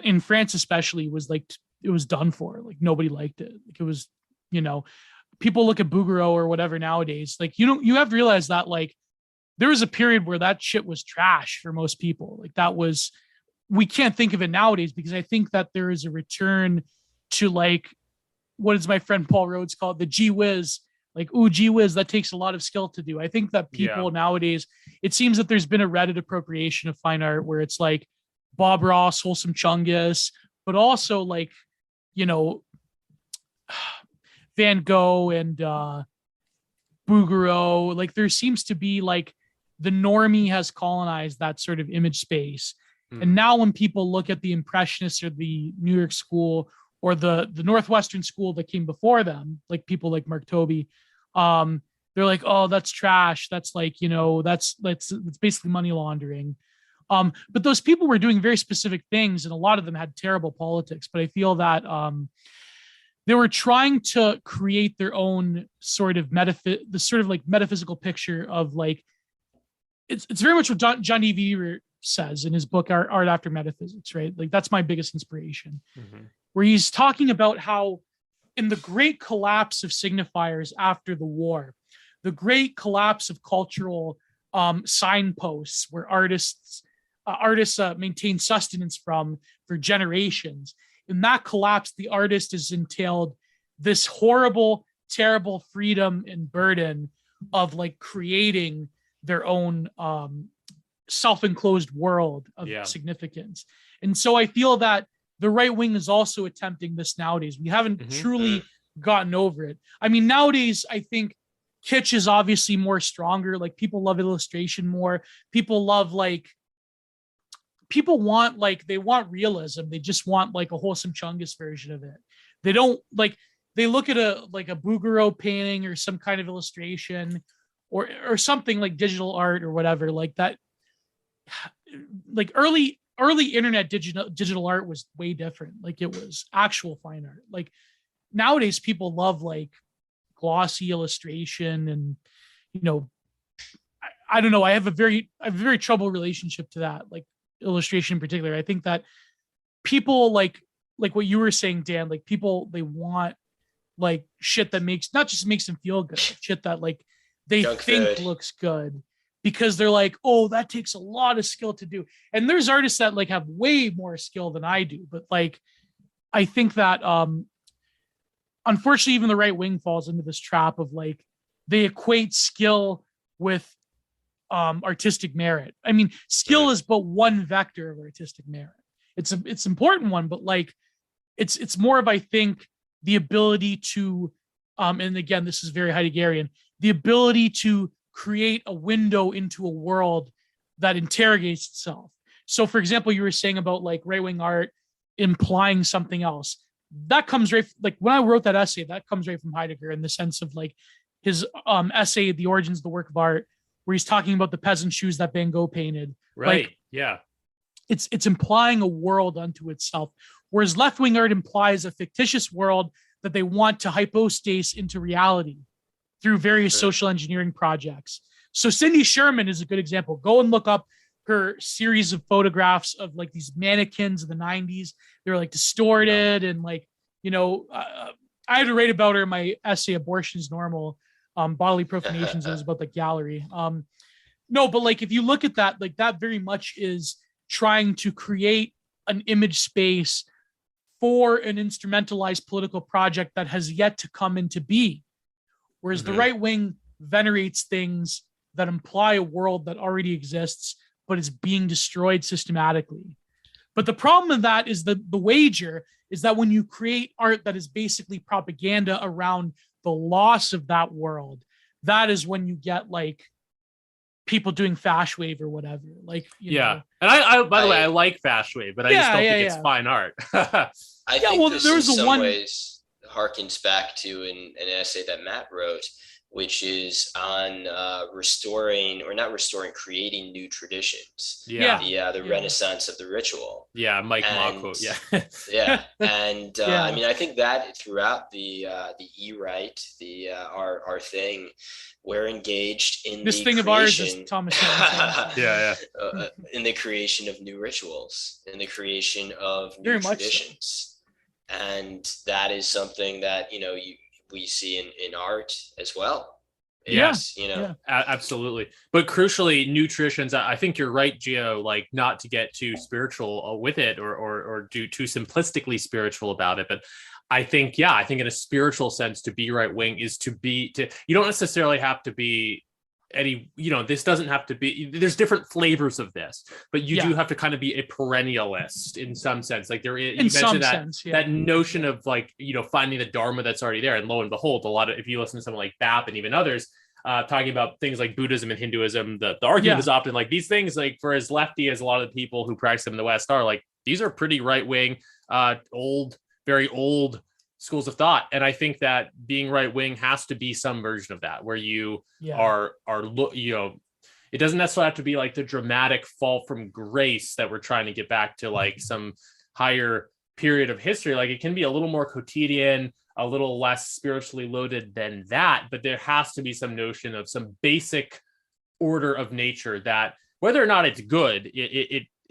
in France especially was like, it was done for. Like nobody liked it. Like it was, people look at Bouguereau or whatever nowadays. Like, you have to realize that like there was a period where that shit was trash for most people. Like that was, we can't think of it nowadays because I think that there is a return to like, what does my friend Paul Rhodes call it? The gee whiz. Like, ooh, gee whiz, that takes a lot of skill to do. I think that people nowadays, it seems that there's been a Reddit appropriation of fine art where it's like Bob Ross, Wholesome Chungus, but also like, Van Gogh and Bouguereau. Like there seems to be like the normie has colonized that sort of image space. And now when people look at the Impressionists or the New York school or the Northwestern school that came before them, like people like Mark Tobey, they're like, oh, that's trash. That's like, that's basically money laundering. But those people were doing very specific things, and a lot of them had terrible politics. But I feel that they were trying to create their own sort of metaphysical picture of like, it's very much what John D. Weaver says in his book, Art After Metaphysics, right? Like that's my biggest inspiration, where he's talking about how in the great collapse of signifiers after the war, the great collapse of cultural signposts where artists maintain sustenance for generations. In that collapse, the artist is entailed this horrible, terrible freedom and burden of like creating their own self-enclosed world of significance. And so I feel that the right wing is also attempting this nowadays. We haven't truly gotten over it. I mean, nowadays, I think kitsch is obviously more stronger. Like people love illustration more. People love they want realism. They just want like a Wholesome Chungus version of it. They don't like, they look at a Bouguereau painting or some kind of illustration or something like digital art or whatever like that. Like early internet digital art was way different. Like it was actual fine art. Like nowadays people love like glossy illustration and you know, I don't know. I have a very troubled relationship to that, like illustration in particular. I think that people like what you were saying, Dan, like people, they want like shit that not just makes them feel good, shit that like they Junk think food. looks good, because they're like, oh, that takes a lot of skill to do. And there's artists that like have way more skill than I do. But like, I think that unfortunately, even the right wing falls into this trap of like, they equate skill with artistic merit. I mean, skill is but one vector of artistic merit. It's an important one, but like it's more of, I think, the ability to and again, this is very Heideggerian, the ability to create a window into a world that interrogates itself. So for example, you were saying about like right-wing art implying something else. That comes right, like when I wrote that essay, that comes right from Heidegger, in the sense of like his essay, The Origins of the Work of Art, where he's talking about the peasant shoes that Van Gogh painted. Right. Like, yeah. It's implying a world unto itself, whereas left-wing art implies a fictitious world that they want to hypostase into reality through various social engineering projects. So Cindy Sherman is a good example. Go and look up her series of photographs of like these mannequins of the 90s. They're like distorted and like, you know, I had to write about her in my essay, Abortion is Normal, Bodily Profanations. It was about the gallery. No, but like, if you look at that, like that very much is trying to create an image space for an instrumentalized political project that has yet to come into being. Whereas the right wing venerates things that imply a world that already exists, but is being destroyed systematically. But the problem with that is the wager is that when you create art that is basically propaganda around the loss of that world, that is when you get like people doing Fash Wave or whatever. Like, you know. And I by the way, I like Fash Wave, but I just don't think it's fine art. I think this in some ways harkens back to an essay that Matt wrote, which is on creating new traditions. The Renaissance of the ritual. Yeah, Mike Ma quote. Yeah. And I mean, I think that throughout the E-Right, our thing, we're engaged in this the thing creation, of ours is Thomas. In the creation of new rituals, in the creation of new traditions. And that is something that, you know, we see in art as well. Yes, you know, absolutely. But crucially, new traditions. I think you're right, Gio. Like, not to get too spiritual with it, or do too simplistically spiritual about it. But I think in a spiritual sense, to be right wing is to you don't necessarily have to be any, you know, this doesn't have to be, there's different flavors of this, but you do have to kind of be a perennialist in some sense. Like there is, you mentioned that notion of like, you know, finding the Dharma that's already there. And lo and behold, if you listen to someone like Bap and even others, talking about things like Buddhism and Hinduism, the argument is often like these things, like for as lefty as a lot of the people who practice them in the West are, like, these are pretty right wing, very old schools of thought. And I think that being right wing has to be some version of that, where you are, you know, it doesn't necessarily have to be like the dramatic fall from grace that we're trying to get back to, like some higher period of history. Like it can be a little more quotidian, a little less spiritually loaded than that, but there has to be some notion of some basic order of nature that, whether or not it's good,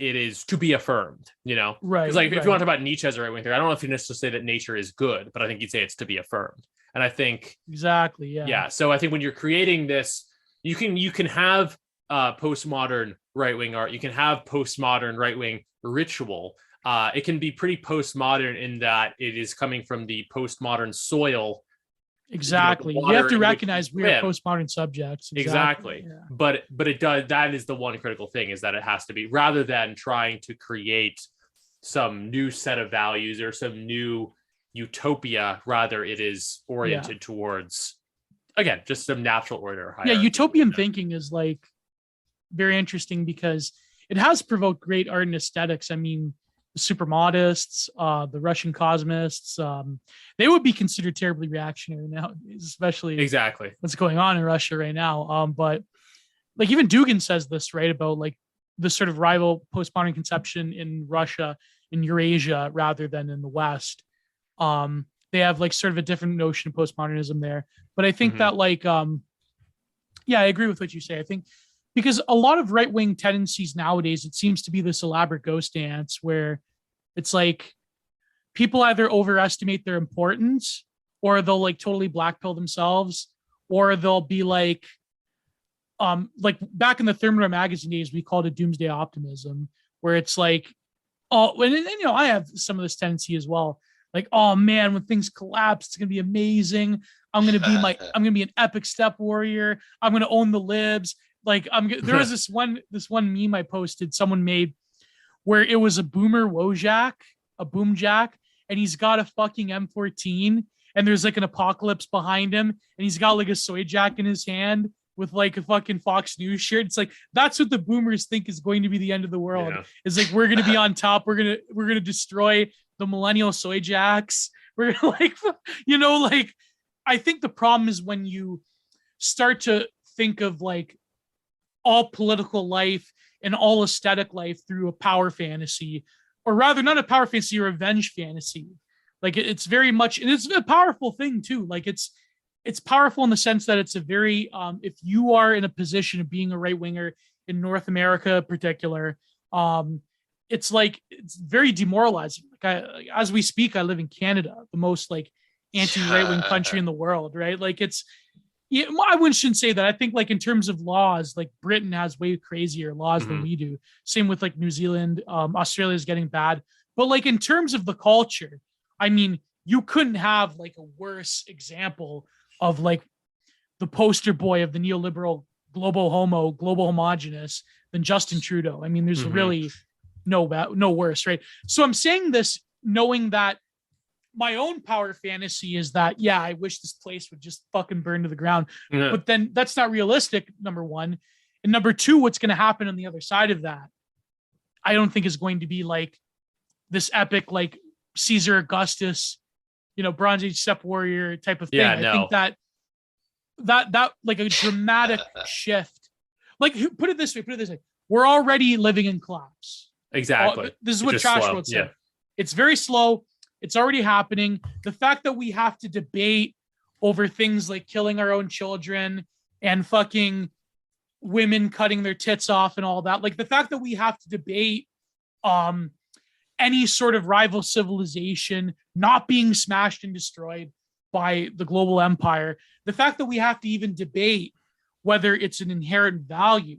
it is to be affirmed, you know? Right. Because like, if you want to talk about Nietzsche as a right wing theory, I don't know if you necessarily say that nature is good, but I think you'd say it's to be affirmed. And I think exactly. Yeah. So I think when you're creating this, you can have postmodern right wing art. You can have postmodern right wing ritual. It can be pretty postmodern in that it is coming from the postmodern soil. Exactly. You have to recognize we are postmodern subjects. Exactly. Yeah. But it does, that is the one critical thing, is that it has to be, rather than trying to create some new set of values or some new utopia, rather it is oriented towards, again, just some natural order. Utopian thinking is like very interesting because it has provoked great art and aesthetics. I mean, the supermodists, the Russian cosmists, they would be considered terribly reactionary now, especially what's going on in Russia right now. But like even Dugin says this, right, about like the sort of rival postmodern conception in Russia, in Eurasia, rather than in the West. They have like sort of a different notion of postmodernism there. But I think that like, I agree with what you say. I think because a lot of right-wing tendencies nowadays, it seems to be this elaborate ghost dance where it's like people either overestimate their importance or they'll like totally blackpill themselves, or they'll be like back in the Thermidor magazine days, we called it doomsday optimism, where it's like, oh, and you know, I have some of this tendency as well. Like, oh man, when things collapse, it's gonna be amazing. I'm gonna be an epic step warrior. I'm gonna own the libs. Like, there was this one meme I posted, someone made, where it was a boomer Wojak, a boomjack, and he's got a fucking M14, and there's like an apocalypse behind him, and he's got like a soy jack in his hand with like a fucking Fox News shirt. It's like, that's what the boomers think is going to be the end of the world. Yeah. It's like, we're going to be on top. We're going to destroy the millennial soy jacks. We're gonna like, you know, like, I think the problem is when you start to think of like all political life and all aesthetic life through a power fantasy, or rather not a power fantasy, a revenge fantasy. Like it's very much, and it's a powerful thing too. Like it's powerful in the sense that it's a very, if you are in a position of being a right winger in North America in particular, it's like, it's very demoralizing. Like as we speak, I live in Canada, the most like anti-right wing country in the world, right? Like shouldn't say that. I think like in terms of laws, like Britain has way crazier laws than we do. Same with like New Zealand, Australia is getting bad. But like in terms of the culture, I mean, you couldn't have like a worse example of like the poster boy of the neoliberal global homogenous than Justin Trudeau. I mean, there's really no worse, right? So I'm saying this knowing that my own power fantasy is that, yeah, I wish this place would just fucking burn to the ground. Yeah. But then that's not realistic, number one. And number two, what's going to happen on the other side of that, I don't think is going to be like this epic, like Caesar Augustus, you know, Bronze Age step warrior type of thing. Yeah, I think that like a dramatic shift. Like, put it this way. We're already living in collapse. Exactly. This is what Trash World said. It's very slow. It's already happening. The fact that we have to debate over things like killing our own children and fucking women cutting their tits off and all that, like the fact that we have to debate any sort of rival civilization not being smashed and destroyed by the global empire, the fact that we have to even debate whether it's an inherent value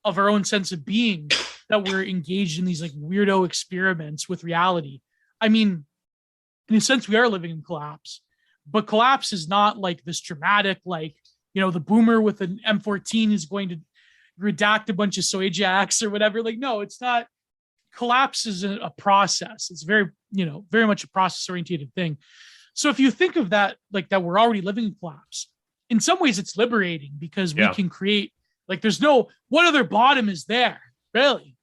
of our own sense of being that we're engaged in these like weirdo experiments with reality. I mean, in a sense, we are living in collapse, but collapse is not like this dramatic, like, you know, the boomer with an M14 is going to redact a bunch of soy jacks or whatever. Like, no, it's not. Collapse is a process. It's very, you know, very much a process oriented thing. So if you think of that, like that we're already living in collapse, in some ways it's liberating because we can create, like, there's no, what other bottom is there? Really?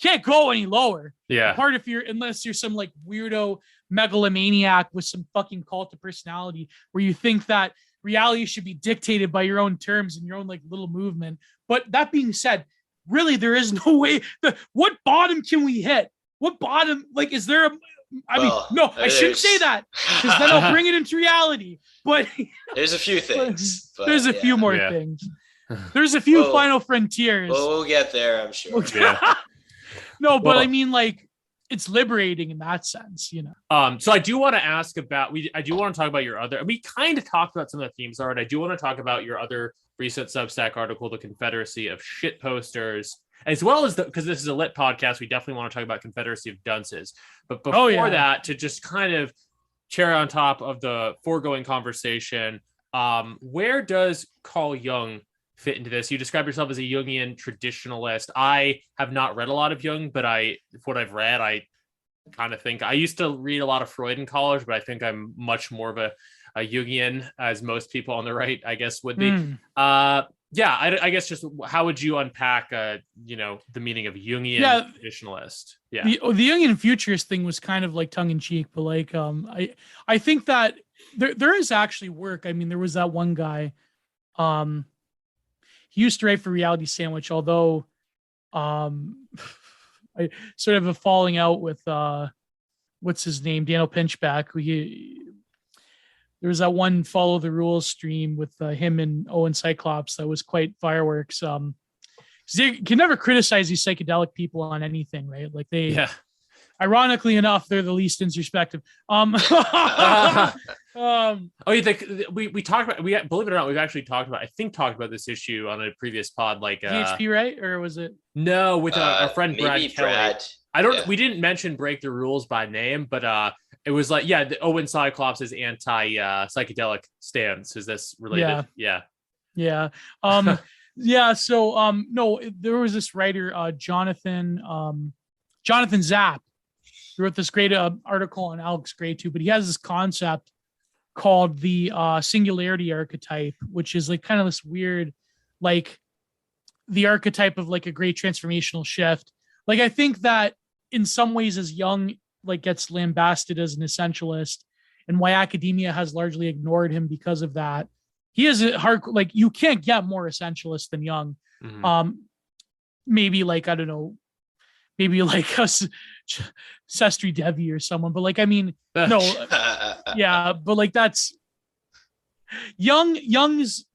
Can't go any lower. Yeah. Apart unless you're some like weirdo megalomaniac with some fucking cult of personality where you think that reality should be dictated by your own terms and your own like little movement. But that being said, really, there is no way. What bottom can we hit? What bottom? Like, is there a? I shouldn't say that because then I'll bring it into reality. But there's a few things. There's a few more things. There's a few final frontiers. We'll get there, I'm sure. No, but I mean, like, it's liberating in that sense, you know. So I do want to ask about. I do want to talk about your other. We kind of talked about some of the themes already. I do want to talk about your other recent Substack article, The Confederacy of Shit Posters, as well as because this is a lit podcast, we definitely want to talk about Confederacy of Dunces. But before that, to just kind of cherry on top of the foregoing conversation, where does Carl Jung fit into this? You describe yourself as a Jungian traditionalist. I have not read a lot of Jung, but what I've read, I kind of think I used to read a lot of Freud in college, but I think I'm much more of a Jungian, as most people on the right, I guess, would be. I guess just how would you unpack, the meaning of Jungian traditionalist? Yeah, the Jungian futurist thing was kind of like tongue in cheek, but like, I think that there is actually work. I mean, there was that one guy, he used to write for Reality Sandwich, although, I sort of a falling out with, what's his name? Daniel Pinchback, who there was that one Follow the Rules stream with him and Owen Cyclops that was quite fireworks. You can never criticize these psychedelic people on anything, right? Like ironically enough, they're the least introspective. We talked about, believe it or not, we've actually talked about this issue on a previous pod, like PHP, right? Or was it? No, with our friend Brad Kelly. We didn't mention Break the Rules by name, but it was like, the Owen Cyclops' anti psychedelic stance. Is this related? Yeah. So no, there was this writer, Jonathan Zapp, who wrote this great article on Alex Gray too, but he has this concept called the singularity archetype, which is like kind of this weird, like the archetype of like a great transformational shift. Like, I think that in some ways, as Jung like gets lambasted as an essentialist, and why academia has largely ignored him because of that, he is a hard, like, you can't get more essentialist than Jung. Mm-hmm. Maybe like, I don't know, maybe like us Sestri Devi or someone, but like, I mean, no, but like that's Jung's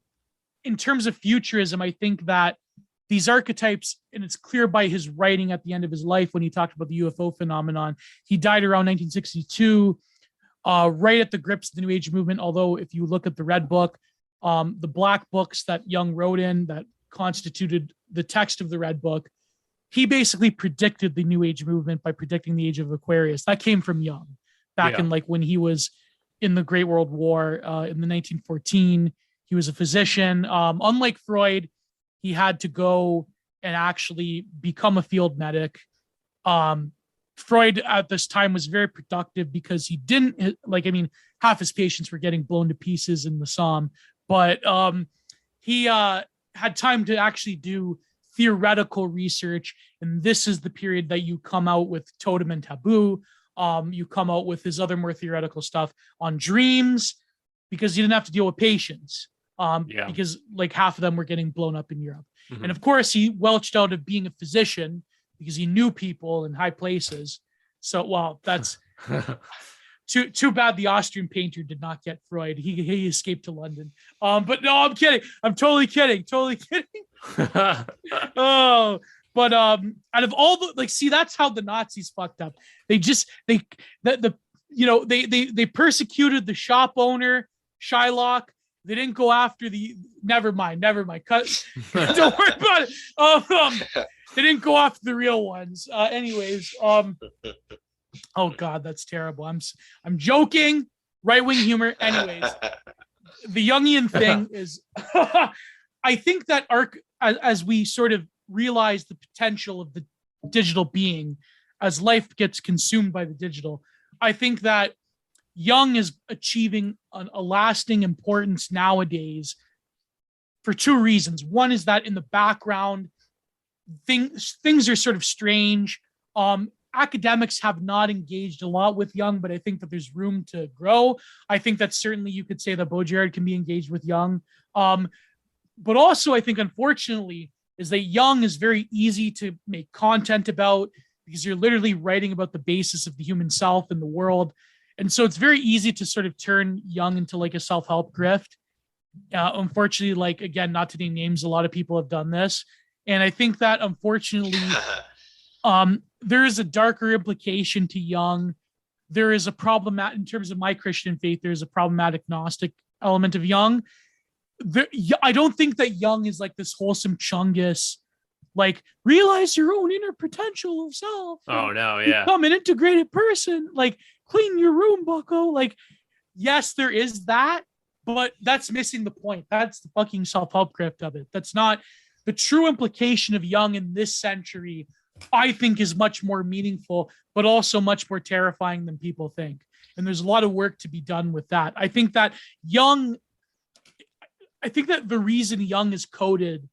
in terms of futurism. I think that these archetypes, and it's clear by his writing at the end of his life when he talked about the UFO phenomenon. He died around 1962, right at the grips of the New Age movement. Although if you look at the Red Book, the black books that Jung wrote in that constituted the text of the Red Book, he basically predicted the New Age movement by predicting the age of Aquarius. That came from Jung back in like when he was in the Great World War in the 1914. He was a physician. Unlike Freud, he had to go and actually become a field medic. Freud at this time was very productive because he didn't half his patients were getting blown to pieces in the Somme, but he had time to actually do theoretical research. And this is the period that you come out with Totem and Taboo. You come out with his other more theoretical stuff on dreams, because you didn't have to deal with patients. Because like half of them were getting blown up in Europe. Mm-hmm. And of course he welched out of being a physician because he knew people in high places. So, well, that's too bad the Austrian painter did not get Freud. He escaped to London. But no, I'm kidding. I'm totally kidding. But out of all the, that's how the Nazis fucked up. They persecuted the shop owner, Shylock. They didn't go after never mind. Don't worry about it. They didn't go after the real ones. Anyways, oh God, that's terrible. I'm joking. Right-wing humor. Anyways, the Jungian thing is, I think that as we sort of realize the potential of the digital being, as life gets consumed by the digital, I think that Jung is achieving a lasting importance nowadays for two reasons. One is that in the background, things are sort of strange. Academics have not engaged a lot with Jung, but I think that there's room to grow. I think that certainly you could say that Baudrillard can be engaged with Jung. But also I think, unfortunately, is that Jung is very easy to make content about, because you're literally writing about the basis of the human self and the world. And so it's very easy to sort of turn Jung into like a self-help grift. Unfortunately, like, again, not to name names, a lot of people have done this. And I think that, unfortunately, there is a darker implication to Jung. There is a problematic, in terms of my Christian faith, there's a problematic Gnostic element of Jung. I don't think that Jung is like this wholesome Chungus, like, realize your own inner potential of self. Oh, no, yeah. Become an integrated person. Like, clean your room, bucko. Like, yes, there is that, but that's missing the point. That's the fucking self-help grift of it. That's not the true implication of Jung in this century. I think is much more meaningful, but also much more terrifying than people think. And there's a lot of work to be done with that. I think that the reason Jung is coded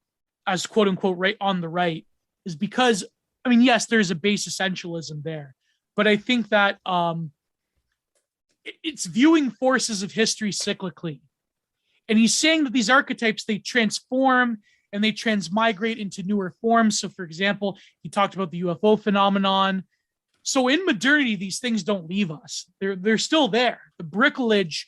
as quote unquote right on the right is because, I mean, yes, there's a base essentialism there, but I think that it's viewing forces of history cyclically. And he's saying that these archetypes, they transform and they transmigrate into newer forms. So for example, he talked about the UFO phenomenon. So in modernity, these things don't leave us. They're still there. The bricolage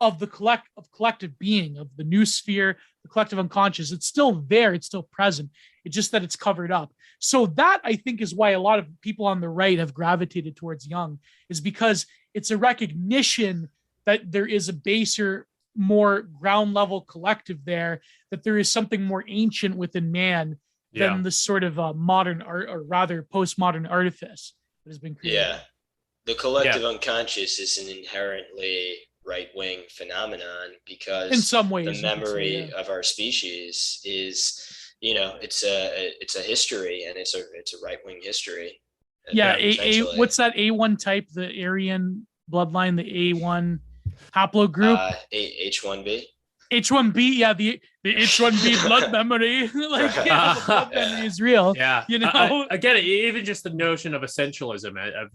of the collective being, of the new sphere, the collective unconscious. It's still there, it's still present. It's just that it's covered up. So that, I think, is why a lot of people on the right have gravitated towards Jung, is because it's a recognition that there is a baser, more ground level collective there, that there is something more ancient within man than the sort of modern art, or rather postmodern artifice that has been created. Yeah. The collective unconscious is an inherently right-wing phenomenon, because in some ways the memory of our species is, it's a history, and it's a right-wing history. What's that A1 type, the Aryan bloodline, the A1 haplogroup? H1B. H1B, the H1B blood memory. The blood memory is real. Yeah, again, even just the notion of essentialism, of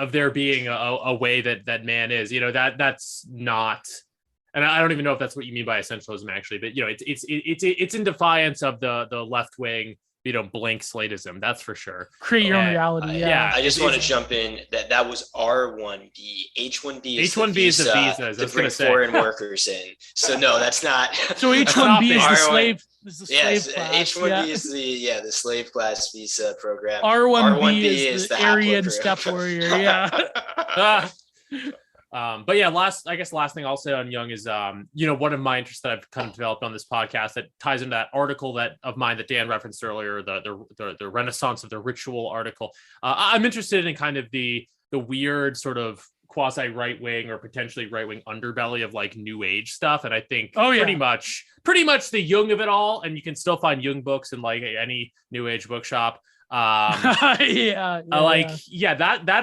of there being a way that man is, that's not. And I don't even know if that's what you mean by essentialism, actually, but it's in defiance of the left wing, blank slatism, that's for sure. Create your own reality. I just want to jump in that was R1B. H1B is the visa to bring foreign workers in. So no, that's not. So H1B is the slave. Class. H1B is the slave class visa program. R1B is the Aryan step warrior. Yeah. But last thing I'll say on Jung is, one of my interests that I've kind of developed on this podcast that ties into that article of mine that Dan referenced earlier, the Renaissance of the Ritual article. I'm interested in kind of the weird sort of quasi right wing or potentially right wing underbelly of like new age stuff, and I think pretty much the Jung of it all. And you can still find Jung books in like any new age bookshop. That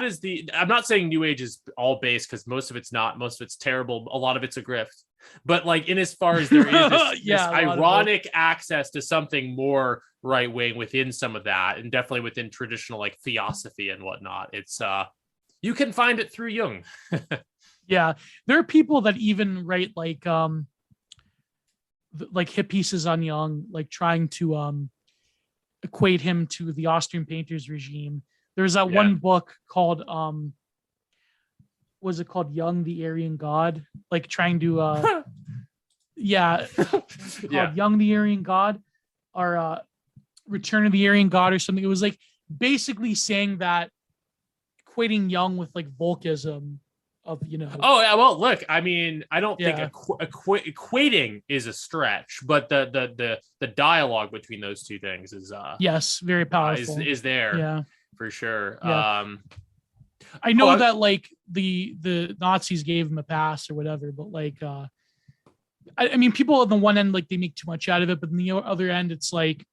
is I'm not saying new age is all based, because most of it's not, most of it's terrible, a lot of it's a grift, but like in as far as there is this ironic access to something more right wing within some of that, and definitely within traditional like theosophy and whatnot, it's you can find it through Jung. There are people that even write like hit pieces on Jung, like trying to equate him to the Austrian painters regime. There's that one book called was it called Jung the Aryan God? Like trying to Jung the Aryan God, or Return of the Aryan God or something. It was like basically saying that, equating Jung with like Volkism of, well, look, I mean, I don't think equating is a stretch, but the dialogue between those two things is very powerful, is there for sure. I know that like the Nazis gave him a pass or whatever, but like I mean, people on the one end, like they make too much out of it, but on the other end it's like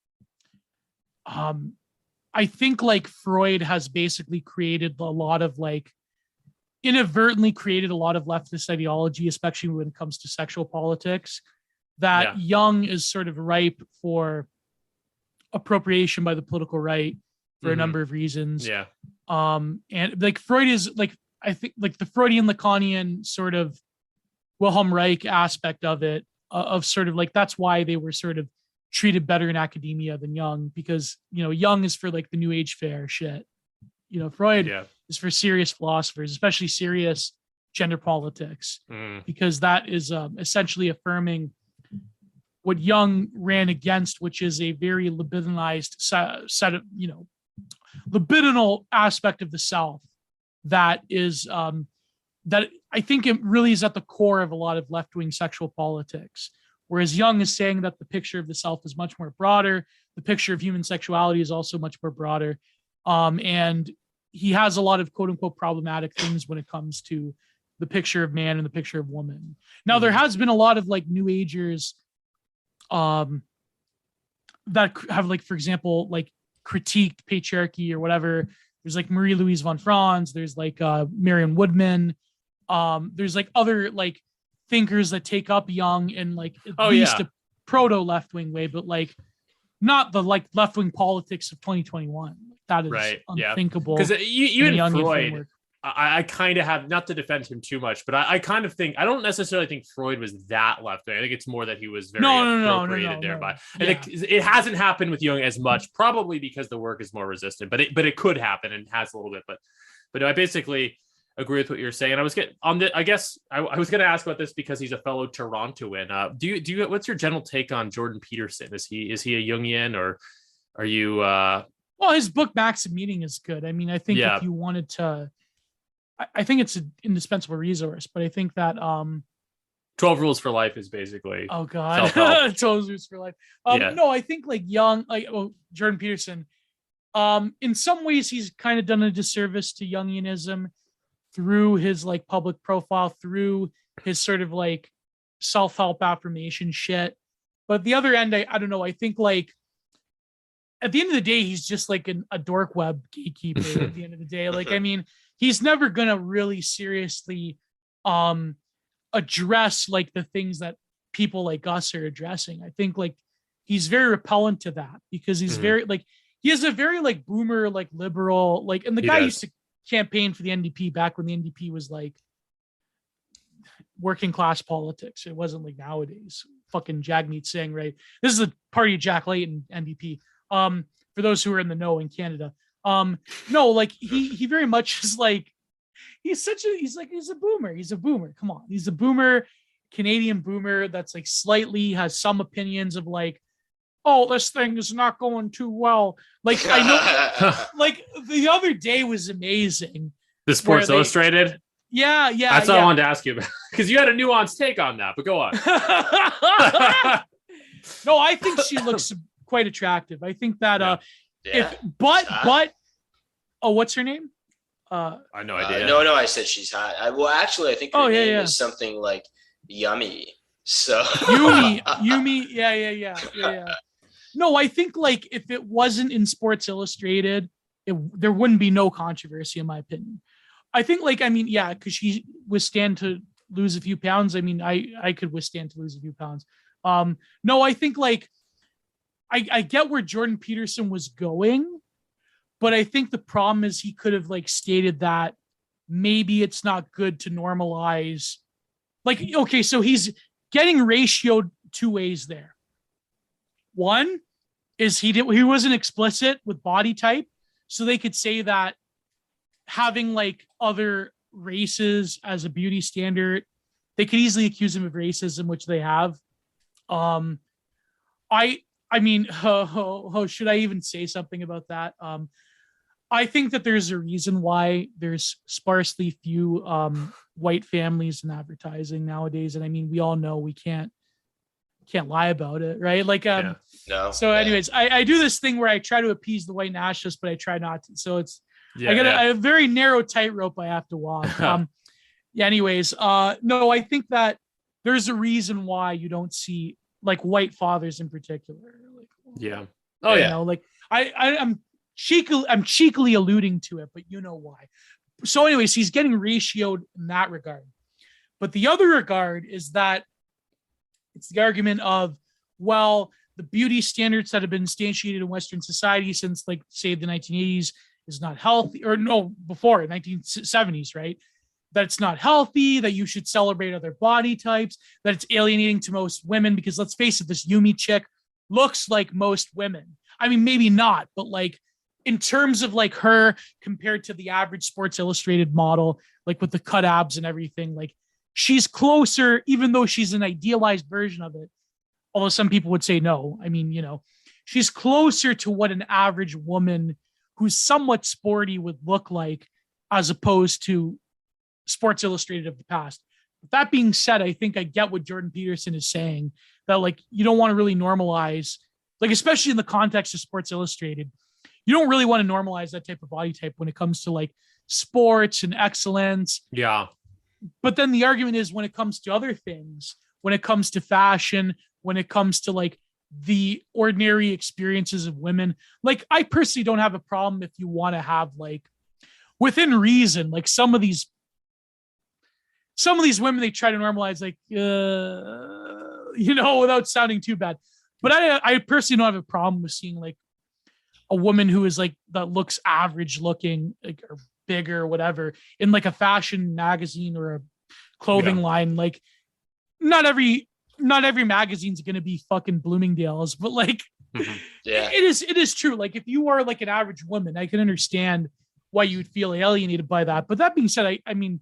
I think like Freud has basically created a lot of like inadvertently created a lot of leftist ideology, especially when it comes to sexual politics, that Jung is sort of ripe for appropriation by the political right for a number of reasons. And like Freud is like, I think like the Freudian Lacanian sort of Wilhelm Reich aspect of it, of sort of like, that's why they were sort of treated better in academia than Jung, because, Jung is for like the new age fair shit. Freud is for serious philosophers, especially serious gender politics, because that is essentially affirming what Jung ran against, which is a very libidinized set of, libidinal aspect of the self that is, that I think it really is at the core of a lot of left-wing sexual politics. Whereas Jung is saying that the picture of the self is much more broader. The picture of human sexuality is also much more broader. And he has a lot of quote unquote problematic things when it comes to the picture of man and the picture of woman. Now, there has been a lot of like new agers that have like, for example, like critiqued patriarchy or whatever. There's like Marie-Louise von Franz. There's like Marion Woodman. There's like other like thinkers that take up Jung in like at least a proto left-wing way, but like not the like left-wing politics of 2021. That is unthinkable. Because you and Freud, I kind of have, not to defend him too much, but I kind of think, I don't necessarily think Freud was that left-wing. I think it's more that he was very appropriated thereby. And it hasn't happened with Jung as much, probably because the work is more resistant, but it could happen and has a little bit. But I basically, agree with what you're saying. I was getting on the. I guess I was going to ask about this because he's a fellow Torontoan. Do you? What's your general take on Jordan Peterson? Is he a Jungian, or are you? Well, his book Maxim Meaning is good. I mean, I think if you wanted to, I think it's an indispensable resource. But I think that 12 Rules for Life is basically oh god 12 Rules for Life. No, I think like Jordan Peterson. In some ways, he's kind of done a disservice to Jungianism through his like public profile, through his sort of like self-help affirmation shit. But the other end, I don't know. I think like at the end of the day, he's just like a dork web gatekeeper at the end of the day. Like, I mean, he's never going to really seriously address like the things that people like us are addressing. I think like he's very repellent to that because he's very like, he has a very like boomer, like liberal, like, and the guy used to campaign for the NDP back when the NDP was like working class politics. It wasn't like nowadays. Fucking Jagmeet Singh, right? This is the party of Jack Layton, NDP. For those who are in the know in Canada. No, like he very much is like, he's a boomer. He's a boomer. Come on. He's a boomer, Canadian boomer that's like slightly has some opinions of like, oh, this thing is not going too well. Like I know, like the other day was amazing. The Sports Illustrated. Yeah. That's what I wanted to ask you about because you had a nuanced take on that. But go on. No, I think she looks quite attractive. I think that but what's her name? I no idea. No, I said she's hot. I think her name is something like Yummy. So Yumi, yeah. No, I think like if it wasn't in Sports Illustrated, there wouldn't be no controversy in my opinion. I think like, I mean, yeah, because she withstand to lose a few pounds. I mean, I could withstand to lose a few pounds. No, I think like I get where Jordan Peterson was going, but I think the problem is he could have like stated that maybe it's not good to normalize. Like, okay, so he's getting ratioed two ways there. One is he wasn't explicit with body type, so they could say that having like other races as a beauty standard, they could easily accuse him of racism, which they have. I mean, should I even say something about that? I think that there's a reason why there's sparsely few white families in advertising nowadays, and I mean, we all know we can't lie about it, right? Like, no. So, anyways, I do this thing where I try to appease the white nationalists, but I try not to. So it's I got a very narrow tightrope I have to walk. Anyways, no, I think that there's a reason why you don't see like white fathers in particular. Like, like I'm cheekily alluding to it, but you know why. So anyways, he's getting ratioed in that regard. But the other regard is that it's the argument of, well, the beauty standards that have been instantiated in Western society since like say the 1980s is not healthy, or no, before 1970s, right? That it's not healthy, that you should celebrate other body types, that it's alienating to most women, because let's face it, this Yumi chick looks like most women. I mean, maybe not, but like in terms of like her compared to the average Sports Illustrated model, like with the cut abs and everything, like she's closer, even though she's an idealized version of it. Although some people would say no. I mean, you know, she's closer to what an average woman who's somewhat sporty would look like, as opposed to Sports Illustrated of the past. With that being said, I think I get what Jordan Peterson is saying, that like you don't want to really normalize, like especially in the context of Sports Illustrated, you don't really want to normalize that type of body type when it comes to like sports and excellence. Yeah. But then the argument is when it comes to other things, when it comes to fashion, when it comes to like the ordinary experiences of women, like I personally don't have a problem if you want to have like within reason, like some of these women, they try to normalize like, you know, without sounding too bad. But I personally don't have a problem with seeing like a woman who is like, that looks average looking, like, or bigger, or whatever, in like a fashion magazine or a clothing line. Like not every magazine's going to be fucking Bloomingdale's, but like, it is true. Like if you are like an average woman, I can understand why you would feel alienated by that. But that being said, I mean,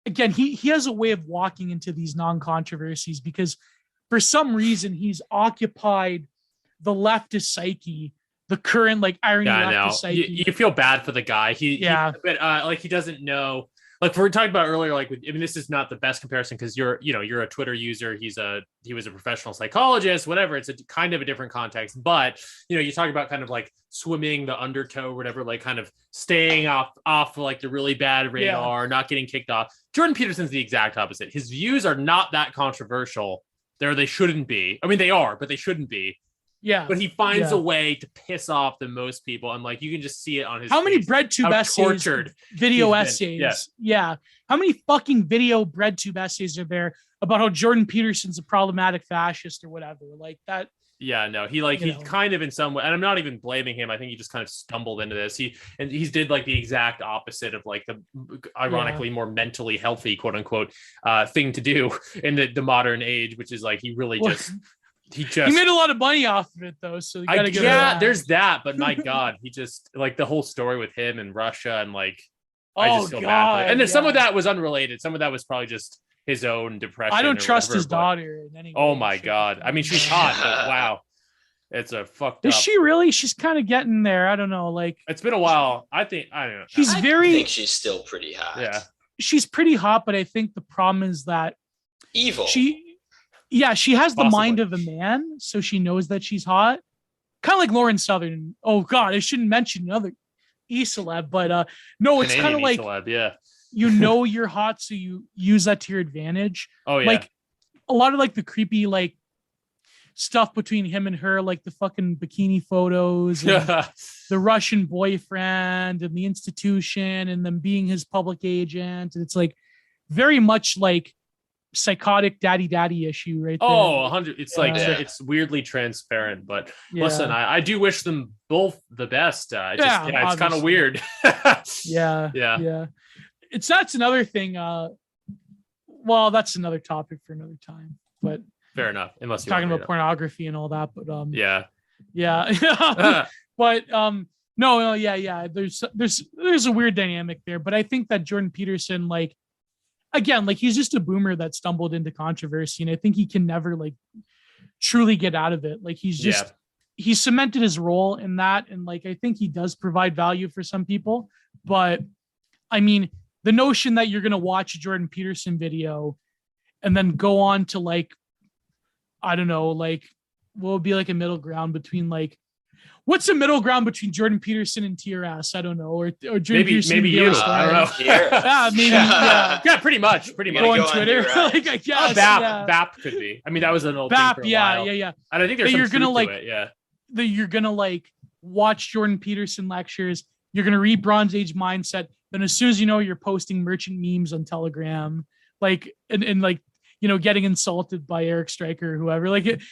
again, he has a way of walking into these non-controversies because for some reason he's occupied the leftist psyche, the current like irony leftist psyche. You feel bad for the guy. He doesn't know. Like we were talking about earlier, like this is not the best comparison because you're a Twitter user. He was a professional psychologist, whatever. It's a kind of a different context, but you talk about kind of like swimming the undertow, whatever, like kind of staying off like the really bad radar, not getting kicked off. Jordan Peterson's the exact opposite. His views are not that controversial. They shouldn't be. I mean, they are, but they shouldn't be. Yeah, but he finds a way to piss off the most people, and like you can just see it on his. How many BreadTube essays, video essays? Yeah, how many fucking video BreadTube essays are there about how Jordan Peterson's a problematic fascist or whatever? Like that. Yeah, no, he kind of in some way, and I'm not even blaming him. I think he just kind of stumbled into this. He's did like the exact opposite of like the ironically more mentally healthy quote unquote thing to do in the modern age, which is like he really just. He made a lot of money off of it though, so there's that. But my God, he just like the whole story with him and Russia and like I just feel bad. And then some of that was unrelated. Some of that was probably just his own depression. I don't trust his daughter in any way. Oh my God! I mean, she's hot, but wow, it's a fucked up. Is she really? She's kind of getting there. I don't know. Like it's been a while. I don't know. I think she's still pretty hot. Yeah, she's pretty hot, but I think the problem is that evil. She has the mind of a man, so she knows that she's hot. Kind of like Lauren Southern. Oh God, I shouldn't mention another E-celeb, but no, it's kind of like yeah. You're hot, so you use that to your advantage. Oh yeah. Like a lot of like the creepy like stuff between him and her, like the fucking bikini photos, and the Russian boyfriend and the institution and them being his public agent. And it's like very much like psychotic daddy issue right there. 100. It's like it's weirdly transparent, but listen, I do wish them both the best. It's kind of weird. yeah. That's another thing. Well, that's another topic for another time, but fair enough. Unless you're talking about pornography and all that, but yeah. But no, there's a weird dynamic there, but I think that Jordan Peterson, like, again, like he's just a boomer that stumbled into controversy, and I think he can never like truly get out of it. Like he's cemented his role in that, and like I think he does provide value for some people. But I mean, the notion that you're gonna watch a Jordan Peterson video and then go on to like, I don't know, like what would be like a middle ground between like, what's the middle ground between Jordan Peterson and TRS? I don't know. Or Jordan Peterson. Maybe you. I don't know. Maybe. Yeah, pretty much. Go on Twitter. Like, I guess. BAP could be. I mean, that was an old thing for a while. Yeah. And I think there's some truth to it. Yeah. That you're gonna like watch Jordan Peterson lectures. You're gonna read Bronze Age Mindset. Then as soon as you know, you're posting merchant memes on Telegram, like and like getting insulted by Eric Stryker or whoever. Like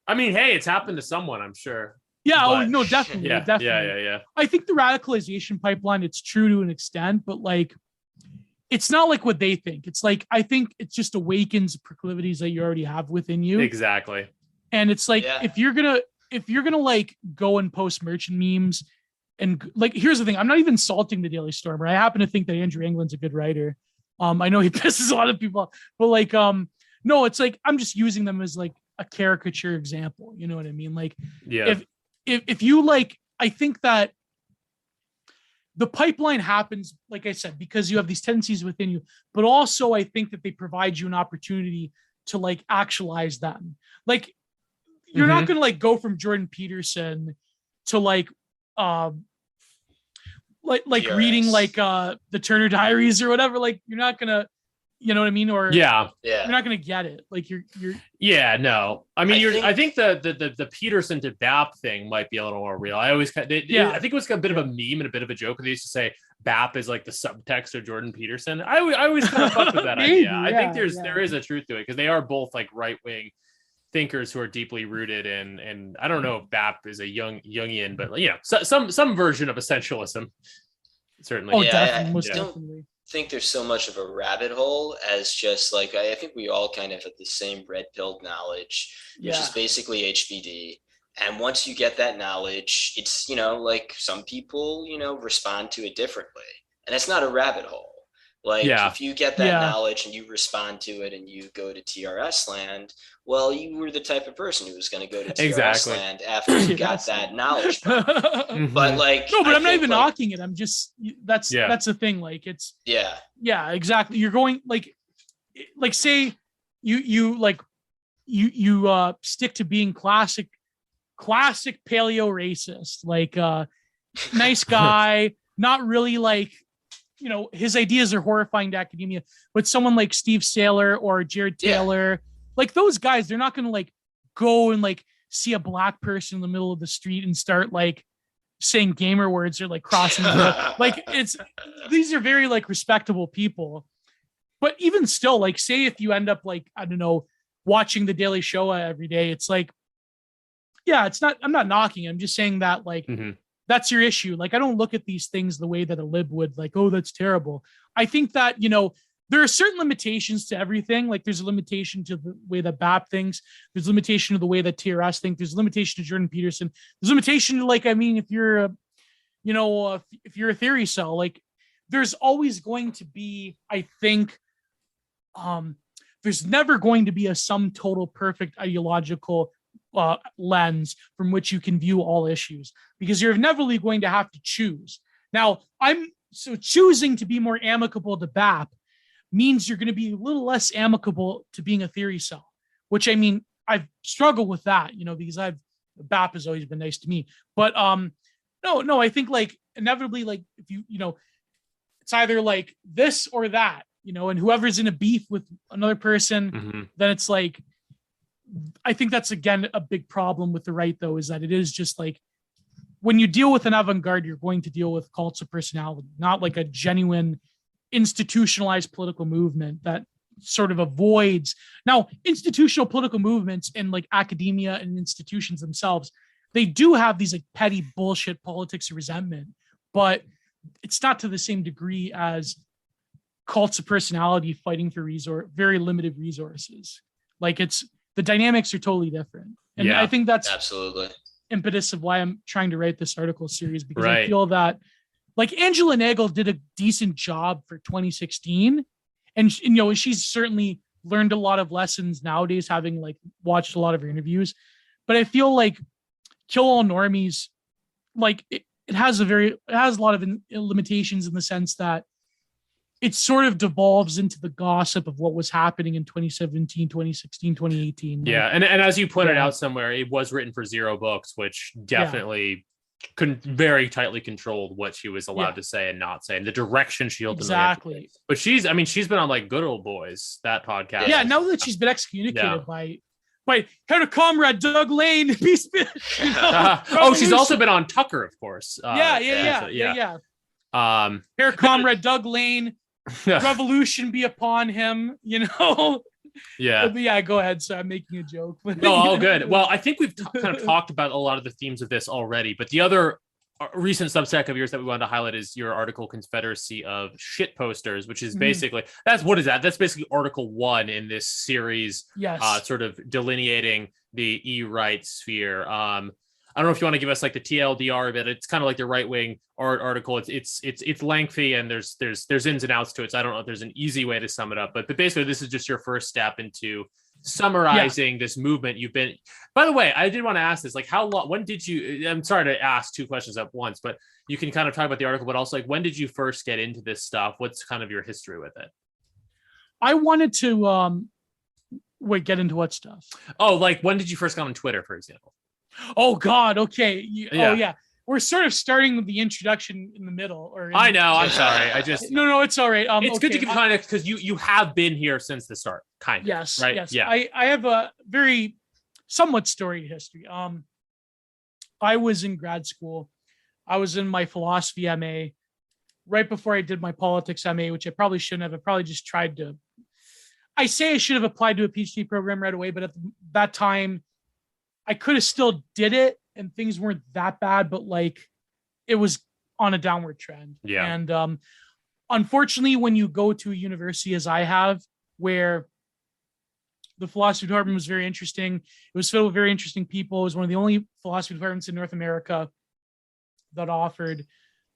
I mean, hey, it's happened to someone, I'm sure. Yeah, but, no, definitely. Definitely. Yeah. I think the radicalization pipeline, it's true to an extent, but like, it's not like what they think. It's like, I think it just awakens proclivities that you already have within you. Exactly. And it's like, if you're gonna like go and post merchant memes and like, here's the thing, I'm not even insulting the Daily Stormer. I happen to think that Andrew England's a good writer. I know he pisses a lot of people off, but like, no, it's like, I'm just using them as like a caricature example. You know what I mean? Like, if you like, I think that the pipeline happens, like I said, because you have these tendencies within you, but also I think that they provide you an opportunity to like actualize them. Like, you're not going to like go from Jordan Peterson to like reading like the Turner Diaries or whatever. Like, you're not going to, you know what I mean? Or you're not going to get it. Like you're. No. I mean, I think the Peterson to BAP thing might be a little more real. I always, I think it was a bit of a meme and a bit of a joke. They used to say BAP is like the subtext of Jordan Peterson. I always kind of fucked with that idea. I think there is a truth to it because they are both like right wing thinkers who are deeply rooted in, and I don't know if BAP is a Jungian, but some version of essentialism. Certainly. Oh, definitely. Think there's so much of a rabbit hole as just like I think we all kind of have the same red pilled knowledge, which is basically HBD. And once you get that knowledge, it's, like some people, respond to it differently. And it's not a rabbit hole. Like if you get that knowledge and you respond to it and you go to TRS land, well, you were the type of person who was going to go to TRS land after you got that knowledge. Mm-hmm. But like, no, but I'm not even knocking it. I'm just, that's the thing. Like it's, yeah, exactly. You're going like say you stick to being classic paleo racist, like nice guy, not really like, his ideas are horrifying to academia, but someone like Steve Saylor or Jared Taylor, like those guys, they're not going to like go and like see a black person in the middle of the street and start like saying gamer words or like crossing like these are very like respectable people. But even still, like say if you end up like, I don't know, watching the Daily Show every day, it's like, I'm not knocking it. I'm just saying that like, that's your issue. Like, I don't look at these things the way that a lib would, like, oh, that's terrible. I think that, there are certain limitations to everything. Like there's a limitation to the way that BAP thinks. There's a limitation to the way that TRS think. There's a limitation to Jordan Peterson. There's a limitation to like, I mean, if you're if you're a theory cell, like there's always going to be, I think, there's never going to be a sum total perfect ideological lens from which you can view all issues, because you're inevitably going to have to choose. Now, choosing to be more amicable to BAP means you're going to be a little less amicable to being a theory cell, which I mean, I've struggled with that, because BAP has always been nice to me. But no, I think like inevitably, like if you it's either like this or that, and whoever's in a beef with another person, then it's like, I think that's again a big problem with the right, though, is that it is just like when you deal with an avant-garde, you're going to deal with cults of personality, not like a genuine institutionalized political movement that sort of avoids. Now, institutional political movements in like academia and institutions themselves, they do have these like petty bullshit politics of resentment, but it's not to the same degree as cults of personality fighting for very limited resources. Like the dynamics are totally different. And I think that's absolutely impetus of why I'm trying to write this article series, because I feel that like Angela Nagel did a decent job for 2016. And she's certainly learned a lot of lessons nowadays, having like watched a lot of her interviews. But I feel like Kill All Normies, like it has a lot of limitations in the sense that it sort of devolves into the gossip of what was happening in 2017, 2016, 2018. Yeah. And as you pointed out somewhere, it was written for Zero Books, which definitely very tightly controlled what she was allowed to say and not say, and the direction she ultimately. But she's been on like Good Old Boys, that podcast. Yeah. Now that she's been excommunicated by her comrade Doug Lane. She's also been on Tucker, of course. Yeah. Her comrade Doug Lane. Revolution be upon him, Yeah, go ahead. So I'm making a joke. No, all good. Well, I think we've kind of talked about a lot of the themes of this already, but the other recent Substack of yours that we wanted to highlight is your article, Confederacy of Shit Posters, which is basically, that's basically article 1 in this series, sort of delineating the E-right sphere. I don't know if you want to give us like the TLDR of it. It's kind of like the right wing article. It's lengthy and there's ins and outs to it. So I don't know if there's an easy way to sum it up, but basically this is just your first step into summarizing this movement you've been. By the way, I did want to ask this, like how long, when did you, I'm sorry to ask 2 questions at once, but you can kind of talk about the article, but also like, when did you first get into this stuff? What's kind of your history with it? I wanted to, get into what stuff? Oh, like when did you first come on Twitter, for example? Oh God. Okay. Oh yeah. We're sort of starting with the introduction in the middle. I know. I'm sorry. I just no. It's all right. It's good to give context because you have been here since the start, kind of. Yes. Right. Yes. Yeah. I have a very somewhat storied history. I was in grad school. I was in my philosophy MA right before I did my politics MA, which I probably shouldn't have. I probably just tried to. I say I should have applied to a PhD program right away, but at that time, I could have still did it and things weren't that bad, but like it was on a downward trend. Yeah. And unfortunately, when you go to a university as I have, where The philosophy department was very interesting. It was filled with very interesting people. It was one of the only philosophy departments in North America that offered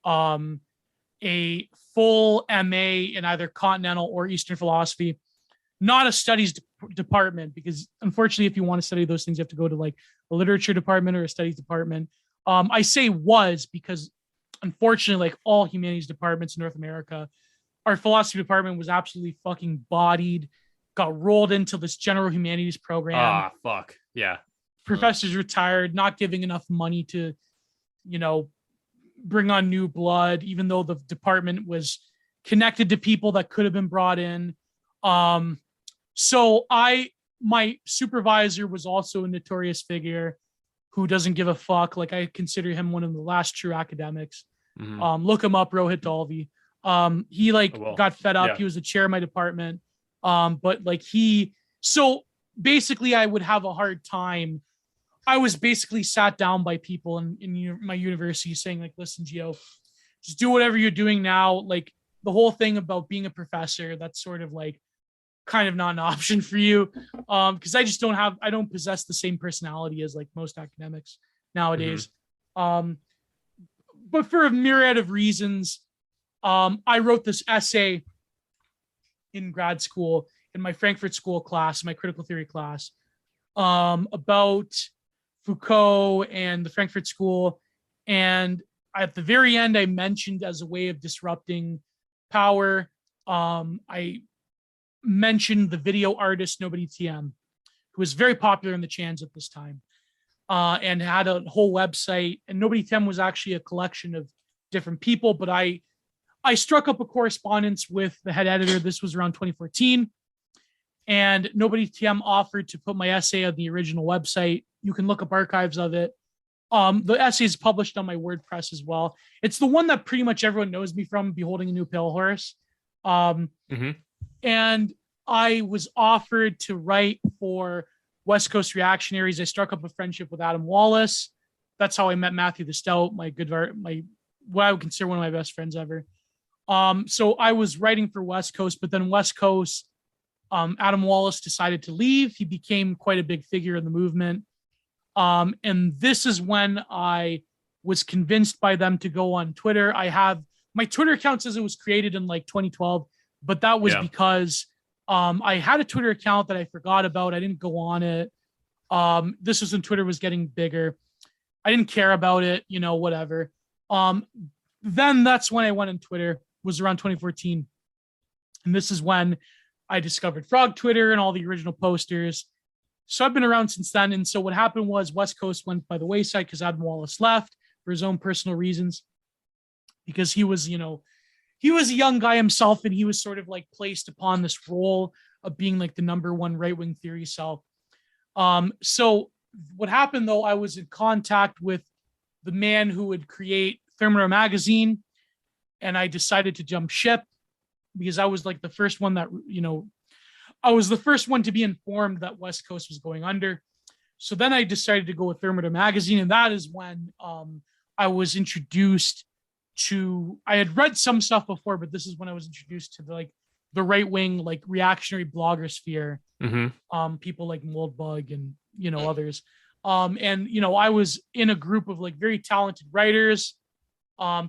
a full MA in either continental or Eastern philosophy, not a studies department, because unfortunately, if you want to study those things, you have to go to like a literature department or a studies department. I say was because unfortunately, like all humanities departments in North America, our philosophy department was absolutely fucking bodied, got rolled into this general humanities program. Ah, fuck. Yeah. Professors retired, not giving enough money to, bring on new blood, even though the department was connected to people that could have been brought in. So my supervisor was also a notorious figure who doesn't give a fuck. Like, I consider him one of the last true academics. Mm-hmm. Look him up, Rohit Dalvi. He got fed up. Yeah. He was the chair of my department. So basically I would have a hard time. I was basically sat down by people in my university saying, like, listen, Gio, just do whatever you're doing now. Like, the whole thing about being a professor, that's sort of like kind of not an option for you. Because I don't possess the same personality as like most academics nowadays. Mm-hmm. But for a myriad of reasons, I wrote this essay in grad school in my Frankfurt School class, my critical theory class, about Foucault and the Frankfurt School. And at the very end, I mentioned, as a way of disrupting power, I mentioned the video artist Nobody TM, who was very popular in the chans at this time, and had a whole website. And Nobody TM was actually a collection of different people, but I struck up a correspondence with the head editor. This was around 2014. And Nobody TM offered to put my essay on the original website. You can look up archives of it. The essay is published on my WordPress as well. It's the one that pretty much everyone knows me from, Beholding a New Pale Horse. And I was offered to write for West Coast Reactionaries. I struck up a friendship with Adam Wallace. That's how I met Matthew the Stout, what I would consider one of my best friends ever. So I was writing for West Coast, but then West Coast, Adam Wallace decided to leave. He became quite a big figure in the movement. And this is when I was convinced by them to go on Twitter. I have my Twitter account says it was created in like 2012, but that was because I had a Twitter account that I forgot about. I didn't go on it. This was when Twitter was getting bigger. I didn't care about it, whatever. Then that's when I went on Twitter, was around 2014. And this is when I discovered Frog Twitter and all the original posters. So I've been around since then. And so what happened was West Coast went by the wayside because Adam Wallace left for his own personal reasons, because he was a young guy himself, and he was sort of like placed upon this role of being like the number one right-wing theory cell. So what happened though, I was in contact with the man who would create Thermidor magazine, and I decided to jump ship because I was like the first one that, I was the first one to be informed that West Coast was going under. So then I decided to go with Thermidor magazine. And that is when I was introduced to, I had read some stuff before, but this is when I was introduced to the right-wing, like reactionary blogger sphere. People like Moldbug and, others. I was in a group of like very talented writers,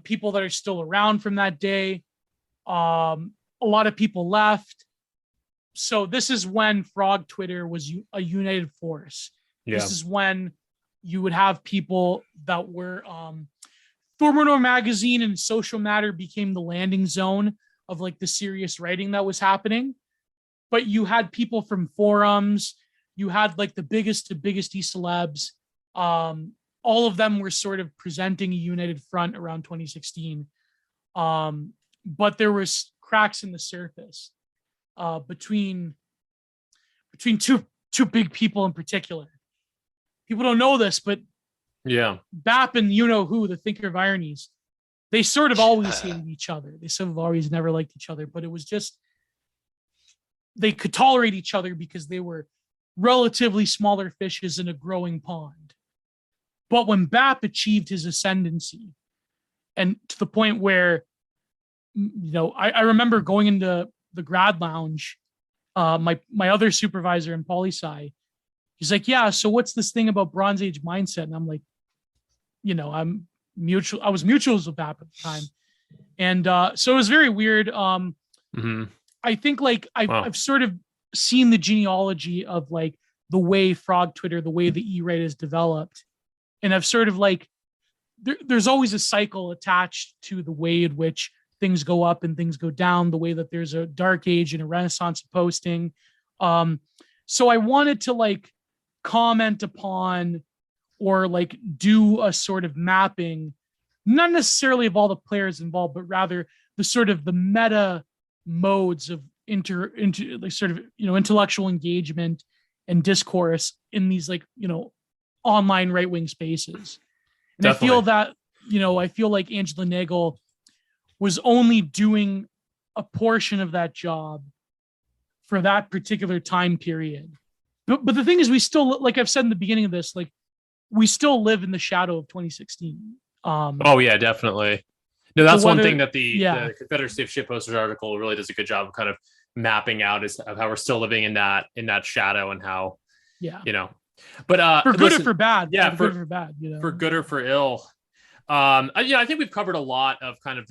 people that are still around from that day. A lot of people left. So this is when Frog Twitter was a united force. Yeah. This is when you would have people that were Thermidor magazine and Social Matter became the landing zone of like the serious writing that was happening. But you had people from forums, you had like the biggest e-celebs. All of them were sort of presenting a united front around 2016. But there was cracks in the surface between two big people in particular. People don't know this, but BAP and who, the Thinker of Ironies, they sort of always hated each other. They sort of always never liked each other, but it was just, they could tolerate each other because they were relatively smaller fishes in a growing pond. But when BAP achieved his ascendancy, and to the point where, I remember going into the grad lounge my other supervisor in poli sci, he's like, yeah, so what's this thing about Bronze Age mindset? And I'm like, I was mutuals with that at the time. And so it was very weird. I think like I've sort of seen the genealogy of like the way Frog Twitter, the way the E-Right is developed. And I've sort of like, there's always a cycle attached to the way in which things go up and things go down, the way that there's a dark age and a renaissance of posting. So I wanted to like comment upon or like do a sort of mapping, not necessarily of all the players involved, but rather the sort of the meta modes of like sort of, intellectual engagement and discourse in these like, online right-wing spaces. And definitely. I feel like Angela Nagel was only doing a portion of that job for that particular time period. But the thing is, we still, like I've said in the beginning of this, like we still live in the shadow of 2016. Oh yeah, definitely. No, that's one thing that the Confederacy of Shitposters article really does a good job of kind of mapping out, is of how we're still living in that shadow, and how, but for good or for bad, for good or for bad, for good or for ill. I think we've covered a lot of kind of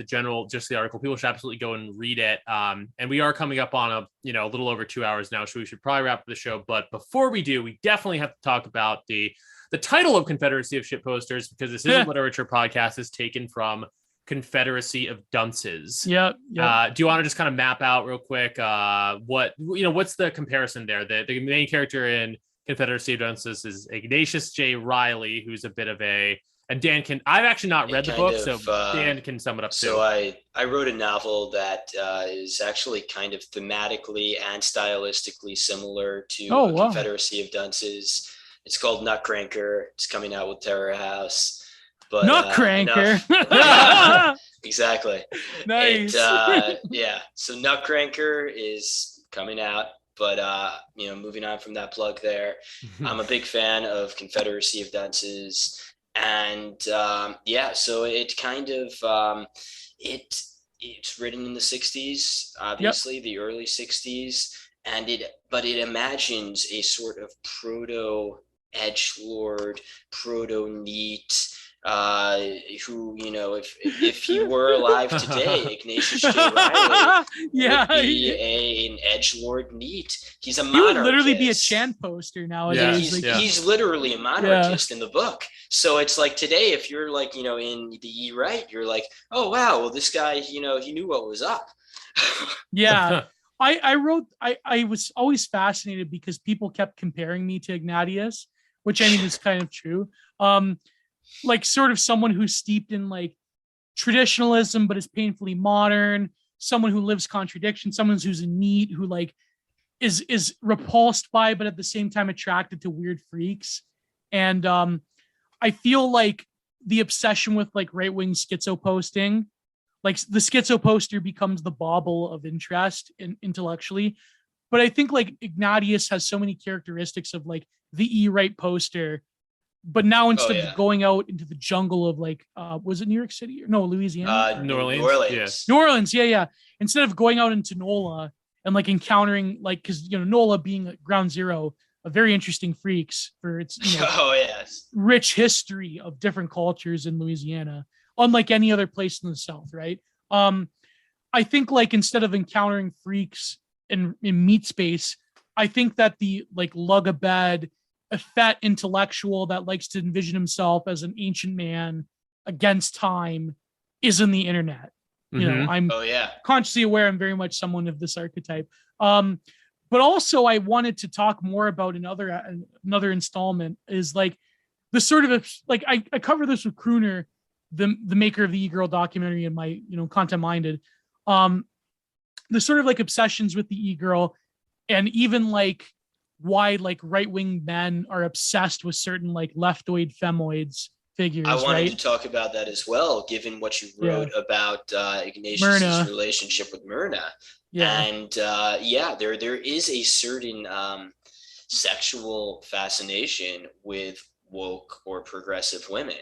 just the article. People should absolutely go and read it. And we are coming up on a little over 2 hours now, so we should probably wrap up the show. But before we do, we definitely have to talk about the title of Confederacy of Shitposters, because this is a literature podcast, is taken from Confederacy of Dunces. Yeah. Do you want to just kind of map out real quick what's the comparison there? The main character in Confederacy of Dunces is Ignatius J. Riley, who's a bit of and Dan I've actually not read the book, so Dan can sum it up too. So I wrote a novel that is actually kind of thematically and stylistically similar to Confederacy of Dunces. It's called Nutcranker. It's coming out with Terror House. But Nutcranker. Exactly. Nice. So Nutcranker is coming out. But moving on from that plug there, I'm a big fan of Confederacy of Dunces. And so it kind of it's written in the 60s, obviously, the early 60s, and it imagines a sort of proto edgelord, proto neat, who, if he were alive today, Ignatius J. Riley would be an edgelord neat. He's a monarchist. He would literally be a Chan poster nowadays. He's literally a monarchist in the book. So it's like today, if you're like, in the E-Right, you're like, oh wow, well this guy, he knew what was up. Yeah. I was always fascinated because people kept comparing me to Ignatius, which I mean is kind of true. Like sort of someone who's steeped in like traditionalism, but is painfully modern, someone who lives contradiction, someone who's a neat, who like is repulsed by, but at the same time attracted to weird freaks. And I feel like the obsession with like right-wing schizo posting, like the schizo poster becomes the bauble of interest intellectually. But I think like Ignatius has so many characteristics of like the E-Right poster. But now instead of going out into the jungle of like, was it New York City? No, Louisiana? New Orleans. New Orleans, yeah. Instead of going out into NOLA and like encountering like, because NOLA being ground zero, a very interesting freaks for its rich history of different cultures in Louisiana, unlike any other place in the South, right? I think like instead of encountering freaks in meat space, I think that the like lug-a-bed, effete intellectual that likes to envision himself as an ancient man against time is in the internet. I'm consciously aware I'm very much someone of this archetype. But also I wanted to talk more about another installment is like the sort of like I cover this with Crooner, the maker of the E-Girl documentary, in my Content Minded. The sort of like obsessions with the E-Girl, and even like why like right-wing men are obsessed with certain like leftoid femoids figures. I wanted to talk about that as well, given what you wrote about Ignatius' relationship with Myrna. And there is a certain sexual fascination with woke or progressive women.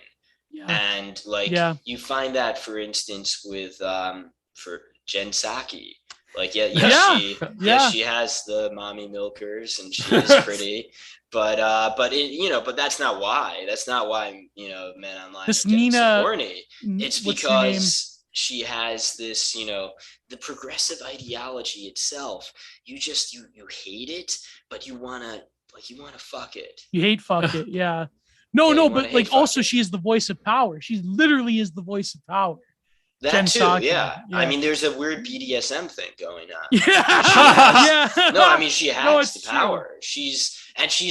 And like you find that, for instance, with for Jen Psaki. Like, she has the mommy milkers and she is pretty, but that's not why. That's not why, men online this are getting Nina, so horny. It's because she has this, the progressive ideology itself. You hate it, but you wanna fuck it. You hate fuck it, yeah. No, but like also she is the voice of power. She literally is the voice of power. That Jen too, Psaki, yeah. I mean, there's a weird BDSM thing going on. Yeah. No, I mean, she has the power. She's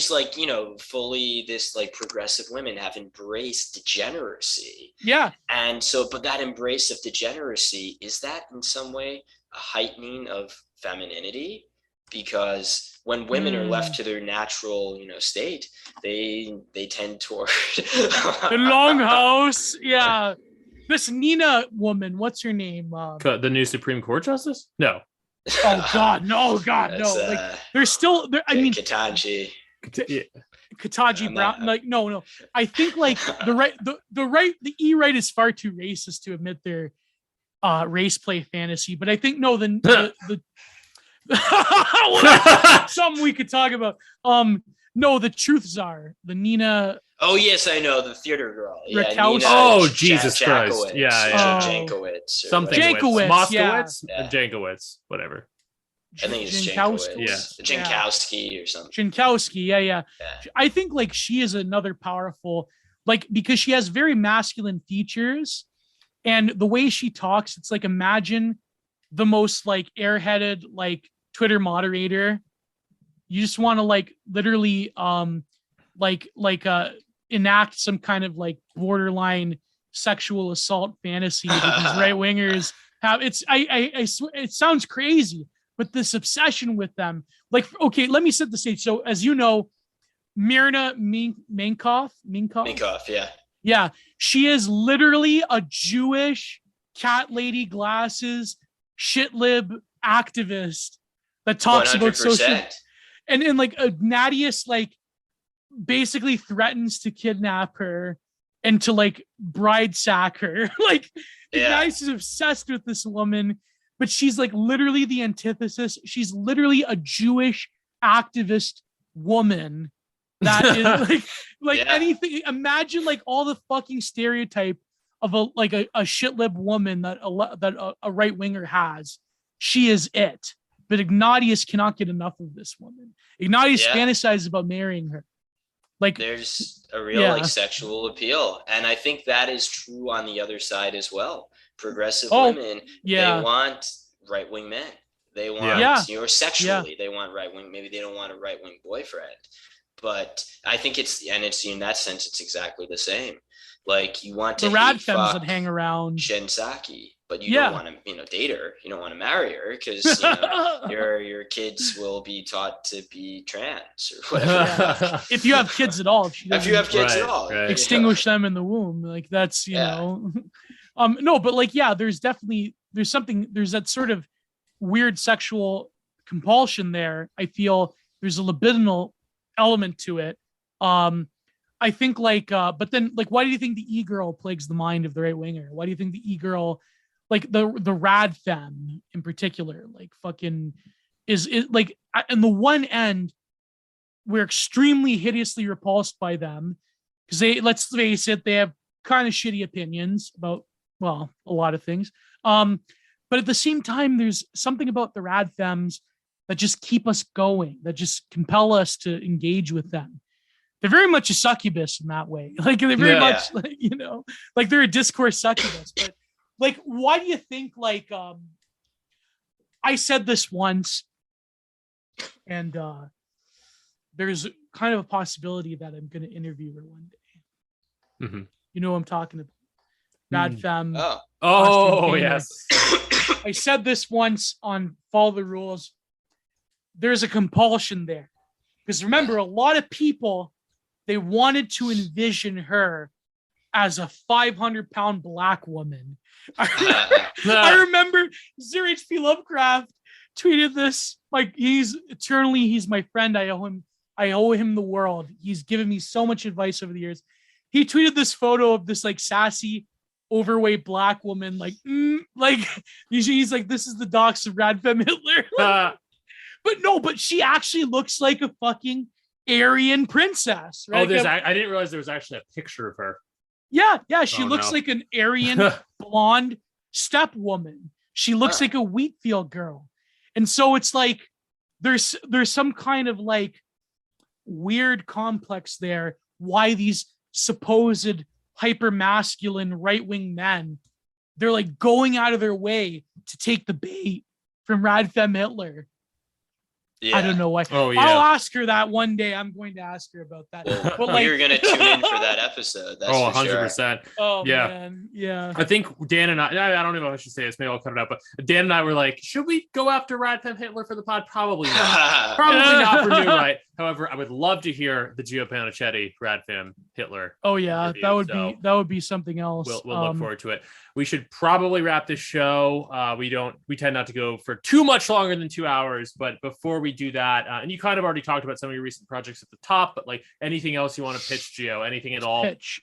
like, fully this like progressive women have embraced degeneracy. Yeah. And so, but that embrace of degeneracy, is that in some way a heightening of femininity? Because when women are left to their natural, state, they tend toward the longhouse. Yeah. This Nina woman, what's her name? The new Supreme Court justice? No. Oh God, no. Like there's still there. I mean, Ketanji Brown. Like no. I think like the E-right is far too racist to admit their race play fantasy. But I think the something we could talk about. No, the truth czar, the Nina. Oh yes, I know, the theater girl. Yeah, Nina, Jesus Christ! Yeah. Jankowicz. Something. Jankowicz. Moskowitz. Yeah. Jankowicz. Whatever. I think it's Jankowicz. Yeah. Jankowski or something. Jankowski. Yeah. I think like she is another powerful, like because she has very masculine features, and the way she talks, it's like imagine the most like airheaded like Twitter moderator. You just want to like literally enact some kind of like borderline sexual assault fantasy that these right wingers have. I swear it sounds crazy, but this obsession with them. Like, okay, let me set the stage. So as you know, Mirna Minkoff, yeah, she is literally a Jewish cat lady glasses shit lib activist that talks 100%. About social. And like Nadius like basically threatens to kidnap her and to like bride sack her. Like Nadius is obsessed with this woman, but she's like literally the antithesis. She's literally a Jewish activist woman that is like anything. Imagine like all the fucking stereotype of a shit lib woman that a right winger has. She is it. But Ignatius cannot get enough of this woman. Ignatius fantasizes about marrying her. Like there's a real like sexual appeal. And I think that is true on the other side as well. Progressive women, they want right-wing men. They want, sexually, they want right-wing. Maybe they don't want a right-wing boyfriend. But I think it's in that sense, it's exactly the same. Like you want to the rad femmes that hang around Jen Psaki, but you don't want to, date her. You don't want to marry her because your kids will be taught to be trans or whatever. Yeah. If you have kids at all, if you have kids at all, extinguish them in the womb. Like that's know. No, but like there's that sort of weird sexual compulsion there. I feel there's a libidinal element to it. I think but then why do you think the e-girl plagues the mind of the right winger? Why do you think the e-girl, like the rad femme in particular, like fucking is like, in the one end, we're extremely hideously repulsed by them because let's face it, they have kind of shitty opinions about, well, a lot of things. But at the same time, there's something about the rad femmes that just keep us going, that just compel us to engage with them. They're very much a succubus in that way. Like they're very much like they're a discourse succubus. But like, why do you think I said this once, and there's kind of a possibility that I'm going to interview her one day. Mm-hmm. You know what I'm talking about? Rad femme. Oh yes. I said this once on Follow the Rules. There's a compulsion there. Because remember, a lot of people, they wanted to envision her as a 500-pound black woman. I remember Sir H.P. Lovecraft tweeted this. Like, he's my friend. I owe him the world. He's given me so much advice over the years. He tweeted this photo of this like sassy overweight black woman, like he's like, this is the docs of Rad Femme Hitler. But she actually looks like a fucking Aryan princess, right? I didn't realize there was actually a picture of her. Yeah, she looks like an Aryan blonde steppe woman. She looks like a wheat field girl. And so it's like there's some kind of like weird complex there why these supposed hyper masculine right-wing men, they're like going out of their way to take the bait from Rad Femme Hitler. Yeah. I don't know why. Oh, yeah. I'll ask her that one day. I'm going to ask her about that. Well, but like, you're going to tune in for that episode. That's 100%. Sure. Oh, yeah. Man. Yeah. I think Dan and I don't know if I should say this. Maybe I'll cut it out. But Dan and I were like, should we go after Rad Femme Hitler for the pod? Probably not. Probably not for New Right. However, I would love to hear the Gio Pennacchietti Rad Femme Hitler. Oh yeah, review. That would be something else. We'll look forward to it. We should probably wrap this show. We tend not to go for too much longer than 2 hours. But before we do that, and you kind of already talked about some of your recent projects at the top, but like anything else you want to pitch, Gio? Anything at all? Pitch.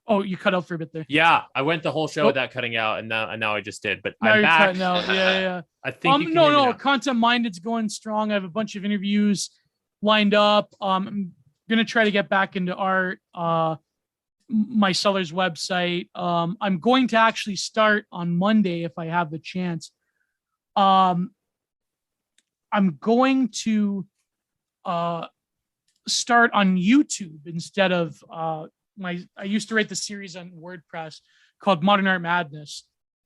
Oh, you cut out for a bit there. Yeah, I went the whole show without cutting out, and now I just did. But now I'm back. Cutting out. Yeah. I think no. Content Minded's going strong. I have a bunch of interviews lined up. I'm gonna try to get back into art. My seller's website. I'm going to actually start on Monday if I have the chance. I'm going to start on YouTube instead of I used to write the series on WordPress called Modern Art Madness.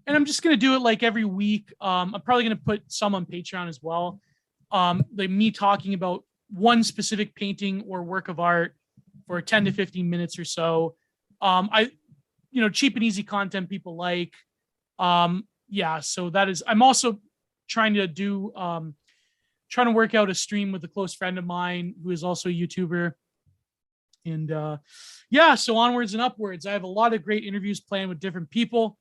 And I'm just going to do it like every week. I'm probably going to put some on Patreon as well. Like me talking about one specific painting or work of art for 10 to 15 minutes or so. Cheap and easy content people like. So that is, I'm also trying to work out a stream with a close friend of mine who is also a YouTuber. And so onwards and upwards. I have a lot of great interviews planned with different people.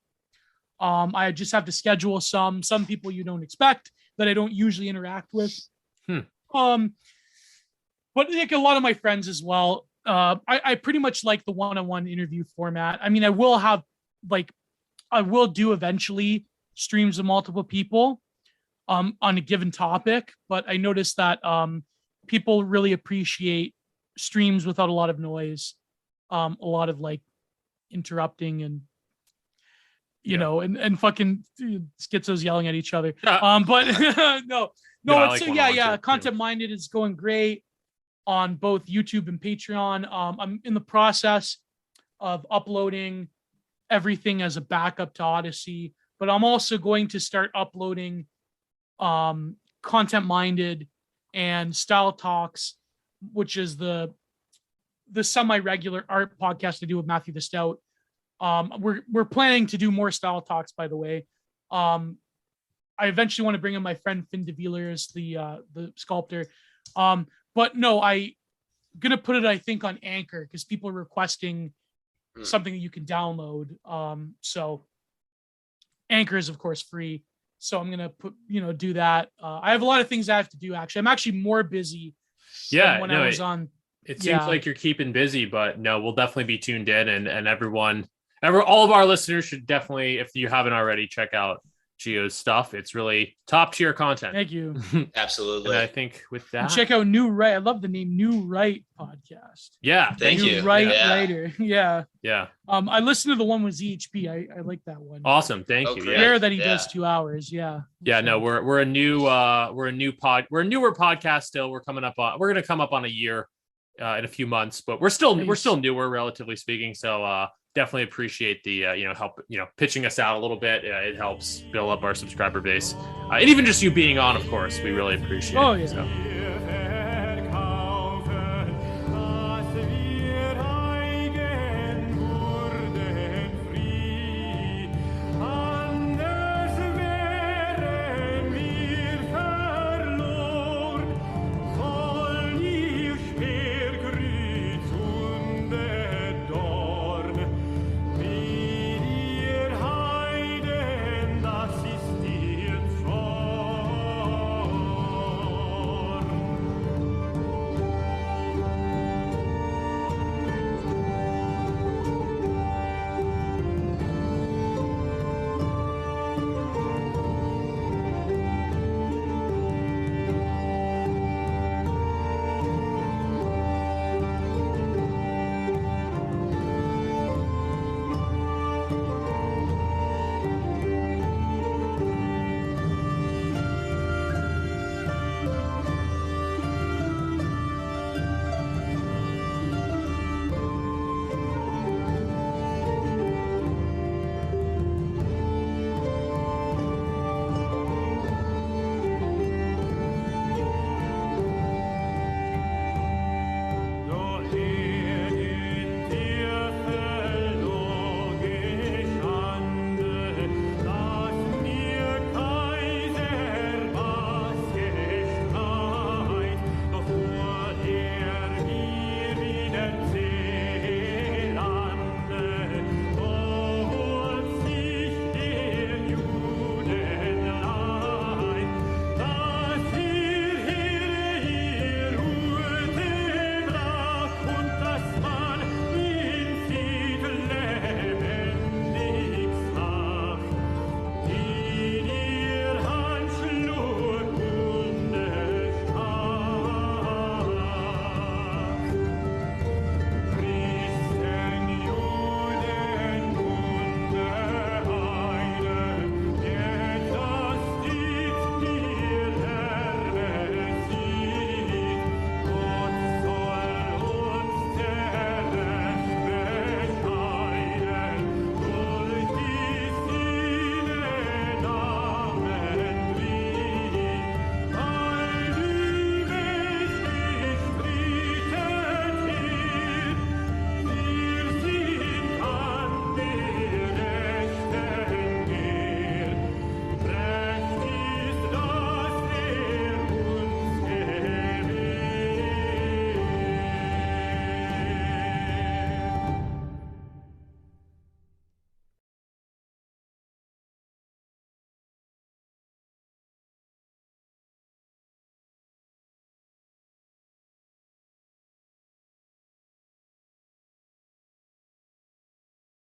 I just have to schedule some people you don't expect that I don't usually interact with. But like a lot of my friends as well. I pretty much like the one-on-one interview format. I mean, I will do eventually streams of multiple people on a given topic, but I noticed that people really appreciate streams without a lot of noise, a lot of like interrupting and and fucking schizos yelling at each other. But Content Minded is going great on both YouTube and Patreon. I'm in the process of uploading everything as a backup to Odyssey, but I'm also going to start uploading Content Minded and Style Talks, which is the semi-regular art podcast I do with Matthew the Stout. We're planning to do more Style Talks, by the way. I eventually want to bring in my friend Finn de Villers, the sculptor. But no, I'm gonna put it, I think, on Anchor because people are requesting something that you can download. So Anchor is of course free. So I'm gonna do that. I have a lot of things I have to do. Actually, I'm actually more busy. I was on. It seems like you're keeping busy, but no, we'll definitely be tuned in, and all of our listeners should definitely, if you haven't already, check out Gio's stuff. It's really top tier content. Thank you. Absolutely. And I think with that, and check out New Right. I love the name New Right podcast. Yeah. Thank you. Right writer. Yeah. Yeah. I listened to the one with ZHP. I like that one. Awesome. Thank you. Rare that he does 2 hours. Yeah. Yeah. No, we're a newer podcast still. We're going to come up on a year in a few months, but we're still newer, relatively speaking. So definitely appreciate the help, pitching us out a little bit. It helps build up our subscriber base, and even just you being on, of course, we really appreciate it. Oh yeah. So.